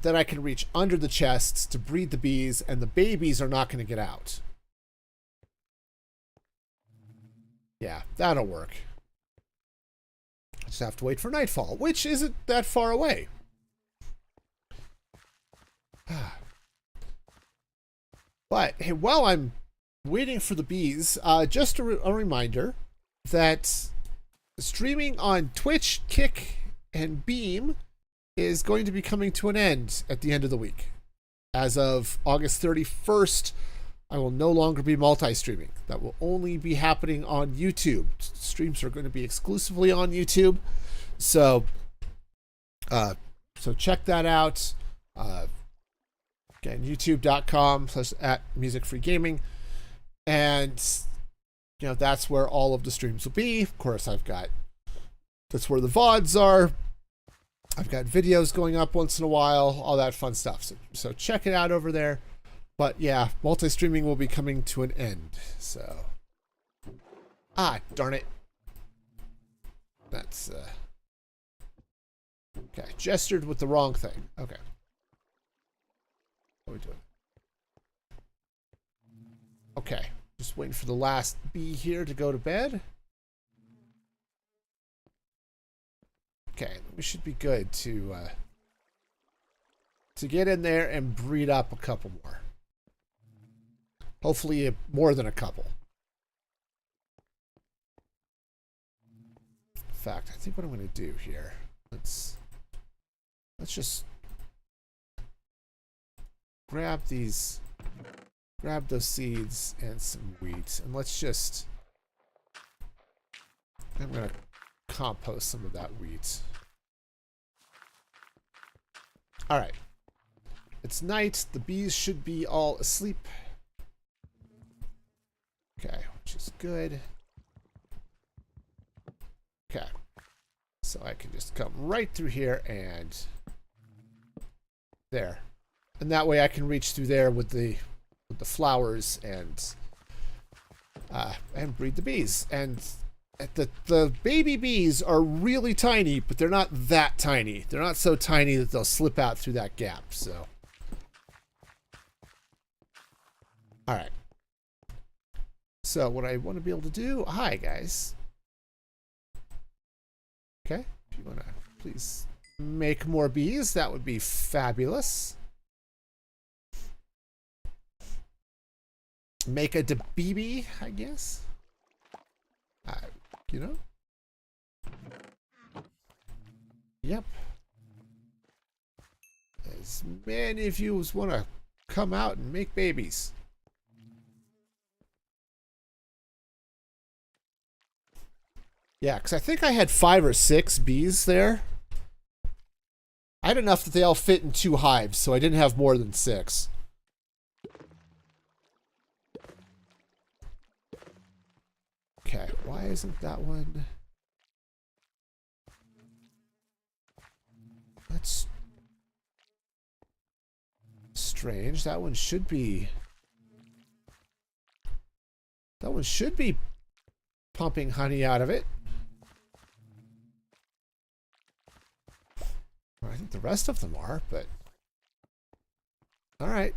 then I can reach under the chests to breed the bees, and the babies are not going to get out. Yeah, that'll work. Just have to wait for nightfall, which isn't that far away. But hey, while I'm waiting for the bees, just a reminder that streaming on Twitch, Kick, and Beam is going to be coming to an end at the end of the week. As of August 31st, I will no longer be multi-streaming. That will only be happening on YouTube. Streams are going to be exclusively on YouTube. So check that out. Again, youtube.com/@musicfreegaming. And, you know, that's where all of the streams will be. Of course, that's where the VODs are. I've got videos going up once in a while, all that fun stuff. So check it out over there. But yeah, multi-streaming will be coming to an end. So, darn it. That's, okay, gestured with the wrong thing. Okay. What are we doing? Okay, just waiting for the last bee here to go to bed. Okay, we should be good to get in there and breed up a couple more. Hopefully more than a couple. In fact, I think what I'm going to do here, let's just grab those seeds and some wheat, and I'm going to compost some of that wheat. All right. It's night. The bees should be all asleep. Okay, which is good. Okay. So I can just come right through here and there. And that way I can reach through there with the flowers and breed the bees. And the baby bees are really tiny, but they're not that tiny. They're not so tiny that they'll slip out through that gap. So, all right. So what I want to be able to do, hi guys. Okay, if you want to please make more bees, that would be fabulous. Make a DeBeebe, I guess. You know? Yep. As many of you as want to come out and make babies. Yeah, because I think I had 5 or 6 bees there. I had enough that they all fit in 2 hives, so I didn't have more than 6. Okay, why isn't that one? That's strange. That one should be pumping honey out of it. I think the rest of them are, but all right.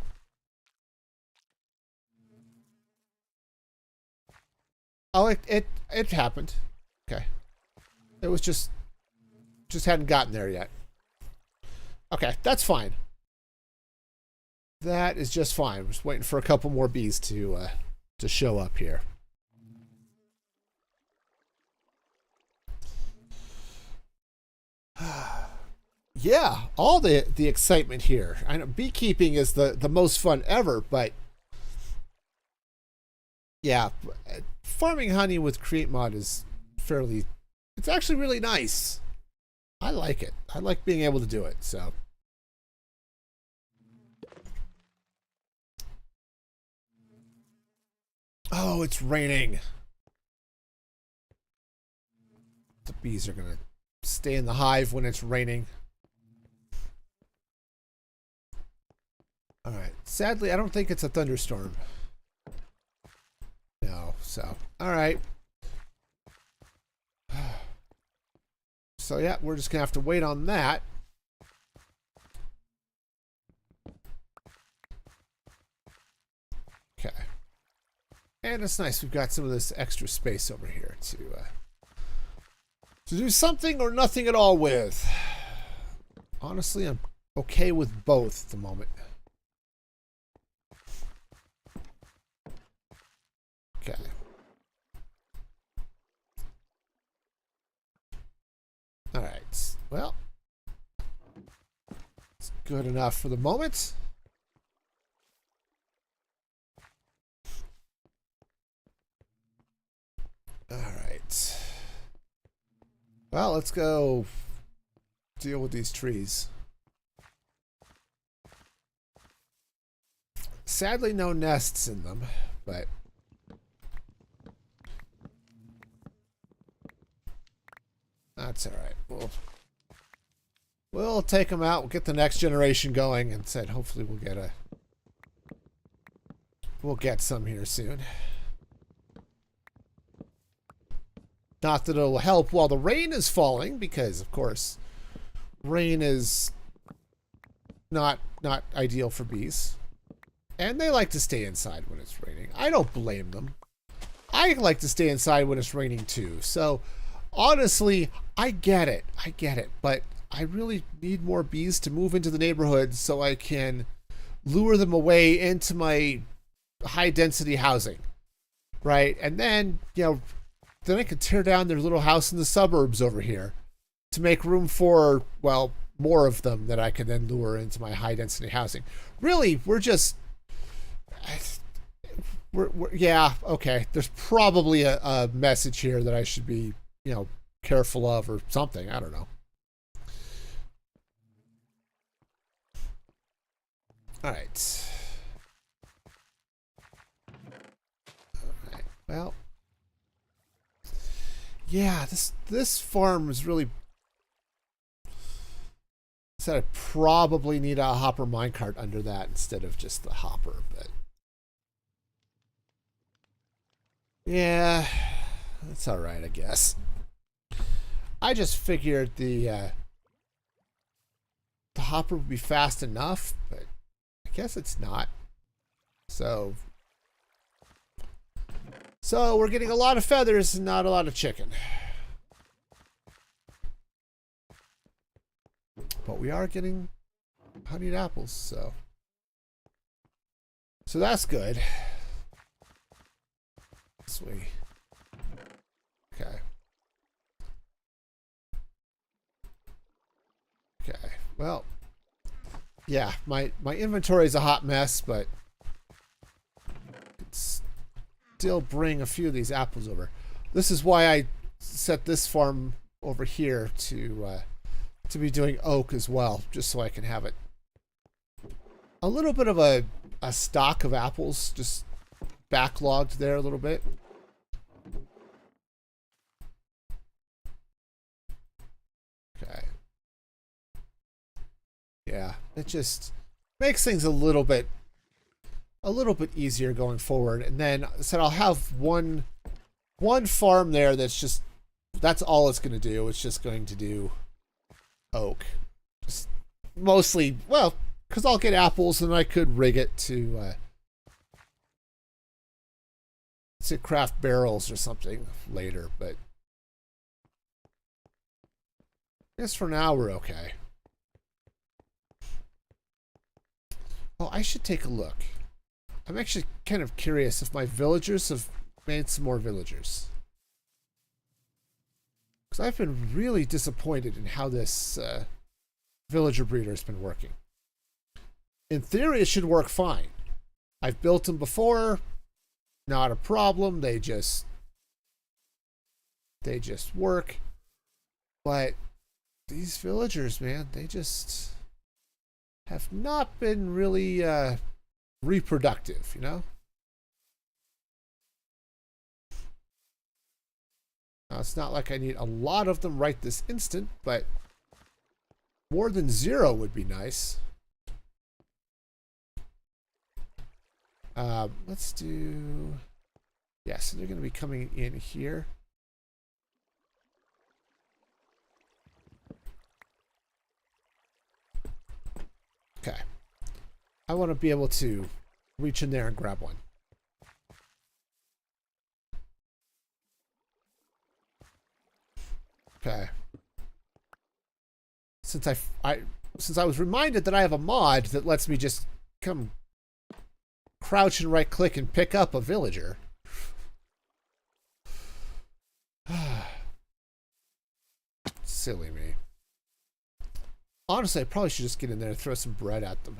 Oh, it happened. Okay. It was just hadn't gotten there yet. Okay, that's fine. That is just fine. I'm just waiting for a couple more bees to show up here. Yeah, all the excitement here. I know beekeeping is the most fun ever, but yeah, farming honey with Create Mod is it's actually really nice. I like it. I like being able to do it, so. Oh, it's raining. The bees are gonna stay in the hive when it's raining. All right. Sadly, I don't think it's a thunderstorm. No, so All right. So yeah, we're just gonna have to wait on that. Okay. And it's nice we've got some of this extra space over here to do something or nothing at all with. Honestly, I'm okay with both at the moment. Okay. All right. Well, it's good enough for the moment. All right. Well, let's go deal with these trees. Sadly, no nests in them, but that's all right. We'll take them out. We'll get the next generation going, and said hopefully we'll get some here soon. Not that it'll help while the rain is falling, because of course, rain is not ideal for bees. And they like to stay inside when it's raining. I don't blame them. I like to stay inside when it's raining too. So honestly, I get it. But I really need more bees to move into the neighborhood so I can lure them away into my high density housing. Right? And then, then I could tear down their little house in the suburbs over here to make room for, well, more of them that I can then lure into my high density housing. Really, yeah, okay. There's probably a message here that I should be, careful of or something. I don't know. All right. Well, yeah, this farm is really. Said I probably need a hopper minecart under that instead of just the hopper, but yeah, that's all right, I guess. I just figured the hopper would be fast enough, but I guess it's not. So we're getting a lot of feathers and not a lot of chicken. But we are getting honeyed apples, so that's good. Sweet. Okay. Okay. Well, yeah, my inventory is a hot mess, but it's still bring a few of these apples over. This is why I set this farm over here to be doing oak as well, just so I can have it a little bit of a stock of apples just backlogged there a little bit. Okay. Yeah, it just makes things a little bit easier going forward. And then I said I'll have one farm there that's all it's going to do. It's just going to do oak. Just mostly, well, because I'll get apples and I could rig it to craft barrels or something later, but I guess for now we're okay. Oh, I should take a look. I'm actually kind of curious if my villagers have made some more villagers. Because I've been really disappointed in how this villager breeder has been working. In theory, it should work fine. I've built them before. Not a problem. They just work. But these villagers, man, they just have not been really reproductive, Now, it's not like I need a lot of them right this instant, but more than 0 would be nice. Let's do Yeah, so they're going to be coming in here. Okay. I want to be able to reach in there and grab one. Okay. Since I was reminded that I have a mod that lets me just come crouch and right click and pick up a villager. Silly me. Honestly, I probably should just get in there and throw some bread at them.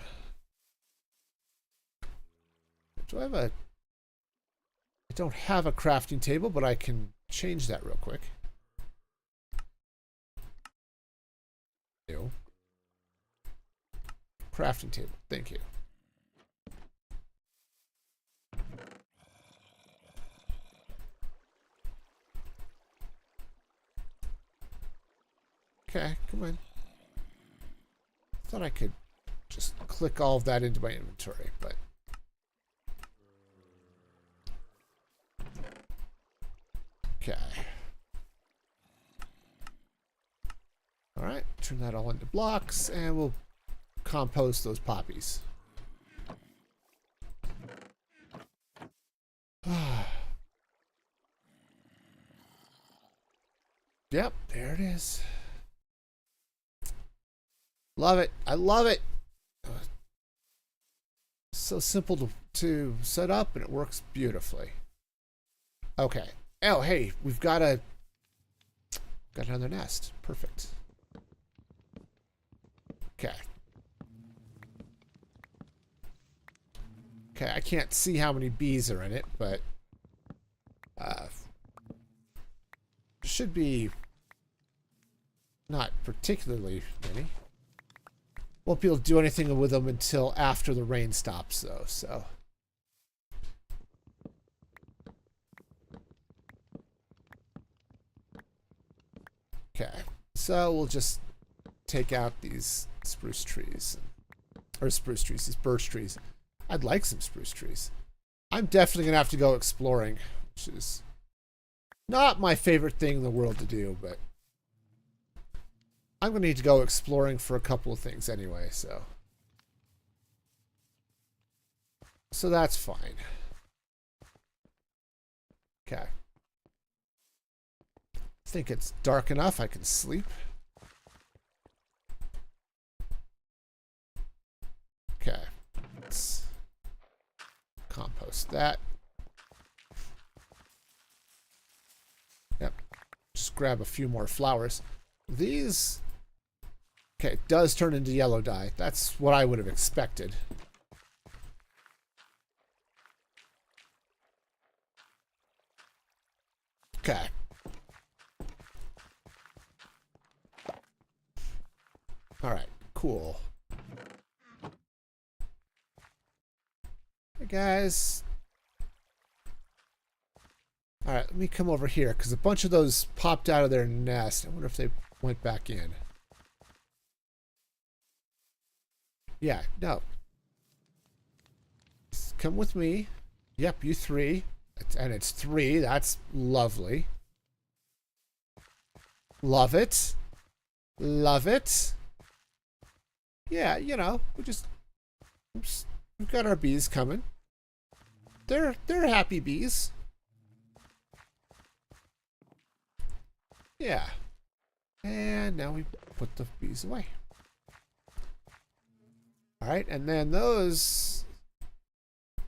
Do I have a... I don't have a crafting table, but I can change that real quick. Ew. Crafting table. Thank you. Okay, come on. Thought I could just click all of that into my inventory, but... Okay. Alright, turn that all into blocks, and we'll compost those poppies. Yep, there it is. Love it. I love it. So simple to set up, and it works beautifully. Okay. Oh, hey, we've got another nest. Perfect. Okay. Okay, I can't see how many bees are in it, but should be not particularly many. Won't be able to do anything with them until after the rain stops, though, so. Okay, so we'll just take out these spruce trees. Or spruce trees, these birch trees. I'd like some spruce trees. I'm definitely going to have to go exploring, which is not my favorite thing in the world to do, but I'm going to need to go exploring for a couple of things anyway, so. So that's fine. Okay. I think it's dark enough I can sleep. Okay. Let's compost that. Yep. Just grab a few more flowers. These... Okay, it does turn into yellow dye. That's what I would have expected. Okay. Alright, cool. Hey guys. Alright, let me come over here, because a bunch of those popped out of their nest. I wonder if they went back in. Yeah, no. Come with me. Yep, you three. And it's 3. That's lovely. Love it. Love it. Yeah, you know, we've got our bees coming. They're happy bees. Yeah. And now we put the bees away. Alright, and then those,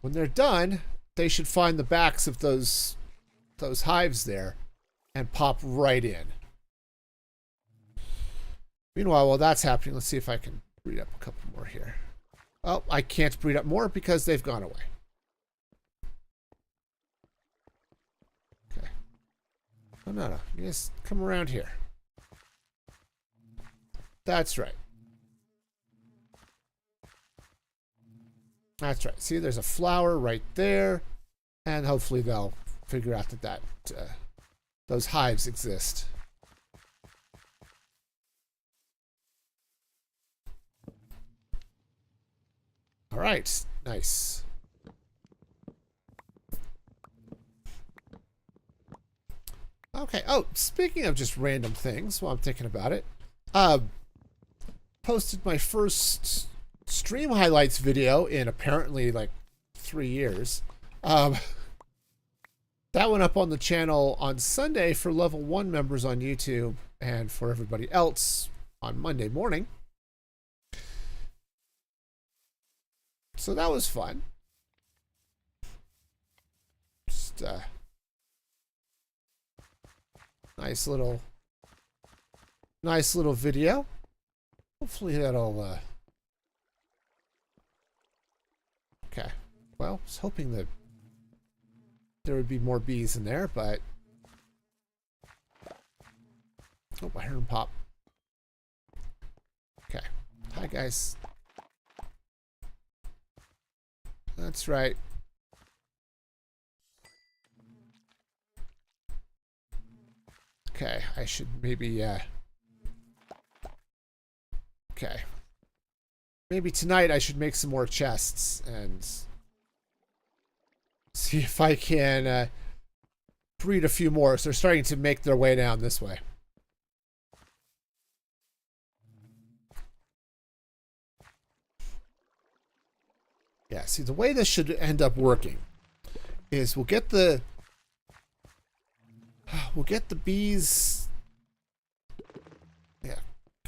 when they're done, they should find the backs of those hives there and pop right in. Meanwhile, while that's happening, let's see if I can breed up a couple more here. Oh, I can't breed up more because they've gone away. Okay. Oh, no. You just come around here. That's right. That's right. See, there's a flower right there. And hopefully they'll figure out that those hives exist. All right. Nice. Okay. Oh, speaking of just random things, while I'm thinking about it, posted my first stream highlights video in apparently like 3 years. Um, that went up on the channel on Sunday for level 1 members on YouTube and for everybody else on Monday morning. So that was fun. Just nice little video. Hopefully that'll okay. Well, I was hoping that there would be more bees in there, but oh, I heard them pop. Okay. Hi guys. That's right. Okay, I should maybe okay. Maybe tonight I should make some more chests and see if I can breed a few more. So they're starting to make their way down this way. Yeah, see, the way this should end up working is we'll get the bees. Yeah,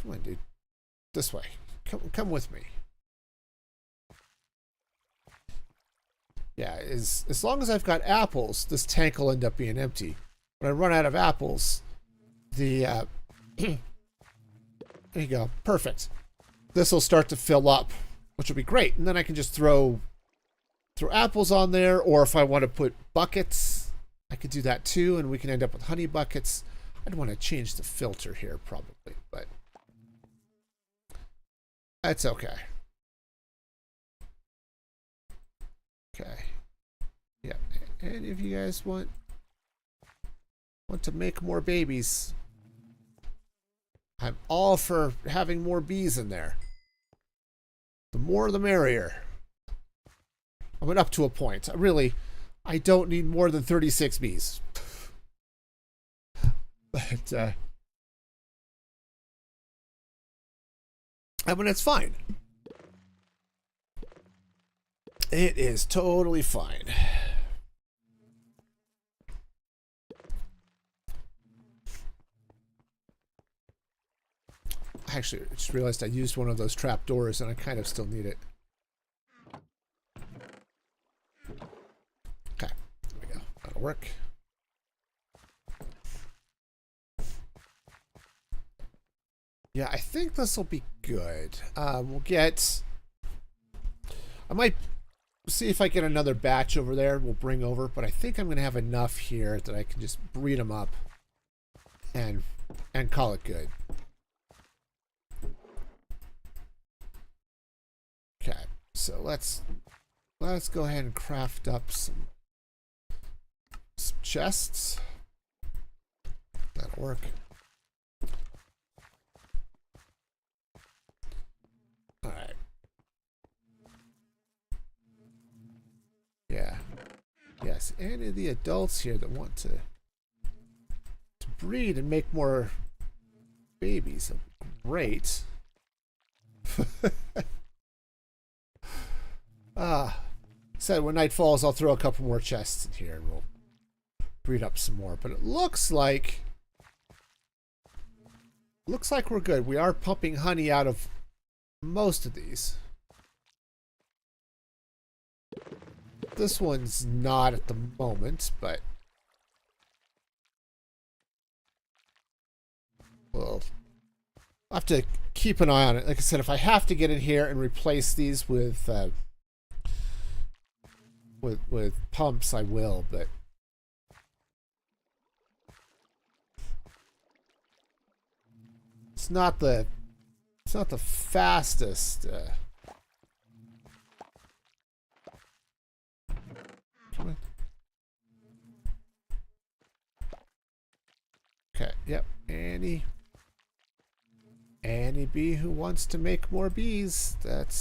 come on, dude. This way. Come with me. Yeah, as long as I've got apples, this tank will end up being empty. When I run out of apples, the there you go. Perfect. This will start to fill up, which will be great. And then I can just throw apples on there, or if I want to put buckets, I could do that too, and we can end up with honey buckets. I'd want to change the filter here probably, but that's okay. Okay. Yeah. And if you guys want to make more babies, I'm all for having more bees in there. The more the merrier. I went up to a point. I don't need more than 36 bees. But I mean, it's fine. It is totally fine. Actually, I just realized I used one of those trap doors and I kind of still need it. Okay, there we go. That'll work. Yeah, I think this will be good. We'll get... I might see if I get another batch over there. We'll bring over, but I think I'm going to have enough here that I can just breed them up and call it good. Okay, so let's go ahead and craft up some chests. That'll work. All right. Yeah. Yes, any of the adults here that want to breed and make more babies, great. Said when night falls, I'll throw a couple more chests in here and we'll breed up some more. But it looks like we're good. We are pumping honey out of most of these. This one's not at the moment, but we'll have to keep an eye on it. Like I said, if I have to get in here and replace these with pumps, I will, but it's not the fastest. Come on. Okay, yep. Annie bee who wants to make more bees. That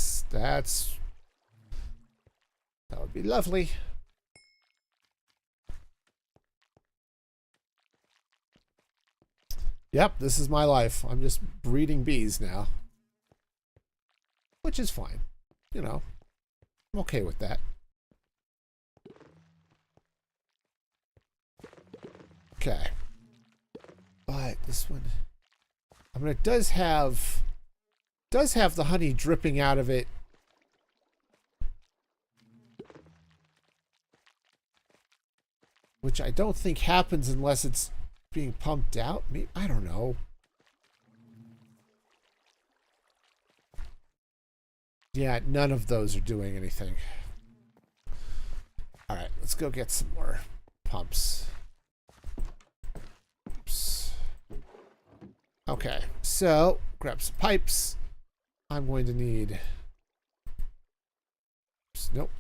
would be lovely. Yep, this is my life. I'm just breeding bees now. Which is fine. You know, I'm okay with that. Okay. But this one, I mean, it does have the honey dripping out of it. Which I don't think happens unless it's being pumped out. Maybe, I don't know. Yeah, none of those are doing anything. All right, let's go get some more pumps. Oops. Okay, so grab some pipes. I'm going to need... Oops, nope.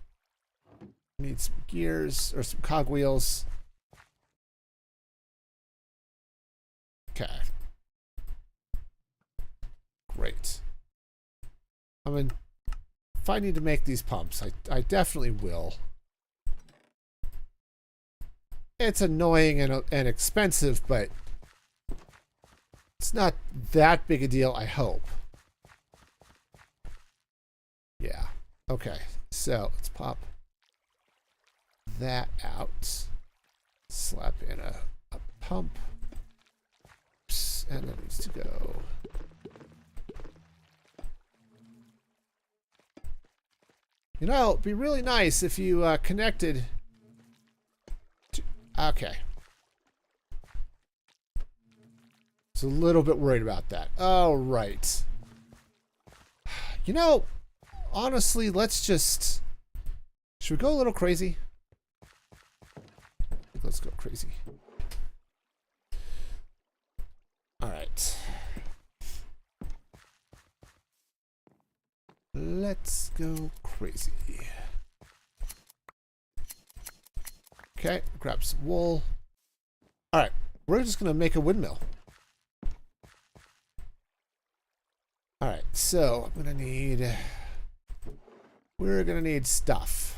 Need some gears or some cogwheels. Okay. Great. I mean, if I need to make these pumps, I definitely will. It's annoying and expensive, but it's not that big a deal, I hope. Yeah. Okay. So let's pop that out. Slap in a pump. Oops, and that needs to go. You know, it'd be really nice if you connected to... Okay. It's a little bit worried about that. Oh, right. You know, honestly, let's just... Should we go a little crazy? Let's go crazy. All right. Let's go crazy. Okay, grab some wool. All right, we're just gonna make a windmill. All right, so I'm gonna need... We're gonna need stuff.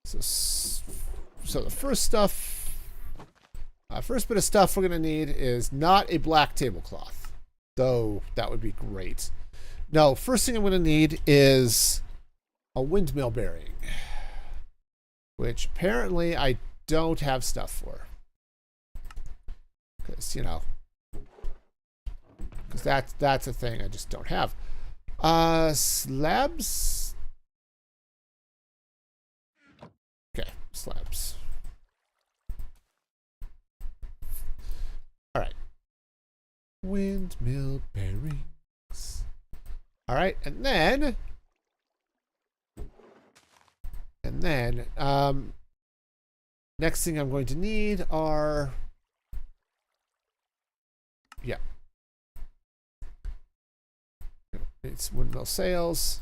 So the first stuff, first bit of stuff we're gonna need is not a black tablecloth, though that would be great. No, first thing I'm gonna need is a windmill bearing, which apparently I don't have stuff for, because you know, because that's a thing I just don't have. Slabs. Okay, slabs. All right. Windmill bearings. All right, and then next thing I'm going to need are, yeah, it's windmill sails.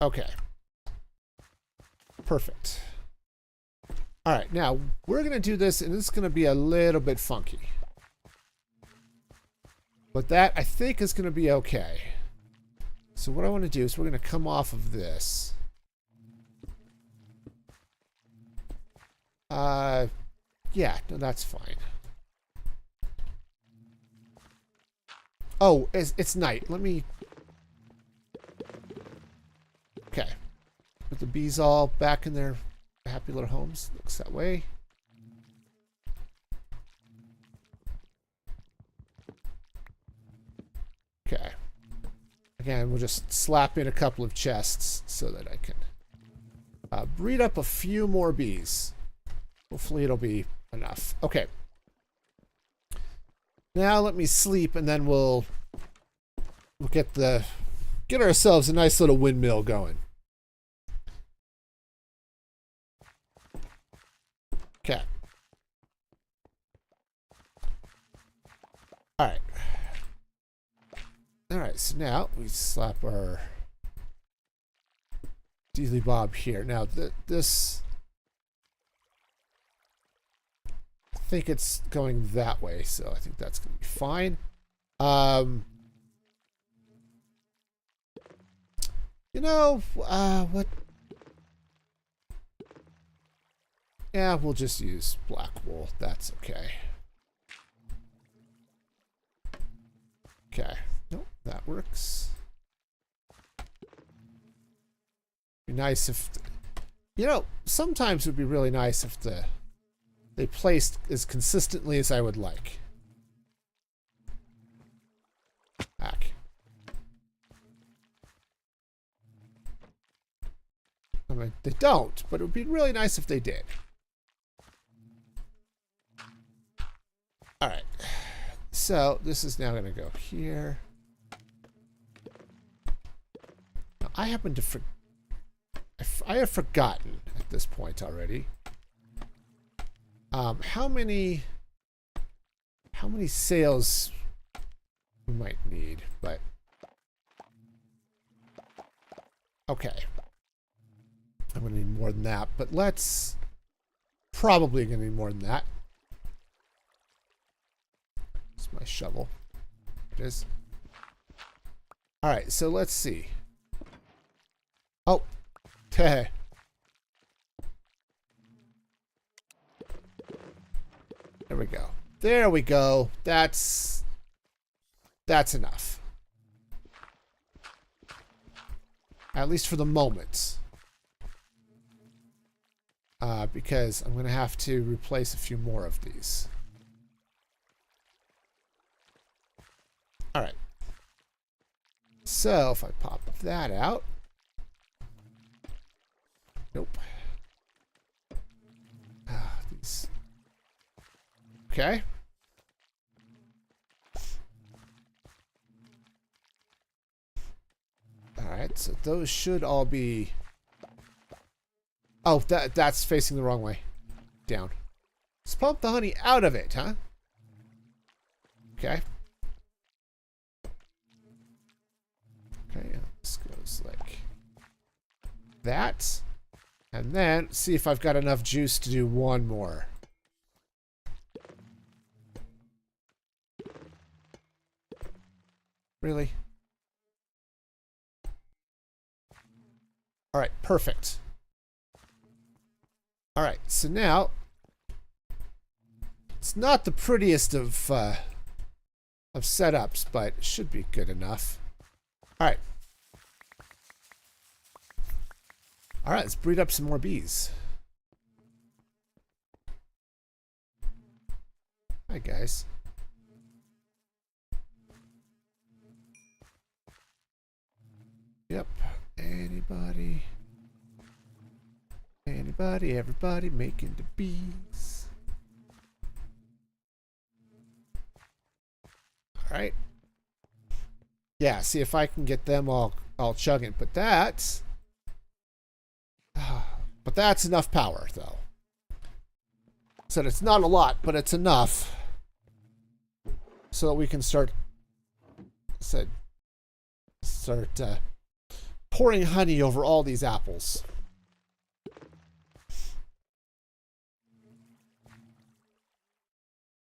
Okay. Perfect. All right, now we're going to do this, and it's going to be a little bit funky. But that, I think, is going to be okay. So what I want to do is we're going to come off of this. Yeah, no, that's fine. Oh, it's night. Let me... Okay. Put the bees all back in their happy little homes. Looks that way. Okay. Again, we'll just slap in a couple of chests so that I can breed up a few more bees. Hopefully it'll be enough. Okay. Now let me sleep, and then we'll get ourselves a nice little windmill going. Okay. All right. All right, so now we slap our Dealy Bob here. Now, this... I think it's going that way, so I think that's going to be fine. You know, what... Yeah, we'll just use black wool. That's okay. Okay. Nope, that works. Be nice if... You know, sometimes it would be really nice if they placed as consistently as I would like. Back. I mean, they don't, but it would be really nice if they did. All right. So this is now going to go here. Now, I happen to I have forgotten at this point already. How many sails we might need, but okay. I'm gonna need more than that, but probably gonna need more than that. It's my shovel. It is. All right, so let's see. Oh, there we go. There we go. That's enough. At least for the moment. Because I'm going to have to replace a few more of these. All right. So if I pop that out. Nope. These. Okay. All right, so those should all be... Oh, that's facing the wrong way. Down. Let's pump the honey out of it, huh? Okay. Okay, this goes like that. And then see if I've got enough juice to do one more. Really? All right, perfect. All right, so now it's not the prettiest of setups, but it should be good enough. All right. All right, let's breed up some more bees. Hi, guys. Yep. Anybody, everybody making the bees. All right. Yeah, see if I can get them all chugging, but that's enough power though. So it's not a lot, but it's enough so that we can start pouring honey over all these apples.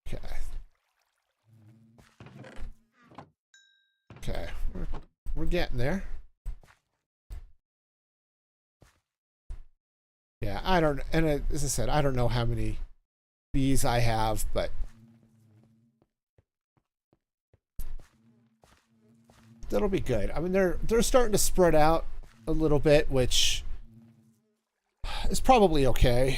Okay. Okay, we're getting there. Yeah, I don't, and as I said, I don't know how many bees I have, but that'll be good. I mean, they're starting to spread out a little bit, which is probably okay.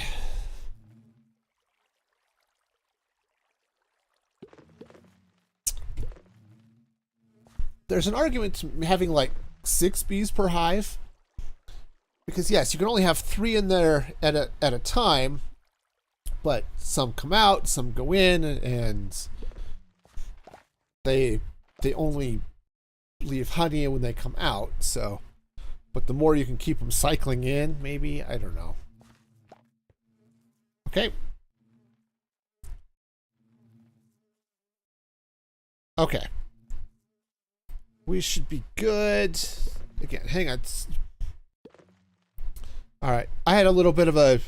There's an argument to having like 6 bees per hive, because yes, you can only have 3 in there at a time, but some come out, some go in, and they only leave honey when they come out. So, but the more you can keep them cycling in, maybe, I don't know. Okay. Okay. We should be good. Again, hang on. All right. I had a little bit of a...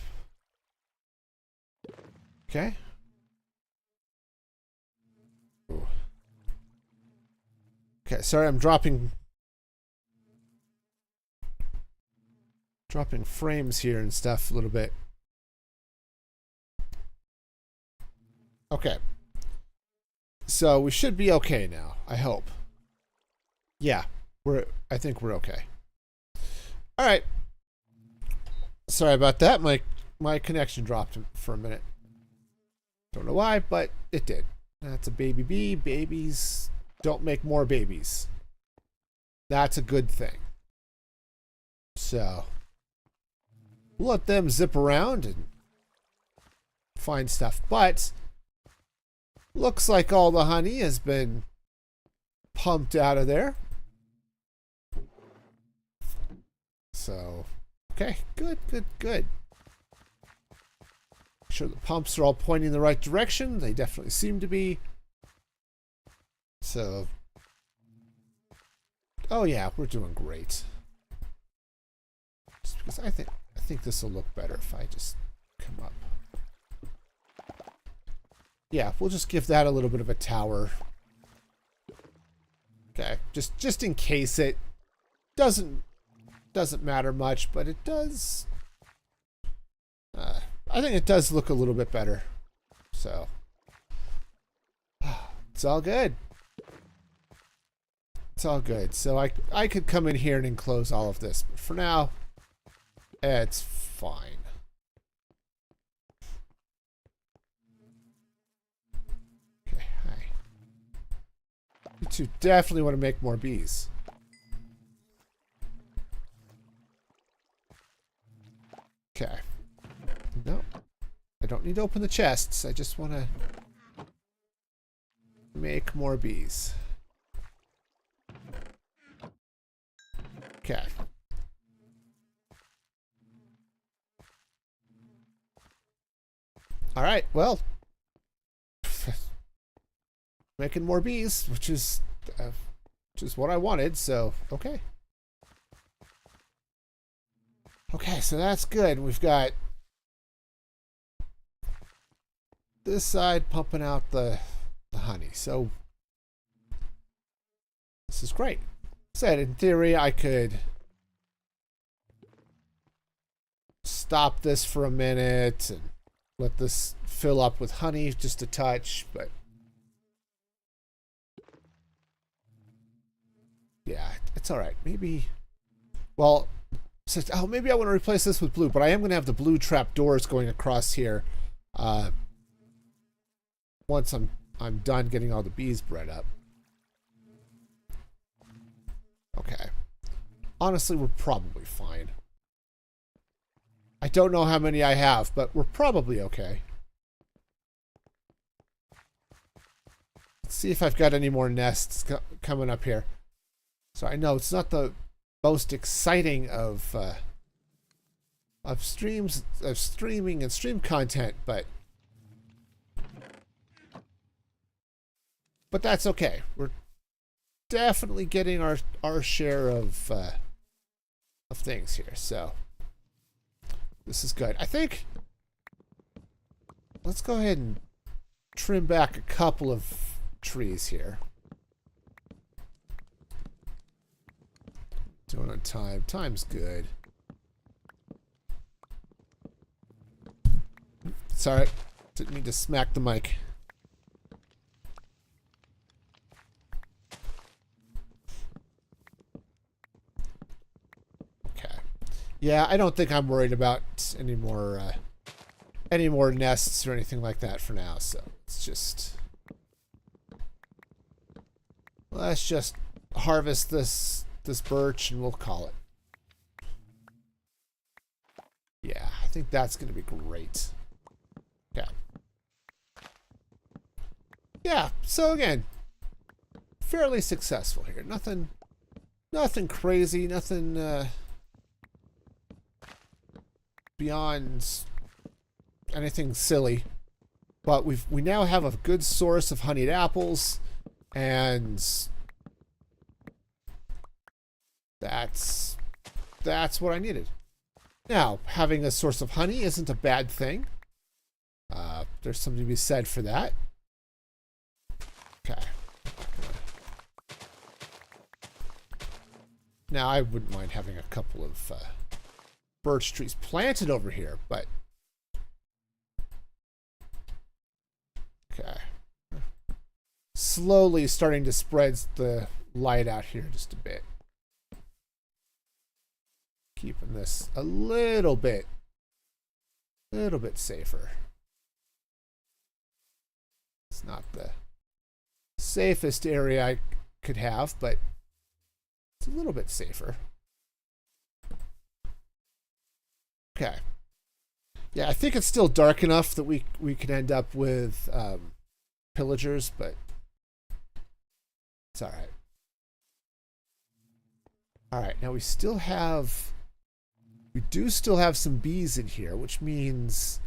Okay. Ooh. Okay, sorry, I'm dropping frames here and stuff a little bit. Okay. So we should be okay now, I hope. Yeah, I think we're okay. All right. Sorry about that. My connection dropped for a minute. Don't know why, but it did. That's a baby bee. Babies don't make more babies. That's a good thing. So we'll let them zip around and find stuff. But looks like all the honey has been pumped out of there. So, okay, good. Make sure the pumps are all pointing in the right direction. They definitely seem to be. So, oh yeah, we're doing great. Just because I think this will look better if I just come up. Yeah, we'll just give that a little bit of a tower. Okay, just in case it doesn't matter much, but it does. I think it does look a little bit better. So it's all good. It's all good. So I could come in here and enclose all of this, but for now, it's fine. Okay, hi. You two definitely want to make more bees. Okay. No. I don't need to open the chests. I just want to make more bees. Okay. All right. Well, making more bees, which is what I wanted. So, okay. Okay, so that's good. We've got this side pumping out the honey. So this is great. Said in theory I could stop this for a minute and let this fill up with honey just a touch, but yeah, it's all right. Maybe, well, so, oh, maybe I want to replace this with blue, but I am going to have the blue trap doors going across here once I'm done getting all the bees bred up. Okay. Honestly, we're probably fine. I don't know how many I have, but we're probably okay. Let's see if I've got any more nests coming up here. So I know it's not the most exciting of streaming and stream content, but that's okay. We're definitely getting our share of things here, so this is good. I think let's go ahead and trim back a couple of trees here. Doing on time. Time's good. Sorry. Didn't mean to smack the mic. Okay. Yeah, I don't think I'm worried about any more nests or anything like that for now, so let's just harvest this birch and we'll call it. Yeah, I think that's going to be great. Okay. Yeah, so again, fairly successful here. Nothing crazy, nothing beyond anything silly. But we now have a good source of honeyed apples, and that's what I needed. Now, having a source of honey isn't a bad thing. There's something to be said for that. Okay. Now, I wouldn't mind having a couple of birch trees planted over here, but okay. slowly starting to spread the light out here just a bit. Keeping this a little bit safer. It's not the safest area I could have, but it's a little bit safer. Okay. Yeah, I think it's still dark enough that we could end up with pillagers, but it's all right. All right, now we do still have some bees in here, which means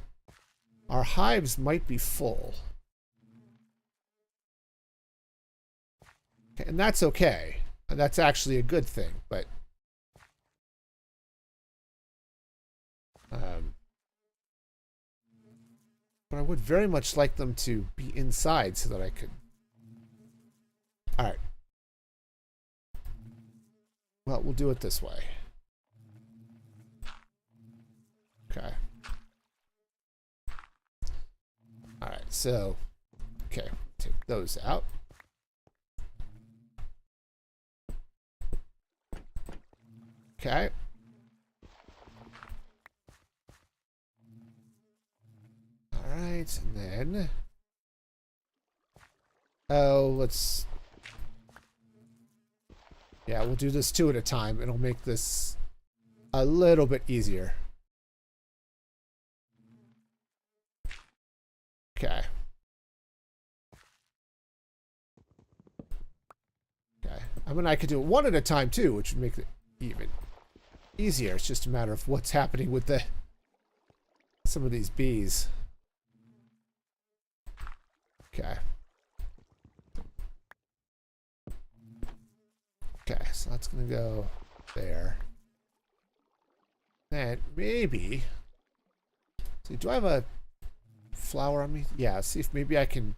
our hives might be full. Okay, and that's okay. And that's actually a good thing, but I would very much like them to be inside so that I could... All right. Well, we'll do it this way. Okay. All right, so... Okay, take those out. Okay. All right, and then... Oh, let's... Yeah, we'll do this 2 at a time. It'll make this a little bit easier. Okay. Okay. I mean, I could do it 1 at a time, too, which would make it even easier. It's just a matter of what's happening with some of these bees. Okay. Okay, so that's gonna go there. And maybe... See, do I have a flower on me? Yeah, see if maybe I can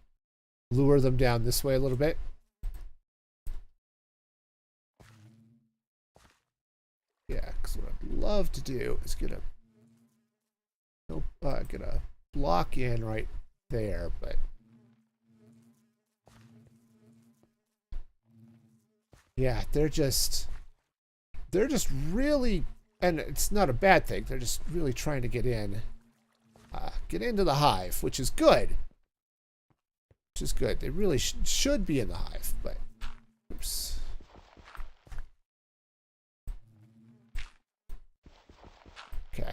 lure them down this way a little bit. Yeah, because what I'd love to do is get a block in right there, but yeah, they're just really, and it's not a bad thing. They're just really trying to get into the hive, which is good. Which is good. They really should be in the hive, but oops. Okay,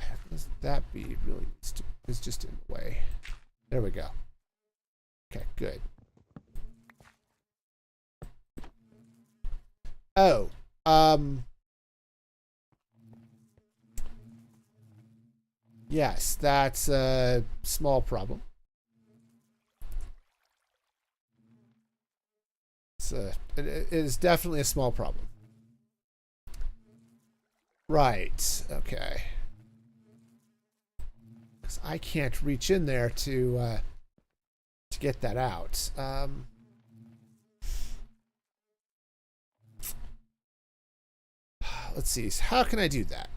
that bee really is just in the way. There we go. Okay, good. Oh, yes, that's a small problem. It is definitely a small problem. Right, okay. Because I can't reach in there to get that out. Let's see. How can I do that?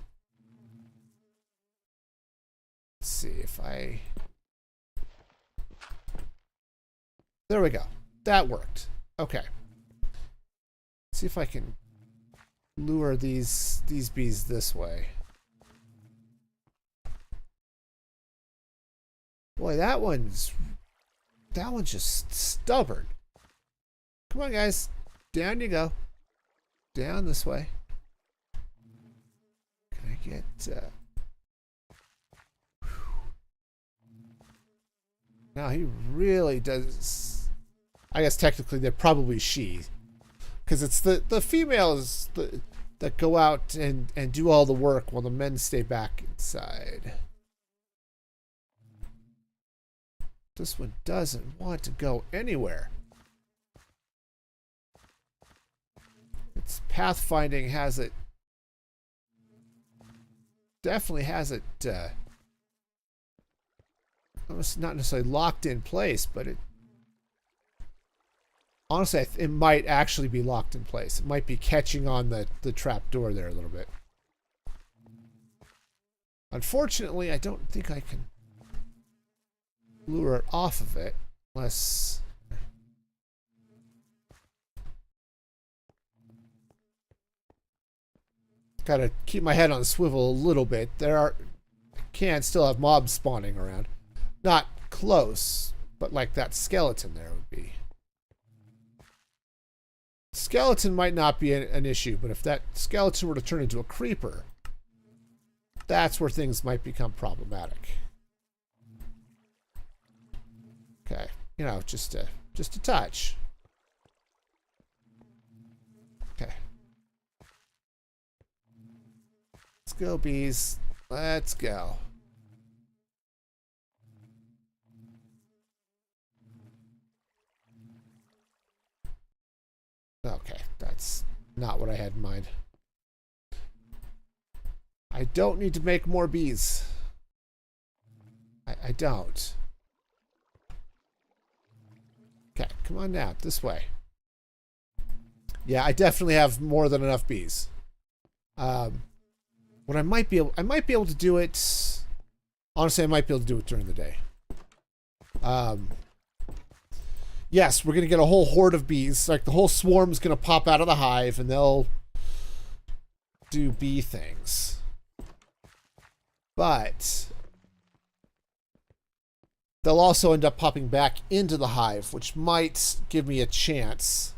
Let's see if I... There we go. That worked. Okay. Let's see if I can lure these bees this way. Boy, that one's just stubborn. Come on, guys. Down you go. Down this way. Can I get... Now he really does... I guess technically they're probably she. Because it's the females that go out and do all the work while the men stay back inside. This one doesn't want to go anywhere. Its pathfinding has it... Definitely has it... it's not necessarily locked in place, but it... Honestly, it might actually be locked in place. It might be catching on the trap door there a little bit. Unfortunately, I don't think I can lure it off of it unless... Gotta keep my head on a swivel a little bit. Can still have mobs spawning around. Not close, but like that skeleton there would be. Skeleton might not be an issue, but if that skeleton were to turn into a creeper, that's where things might become problematic. Okay, you know, just a touch. Okay. Let's go, bees. Let's go. Okay, that's not what I had in mind. I don't need to make more bees. I don't. Okay, come on now, this way. Yeah, I definitely have more than enough bees. What I might be able to do it. Honestly, I might be able to do it during the day. Yes, we're gonna get a whole horde of bees. Like the whole swarm's gonna pop out of the hive, and they'll do bee things. But they'll also end up popping back into the hive, which might give me a chance.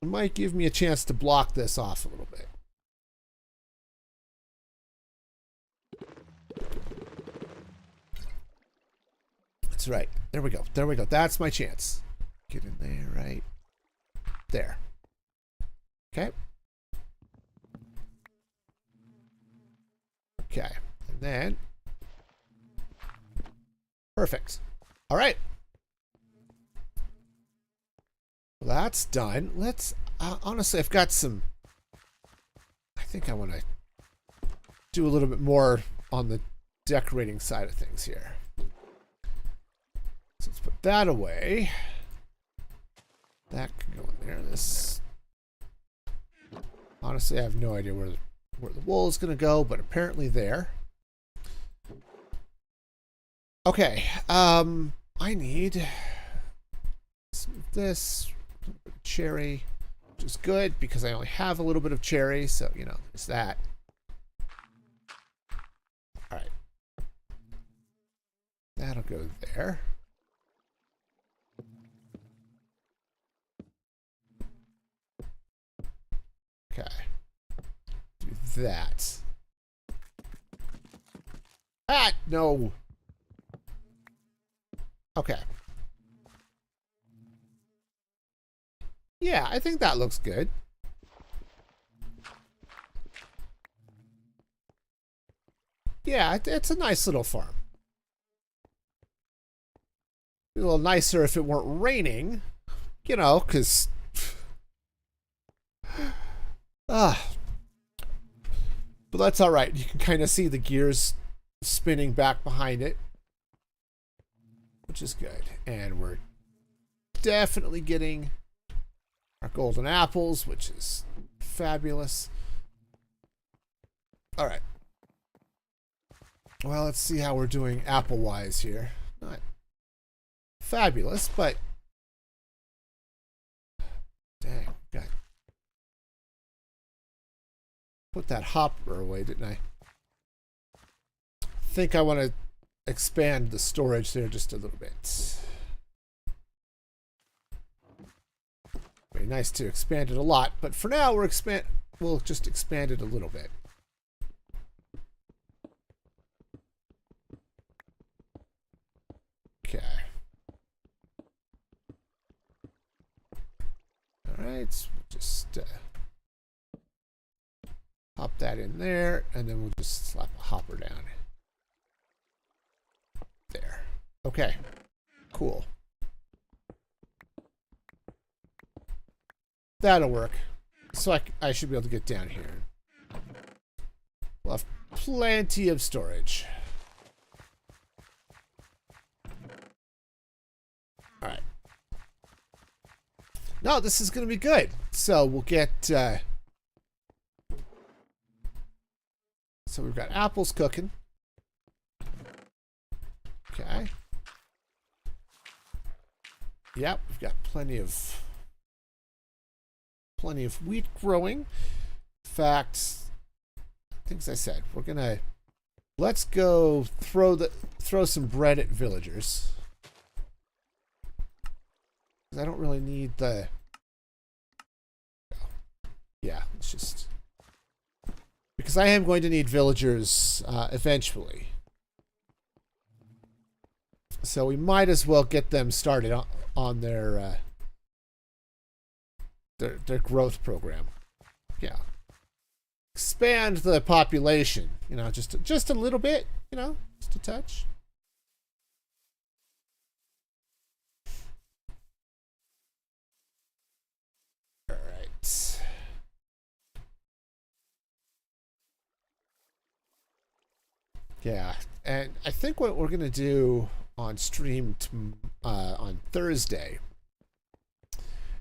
It might give me a chance to block this off a little bit. That's right. There we go. There we go. That's my chance. Get in there, right? There. Okay. Okay. And then... Perfect. All right. Well, that's done. Let's... honestly, I've got some... I think I want to do a little bit more on the decorating side of things here. So let's put that away. That can go in there. This... Honestly, I have no idea where the wool is going to go, but apparently there. Okay, I need this cherry, which is good because I only have a little bit of cherry, so, you know, there's that. All right. That'll go there. Okay. Do that. Ah, no. Okay. Yeah, I think that looks good. Yeah, it's a nice little farm. Be a little nicer if it weren't raining, you know, because... but that's all right. You can kind of see the gears spinning back behind it, which is good. And we're definitely getting our golden apples, which is fabulous. All right. Well, let's see how we're doing apple-wise here. Not fabulous, but dang, got put that hopper away, didn't I? Think I want to expand the storage there just a little bit. Very nice to expand it a lot, but for now we'll just expand it a little bit. Okay. All right, so just pop that in there, and then we'll just slap a hopper down. There. Okay. Cool. That'll work. So I should be able to get down here. We'll have plenty of storage. All right. No, this is going to be good. So we'll get... so we've got apples cooking. Okay. Yep, we've got plenty of plenty of wheat growing. In fact, things I said, we're gonna let's go throw some bread at villagers. I don't really need the. Yeah, it's just because I am going to need villagers eventually. So we might as well get them started on their growth program. Yeah. Expand the population, you know, just a little bit, you know, just a touch. All right. Yeah, and I think what we're gonna do on stream on Thursday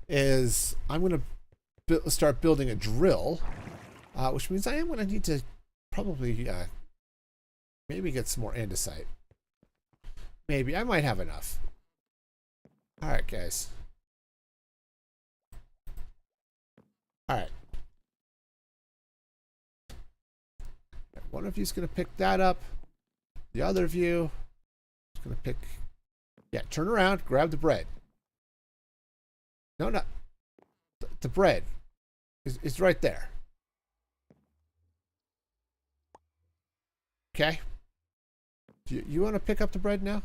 is I'm going to start building a drill, which means I am going to need to probably maybe get some more andesite. Maybe. I might have enough. All right, guys. All right. One of you is going to pick that up. The other of you gonna pick. Yeah, turn around, grab the bread. No, the bread is right there. Okay. Do you want to pick up the bread now?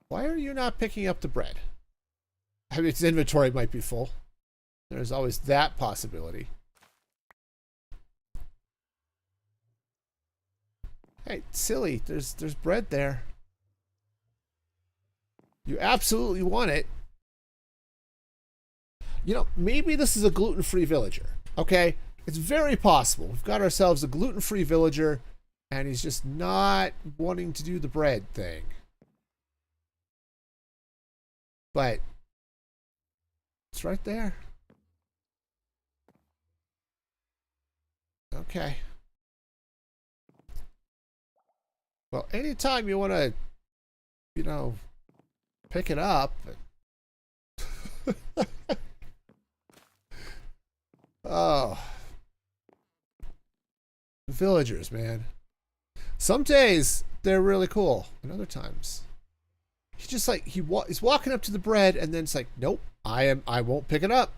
Why are you not picking up the bread? I mean, its inventory might be full. There's always that possibility. Hey, silly, there's bread there. You absolutely want it. You know, maybe this is a gluten-free villager, okay? It's very possible. We've got ourselves a gluten-free villager, and he's just not wanting to do the bread thing. But it's right there. Okay. Well, anytime you want to, you know, pick it up. Oh. Villagers, man. Some days they're really cool, and other times he's just like he's walking up to the bread, and then it's like, nope, I won't pick it up.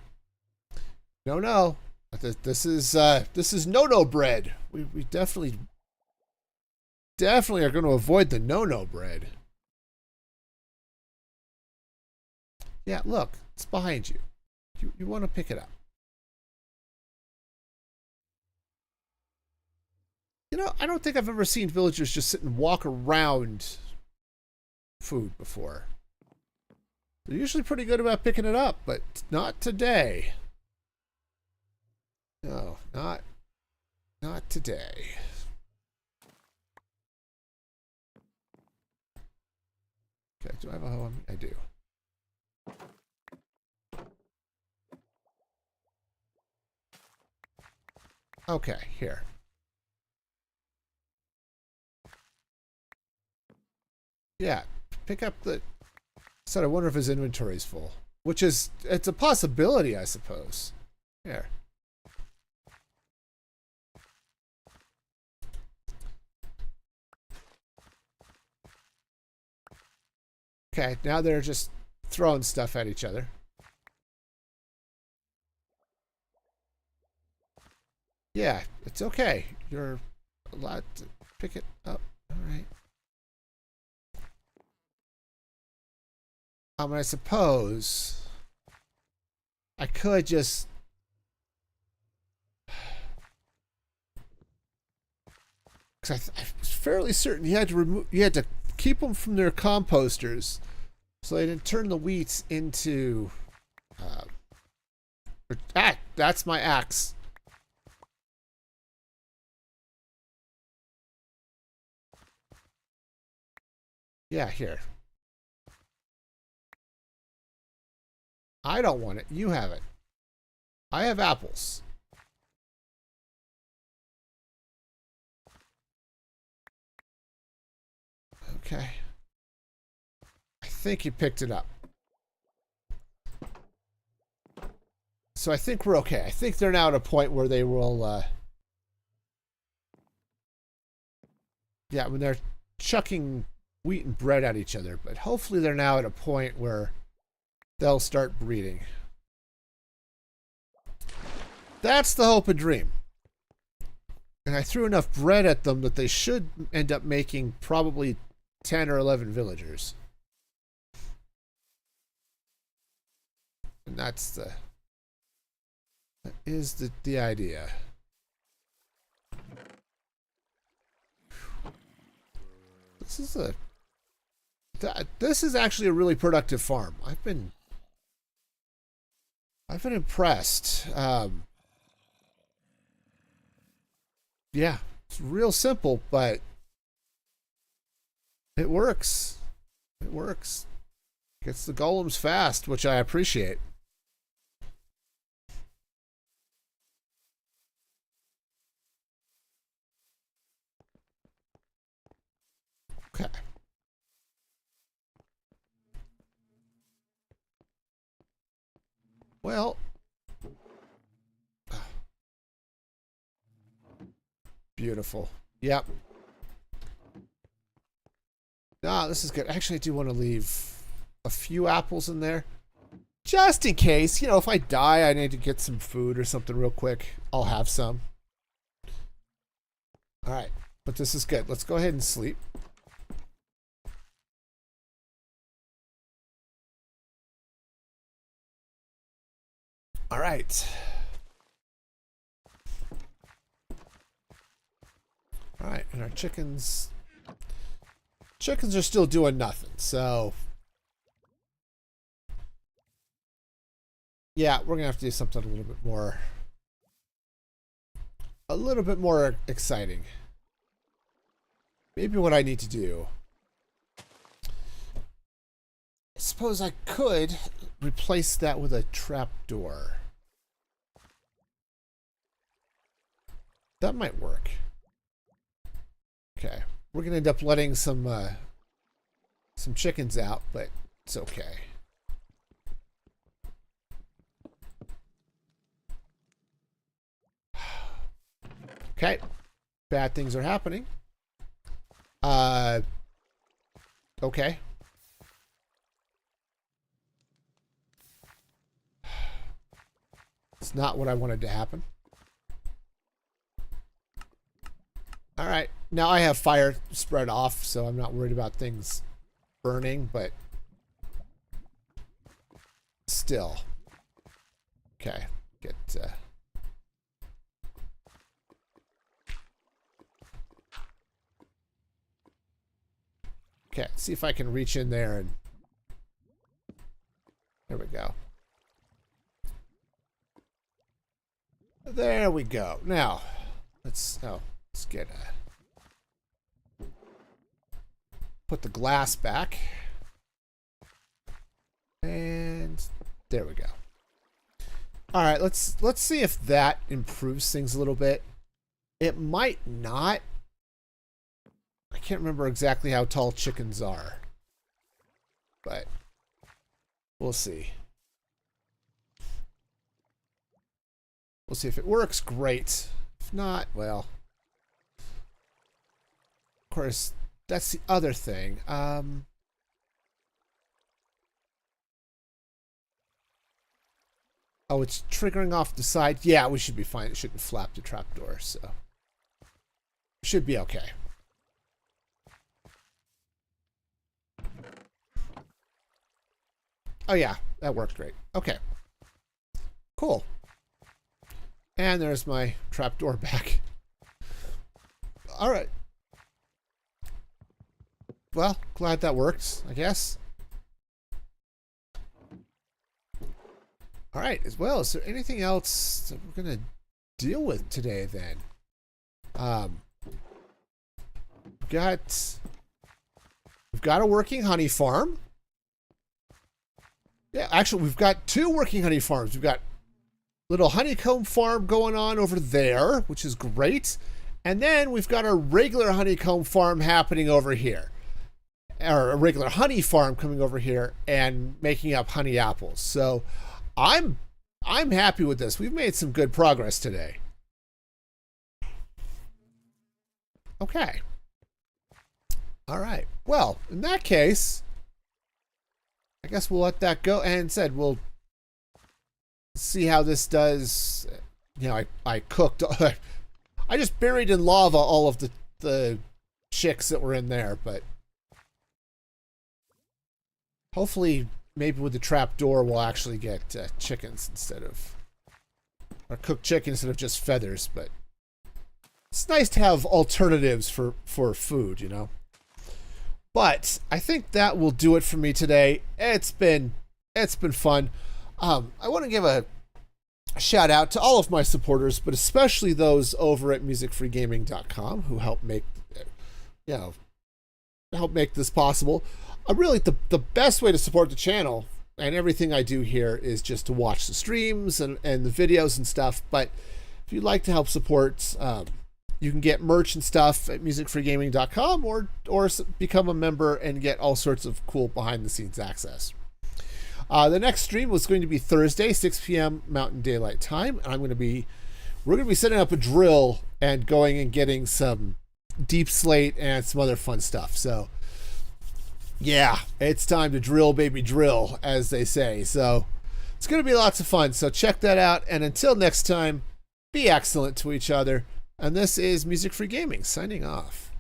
No. This is no bread. We definitely are going to avoid the no bread. Yeah, look, it's behind you. You want to pick it up. You know, I don't think I've ever seen villagers just sit and walk around food before. They're usually pretty good about picking it up, but not today. No, not today. Okay, do I have a hoe? I do. Okay, here. Yeah, pick up the... So I wonder if his inventory's full. Which is... It's a possibility, I suppose. Here. Okay, now they're just throwing stuff at each other. Yeah, it's okay. You're allowed to pick it up. All right. I suppose I could just... Because I was fairly certain you had to keep them from their composters so they didn't turn the wheat into... that's my axe. Yeah, here. I don't want it. You have it. I have apples. Okay. I think you picked it up. So I think we're okay. I think they're now at a point where they will, yeah, when they're chucking wheat and bread at each other, but hopefully they're now at a point where they'll start breeding. That's the hope and dream. And I threw enough bread at them that they should end up making probably 10 or 11 villagers. And that is the idea. This is actually a really productive farm. I've been impressed. Yeah, it's real simple, but it works. It works. Gets the golems fast, which I appreciate. Okay. Well, beautiful. Yep. Ah, this is good. Actually, I do want to leave a few apples in there. Just in case, you know, if I die, I need to get some food or something real quick. I'll have some. All right. But this is good. Let's go ahead and sleep. All right. All right, and our chickens are still doing nothing. So yeah, we're gonna have to do something a little bit more exciting. Maybe what I need to do, I suppose I could replace that with a trapdoor. That might work. Okay, we're gonna end up letting some chickens out, but it's okay. Okay, bad things are happening. Okay. It's not what I wanted to happen. All right, now I have fire spread off, so I'm not worried about things burning, but still. Okay, get... Okay, see if I can reach in there and... There we go. There we go. Now, let's get put the glass back. And there we go. All right, let's see if that improves things a little bit. It might not. I can't remember exactly how tall chickens are, but we'll see. We'll see if it works. Great. If not, well, of course, that's the other thing. Oh, it's triggering off the side. Yeah, we should be fine. It shouldn't flap the trapdoor, so it should be okay. Oh yeah, that worked great. Okay. Cool. And there's my trapdoor back. All right. Well, glad that worked, I guess. All right, as well, is there anything else that we're going to deal with today then? We've got a working honey farm. Yeah, actually, we've got two working honey farms. We've got little honeycomb farm going on over there, which is great. And then we've got a regular honeycomb farm happening over here. Or a regular honey farm coming over here and making up honey apples. So I'm I'm happy with this. We've made some good progress today. Okay. All right. Well, in that case, I guess we'll let that go. And said we'll see how this does. You know, I cooked. I just buried in lava all of the chicks that were in there, but hopefully, maybe with the trap door, we'll actually get chickens instead of, or cooked chicken instead of just feathers. But it's nice to have alternatives for food, you know. But I think that will do it for me today. It's been fun. I want to give a shout out to all of my supporters, but especially those over at musicfreegaming.com who help make, help make this possible. Really, the best way to support the channel and everything I do here is just to watch the streams and the videos and stuff. But if you'd like to help support, you can get merch and stuff at musicfreegaming.com or become a member and get all sorts of cool behind-the-scenes access. The next stream was going to be Thursday, 6 p.m. Mountain Daylight Time. And we're going to be setting up a drill and going and getting some deep slate and some other fun stuff. So, yeah, it's time to drill, baby, drill, as they say. So it's going to be lots of fun. So check that out. And until next time, be excellent to each other. And this is Music Free Gaming signing off.